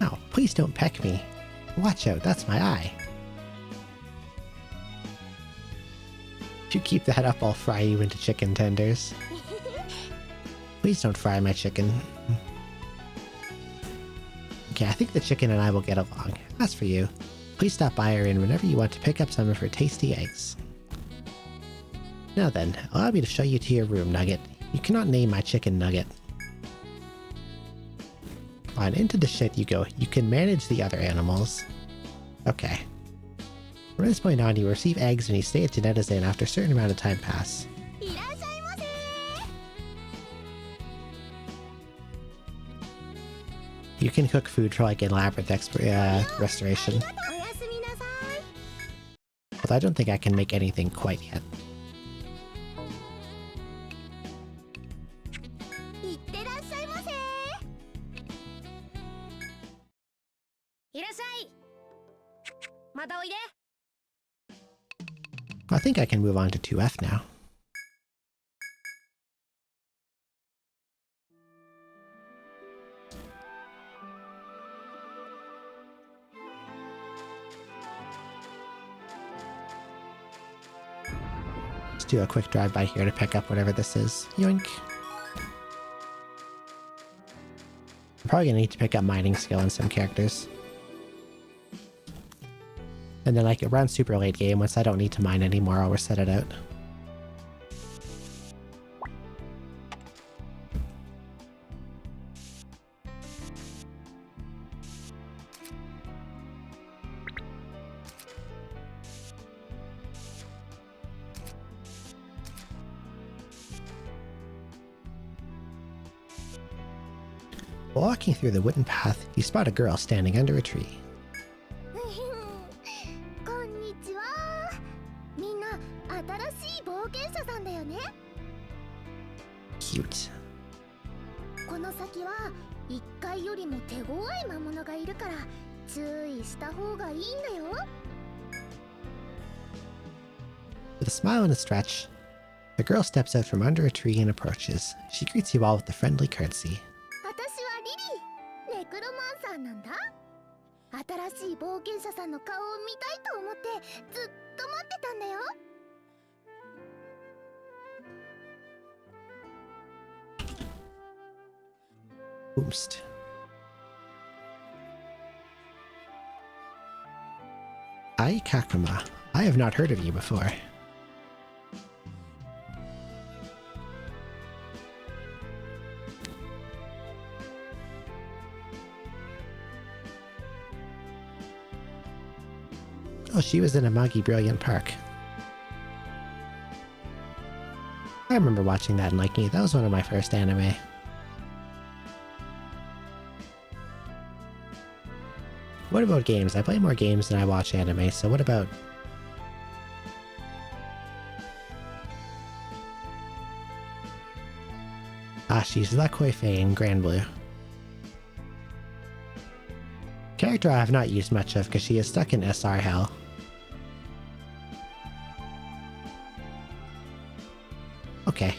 Now, please don't peck me. Watch out, that's my eye. If you keep that up, I'll fry you into chicken tenders. Please don't fry my chicken. Okay, I think the chicken and I will get along. As for you, please stop by her inn whenever you want to pick up some of her tasty eggs. Now then, allow me to show you to your room, Nugget. You cannot name my chicken Nugget. On into the shed you go. You can manage the other animals. Okay. From this point on, you will receive eggs when you stay at Janetta's Inn after a certain amount of time pass. いらっしゃいませ。 You can cook food for like in Labyrinth Restoration. おやすみなさい。 Although I don't think I can make anything quite yet. いってらっしゃいませ。いらっしゃい。またおいで。 I think I can move on to 2F now. Let's do a quick drive by here to pick up whatever this is. Yoink. I'm probably gonna need to pick up mining skill in some characters. And then like around super late game, once I don't need to mine anymore, I'll reset it out. Walking through the wooden path, you spot a girl standing under a tree. こんにちは。みんな新しい冒険者さんだよね。 Cute. この先は1階よりも手強い魔物がいるから注意した方がいいんだよ。 With a smile and a stretch, the girl steps out from under a tree and approaches. She greets you all with a friendly courtesy. 私はリリー、ネクロマンサーなんだ。新しい冒険者さんの顔を見たいと思ってずっと待ってたんだよ。 Oost. Tai Kakuma. I have not heard of you before. Oh, she was in Amagi Brilliant Park. I remember watching that and liking it. That was one of my first anime. What about games? I play more games than I watch anime, so what about... Ah, she's Lekoi Fei in Grand Blue. Character I have not used much of because she is stuck in SR hell. Okay.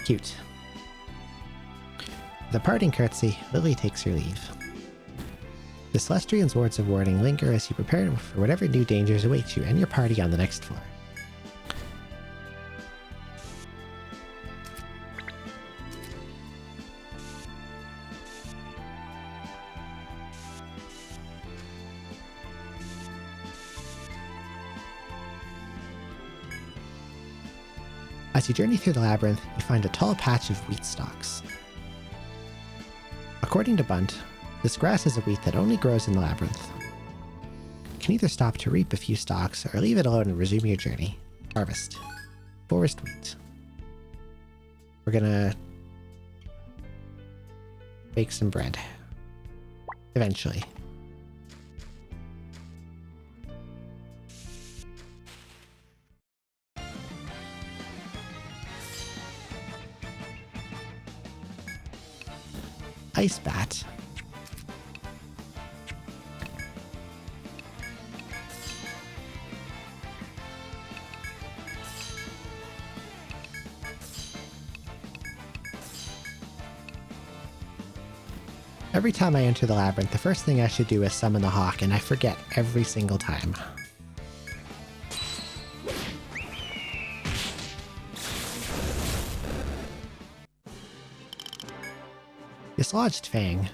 Cute. With a parting curtsy, Lily takes her leave. The Celestian's words of warning linger as you prepare for whatever new dangers await you and your party on the next floor. As you journey through the labyrinth, you find a tall patch of wheat stalks. According to Bunt, this grass is a wheat that only grows in the labyrinth. You can either stop to reap a few stalks, or leave it alone and resume your journey. Harvest. Forest wheat. We're gonna... bake some bread. Eventually. Ice bat. Every time I enter the labyrinth, the first thing I should do is summon the hawk, and I forget every single time. Dislodged Fang.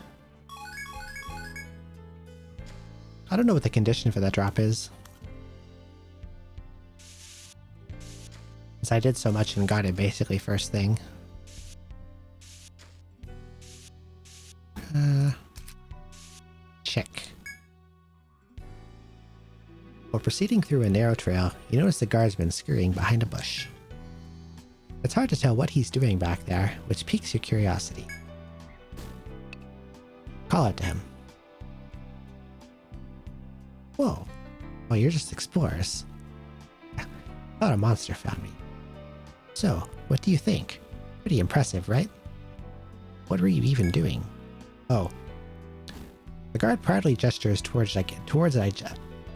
I don't know what the condition for that drop is. Since I did so much and got it basically first thing. Check. While proceeding through a narrow trail, you notice the guardsman scurrying behind a bush. It's hard to tell what he's doing back there, which piques your curiosity. Call out to him. Whoa. Well, you're just explorers. Thought a monster found me. So, what do you think? Pretty impressive, right? What were you even doing? Oh. The guard proudly gestures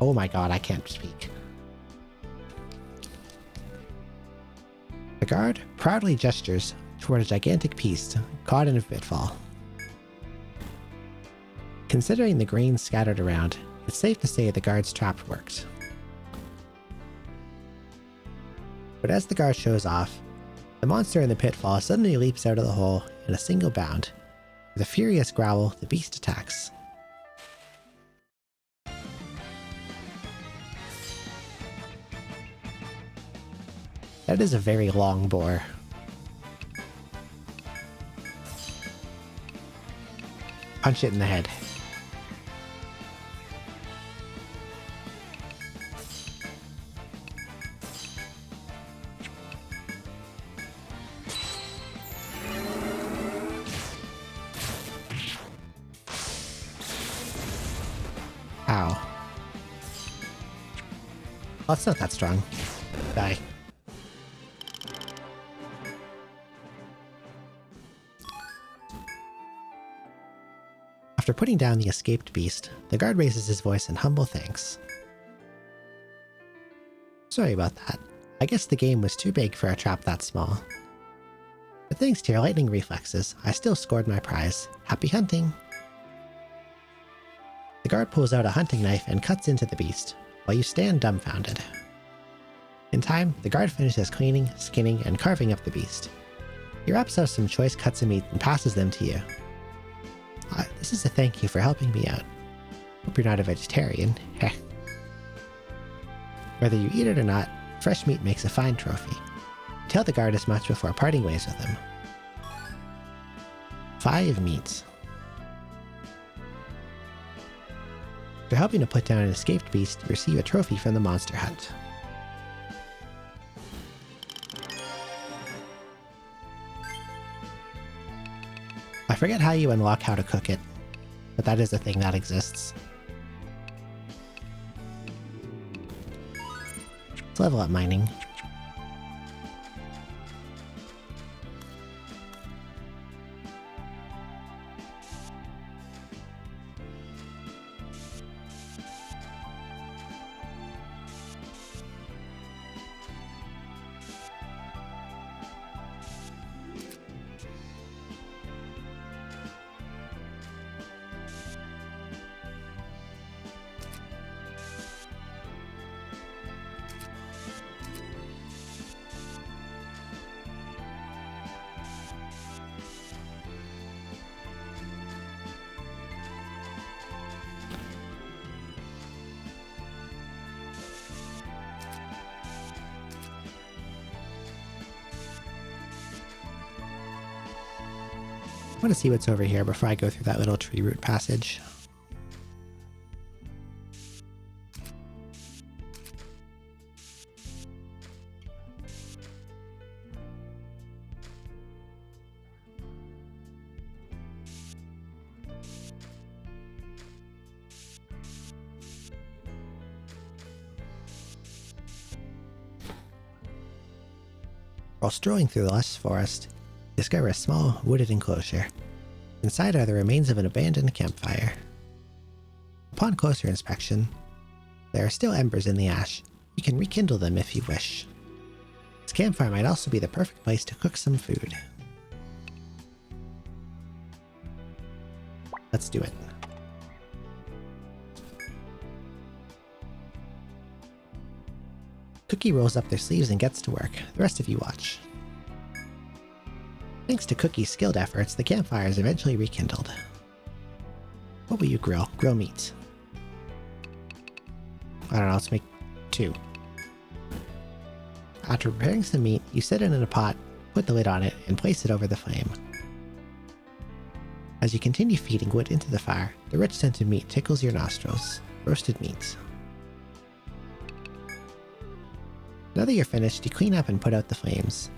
oh my god, I can't speak. The guard proudly gestures toward a gigantic beast caught in a pitfall. Considering the grains scattered around, it's safe to say the guard's trap worked. But as the guard shows off, the monster in the pitfall suddenly leaps out of the hole in a single bound. With a furious growl, the beast attacks. That is a very long boar. Punch it in the head. Ow. Well, it's not that strong. Die. After putting down the escaped beast, the guard raises his voice in humble thanks. Sorry about that. I guess the game was too big for a trap that small. But thanks to your lightning reflexes, I still scored my prize. Happy hunting! The guard pulls out a hunting knife and cuts into the beast, while you stand dumbfounded. In time, the guard finishes cleaning, skinning, and carving up the beast. He wraps out some choice cuts of meat and passes them to you. This is a thank you for helping me out. Hope you're not a vegetarian. Heh. Whether you eat it or not, fresh meat makes a fine trophy. Tell the guard as much before parting ways with him. 5 meats. After helping to put down an escaped beast, you receive a trophy from the monster hunt. I forget how you unlock how to cook it, but that is a thing that exists. Let's level up mining. I want to see what's over here before I go through that little tree root passage. While strolling through the lush forest, you discover a small wooded enclosure. Inside are the remains of an abandoned campfire. Upon closer inspection, there are still embers in the ash. You can rekindle them if you wish. This campfire might also be the perfect place to cook some food. Let's do it. Cookie rolls up their sleeves and gets to work. The rest of you watch. Thanks to Cookie's skilled efforts, the campfire is eventually rekindled. What will you grill? Grill meat. I don't know, let's make 2. After preparing some meat, you set it in a pot, put the lid on it, and place it over the flame. As you continue feeding wood into the fire, the rich scent of meat tickles your nostrils. Roasted meat. Now that you're finished, you clean up and put out the flames.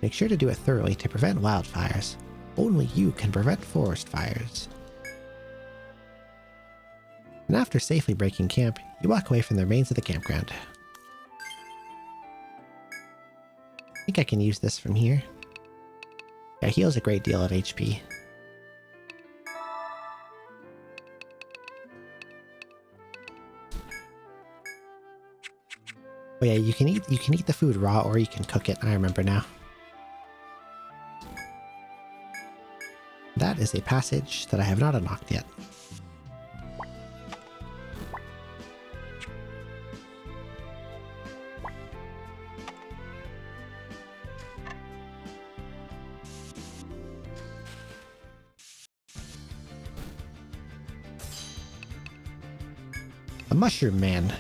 Make sure to do it thoroughly to prevent wildfires. Only you can prevent forest fires. And after safely breaking camp, you walk away from the remains of the campground. I think I can use this from here. Yeah, it heals a great deal of HP. Oh yeah, you can eat the food raw or you can cook it, I remember now. That is a passage that I have not unlocked yet. A mushroom man.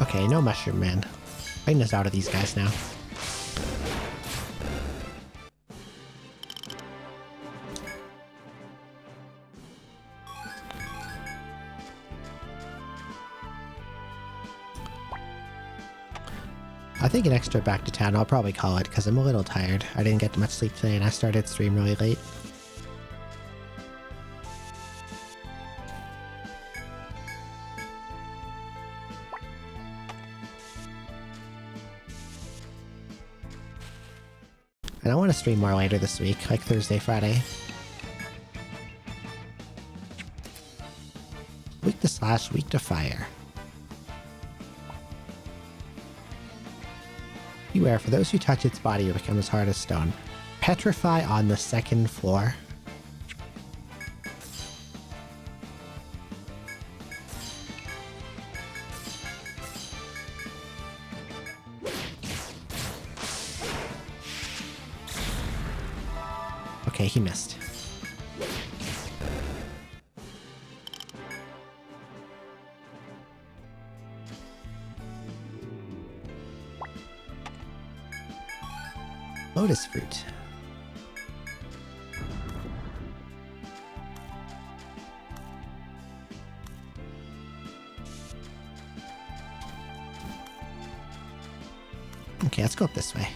Okay, no mushroom man. Fighting us out of these guys now. I think an extra back to town, I'll probably call it because I'm a little tired. I didn't get much sleep today and I started stream really late. And I want to stream more later this week, like Thursday, Friday. Week to / week to fire. Beware, for those who touch its body will become as hard as stone. Petrify on the 2nd floor. Okay, he missed. Lotus fruit. Okay, let's go up this way.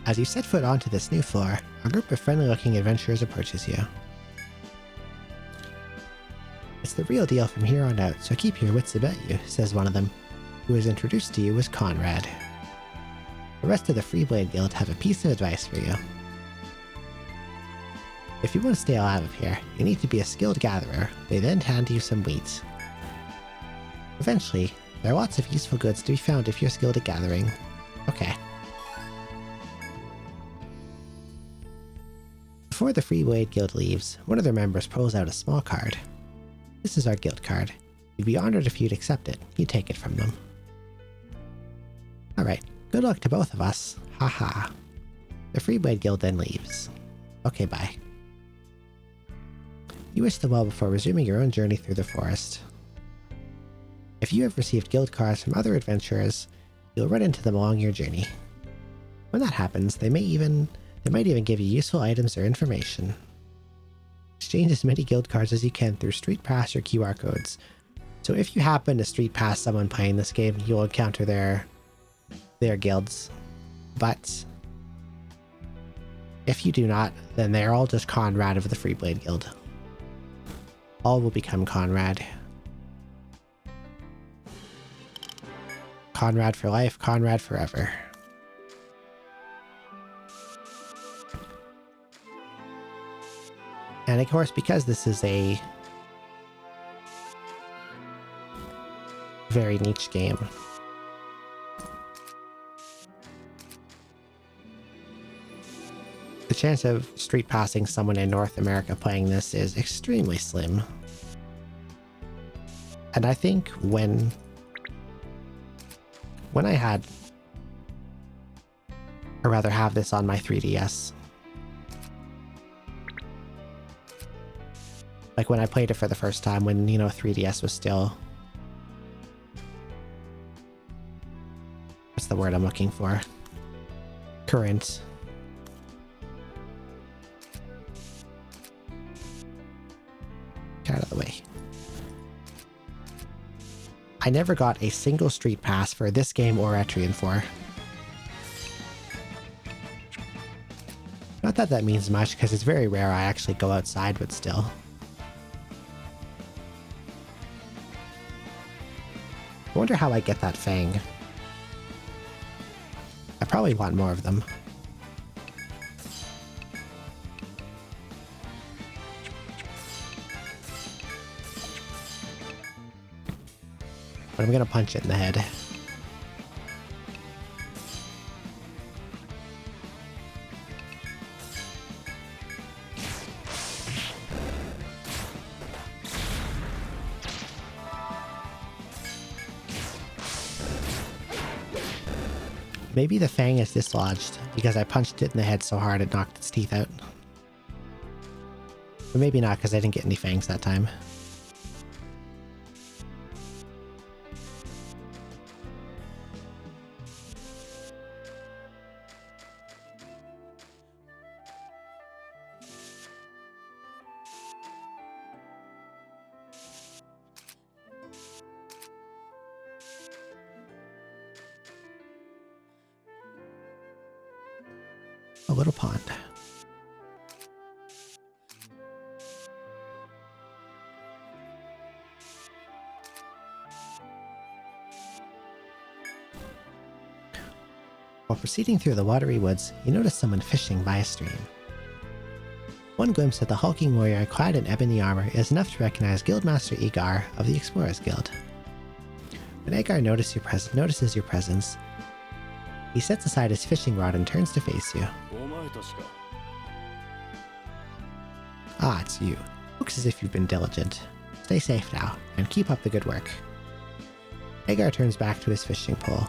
As you set foot onto this new floor, a group of friendly-looking adventurers approaches you. It's the real deal from here on out, so keep your wits about you, says one of them, who is introduced to you as Conrad. The rest of the Freeblade Guild have a piece of advice for you. If you want to stay alive up here, you need to be a skilled gatherer. They then hand you some wheat. Eventually, there are lots of useful goods to be found if you're skilled at gathering. Okay. Before the Freeblade Guild leaves, one of their members pulls out a small card. This is our guild card. We'd be honored if you'd accept it. You take it from them. Alright, good luck to both of us. Haha. The Freeblade Guild then leaves. Okay, bye. You wish them well before resuming your own journey through the forest. If you have received guild cards from other adventurers, you'll run into them along your journey. When that happens, they might even give you useful items or information. Exchange as many guild cards as you can through Street Pass or QR codes. So if you happen to Street Pass someone playing this game, you'll encounter their guilds. But if you do not, then they're all just Conrad of the Freeblade Guild. All will become Conrad. Conrad for life, Conrad forever. And of course, because this is a very niche game, the chance of street passing someone in North America playing this is extremely slim. And I think when I had, or rather have this on my 3DS, like when I played it for the first time, when, 3DS was still... What's the word I'm looking for? Current. Get out of the way. I never got a single street pass for this game or Etrian 4. Not that that means much, because it's very rare I actually go outside, but still. I wonder how I get that fang. I probably want more of them. But I'm gonna punch it in the head. Maybe the fang is dislodged because I punched it in the head so hard it knocked its teeth out. But maybe not, because I didn't get any fangs that time. A little pond. While proceeding through the watery woods, you notice someone fishing by a stream. One glimpse at the hulking warrior clad in ebony armor is enough to recognize Guildmaster Egar of the Explorers Guild. When Agar notices your presence, he sets aside his fishing rod and turns to face you. お前たちか。 Ah, it's you. Looks as if you've been diligent. Stay safe now, and keep up the good work. Agar turns back to his fishing pole.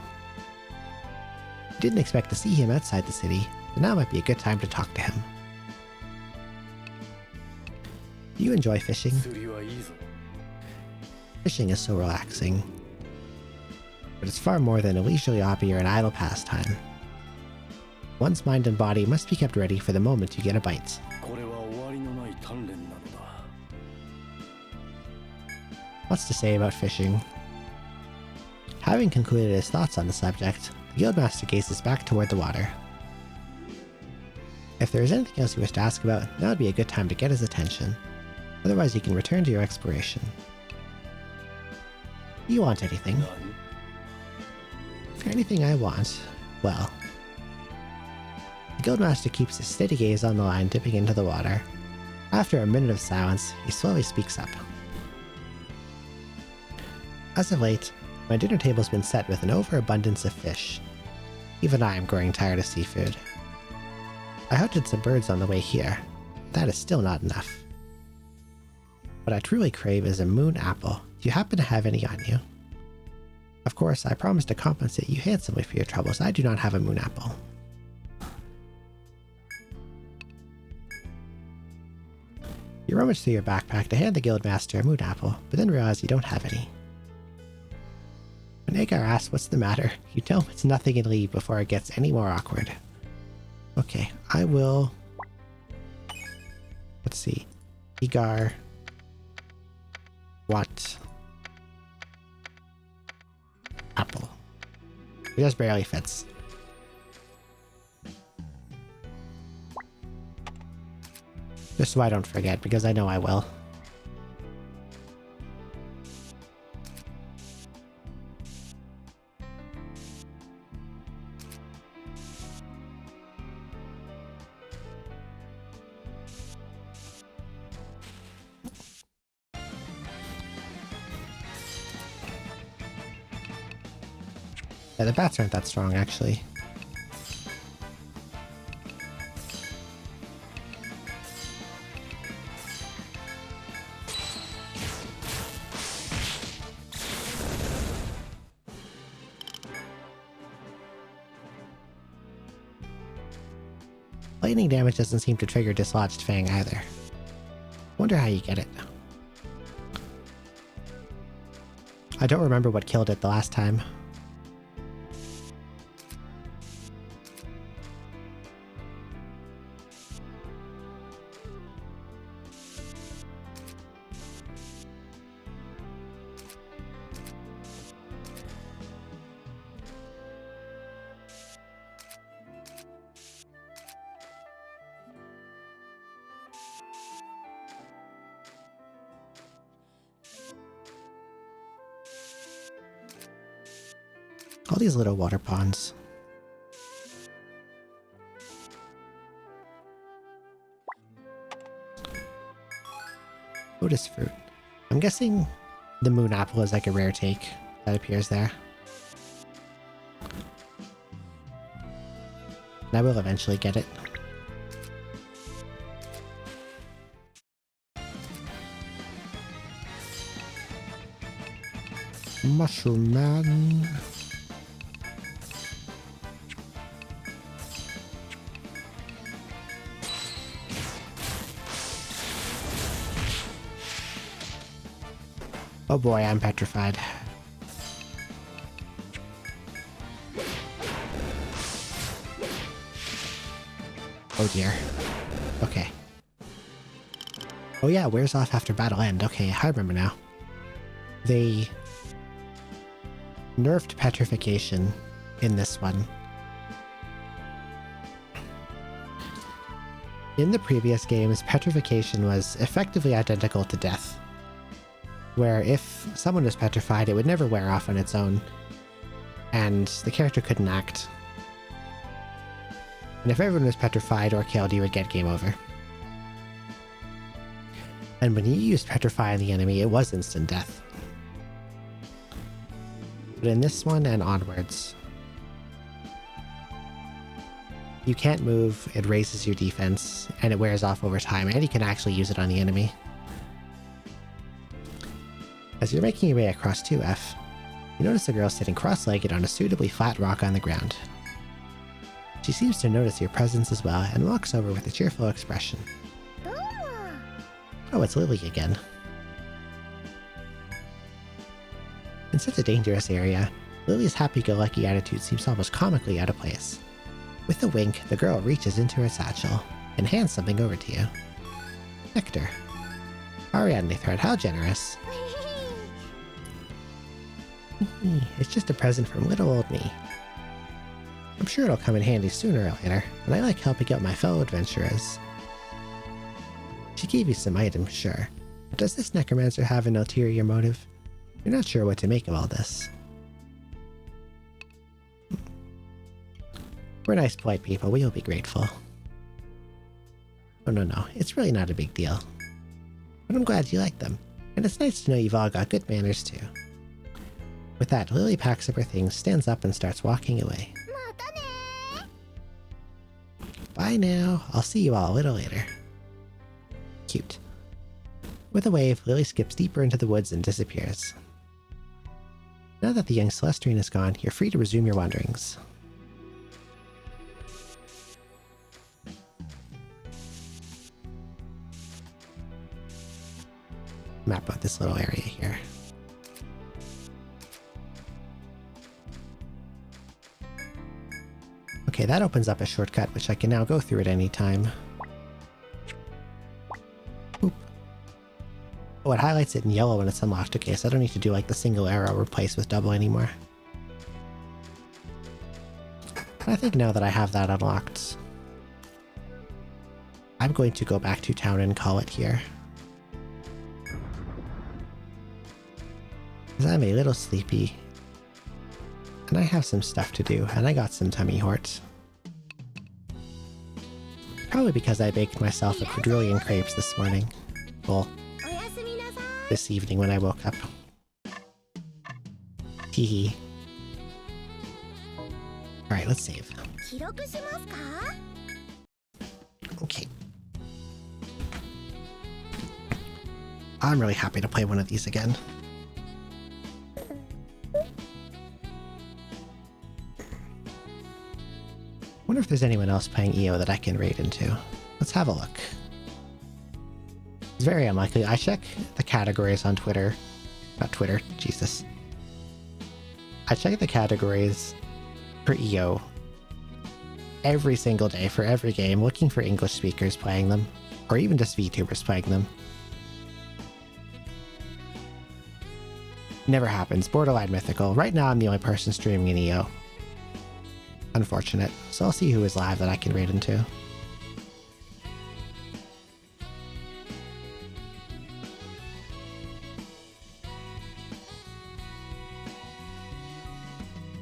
You didn't expect to see him outside the city, but now might be a good time to talk to him. Do you enjoy fishing? 釣りはいいぞ。 Fishing is so relaxing. But it's far more than a leisurely hobby or an idle pastime. One's mind and body must be kept ready for the moment you get a bite. これは終わりのない鍛錬なのだ。 What's to say about fishing? Having concluded his thoughts on the subject, the Guildmaster gazes back toward the water. If there is anything else you wish to ask about, now would be a good time to get his attention. Otherwise, you can return to your exploration. Do you want anything? 何？ For anything I want, well... The Guildmaster keeps a steady gaze on the line dipping into the water. After a minute of silence, he slowly speaks up. As of late, my dinner table's been set with an overabundance of fish. Even I am growing tired of seafood. I hunted some birds on the way here. That is still not enough. What I truly crave is a moon apple. Do you happen to have any on you? Of course, I promise to compensate you handsomely for your troubles. I do not have a moon apple. You rummage through your backpack to hand the Guildmaster a moon apple, but then realize you don't have any. When Agar asks what's the matter, you tell him it's nothing and leave before it gets any more awkward. Okay, I will... Let's see. Agar... What? Apple. It just barely fits. Just so I don't forget, because I know I will. Yeah, the bats aren't that strong, actually. Lightning damage doesn't seem to trigger Dislodged Fang either. Wonder how you get it. I don't remember what killed it the last time. All these little water ponds. Lotus fruit. I'm guessing the moon apple is like a rare take that appears there. And I will eventually get it. Mushroom Man. Oh boy, I'm petrified. Oh dear. Okay. Oh yeah, wears off after battle end. Okay, I remember now. They nerfed petrification in this one. In the previous games, petrification was effectively identical to death, where if someone was petrified, it would never wear off on its own, and the character couldn't act. And if everyone was petrified or killed, you would get game over. And when you used petrify on the enemy, it was instant death. but in this one and onwards. You can't move, it raises your defense, and it wears off over time, and you can actually use it on the enemy. As you're making your way across 2F, you notice a girl sitting cross-legged on a suitably flat rock on the ground. She seems to notice your presence as well, and walks over with a cheerful expression. Oh, it's Lily again. In such a dangerous area, Lily's happy-go-lucky attitude seems almost comically out of place. With a wink, the girl reaches into her satchel and hands something over to you. Nectar. Ariadne thread, how generous. It's just a present from little old me. I'm sure it'll come in handy sooner or later, and I like helping out my fellow adventurers. She gave you some items, sure, but does this necromancer have an ulterior motive? You're not sure what to make of all this. We're nice, polite people. We will be grateful. Oh, no. It's really not a big deal. But I'm glad you like them. And it's nice to know you've all got good manners, too. With that, Lily packs up her things, stands up, and starts walking away. Bye now. I'll see you all a little later. Cute. With a wave, Lily skips deeper into the woods and disappears. Now that the young Celestian is gone, you're free to resume your wanderings. Map out this little area here. Okay, that opens up a shortcut, which I can now go through at any time. Oop. Oh, it highlights it in yellow when it's unlocked. Okay, so I don't need to do like the single arrow replaced with double anymore. And I think now that I have that unlocked, I'm going to go back to town and call it here. Because I'm a little sleepy. And I have some stuff to do, and I got some tummy horts. Probably because I baked myself a quadrillion crepes this morning. Well, this evening when I woke up. Teehee. Alright, let's save. Okay. I'm really happy to play one of these again. I wonder if there's anyone else playing EO that I can raid into. Let's have a look. It's very unlikely. I check the categories on Twitter. Not Twitter, Jesus. I check the categories for EO every single day for every game, looking for English speakers playing them, or even just VTubers playing them. Never happens. Borderline mythical. Right now I'm the only person streaming in EO. Unfortunate. So I'll see who is live that I can raid into.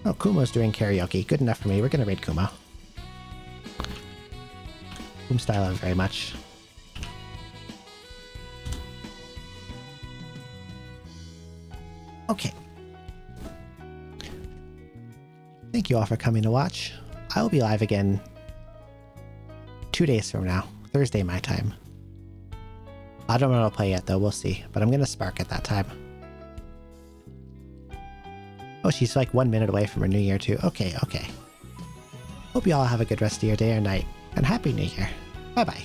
Oh, Kumo's doing karaoke. Good enough for me. We're gonna raid Kumo. Whom I love very much. Okay. Thank you all for coming to watch. I will be live again 2 days from now, Thursday my time. I don't know what I'll play yet though, we'll see, but I'm gonna spark at that time. Oh, she's like 1 minute away from her New Year too. Okay. Hope you all have a good rest of your day or night, and Happy New Year. Bye bye.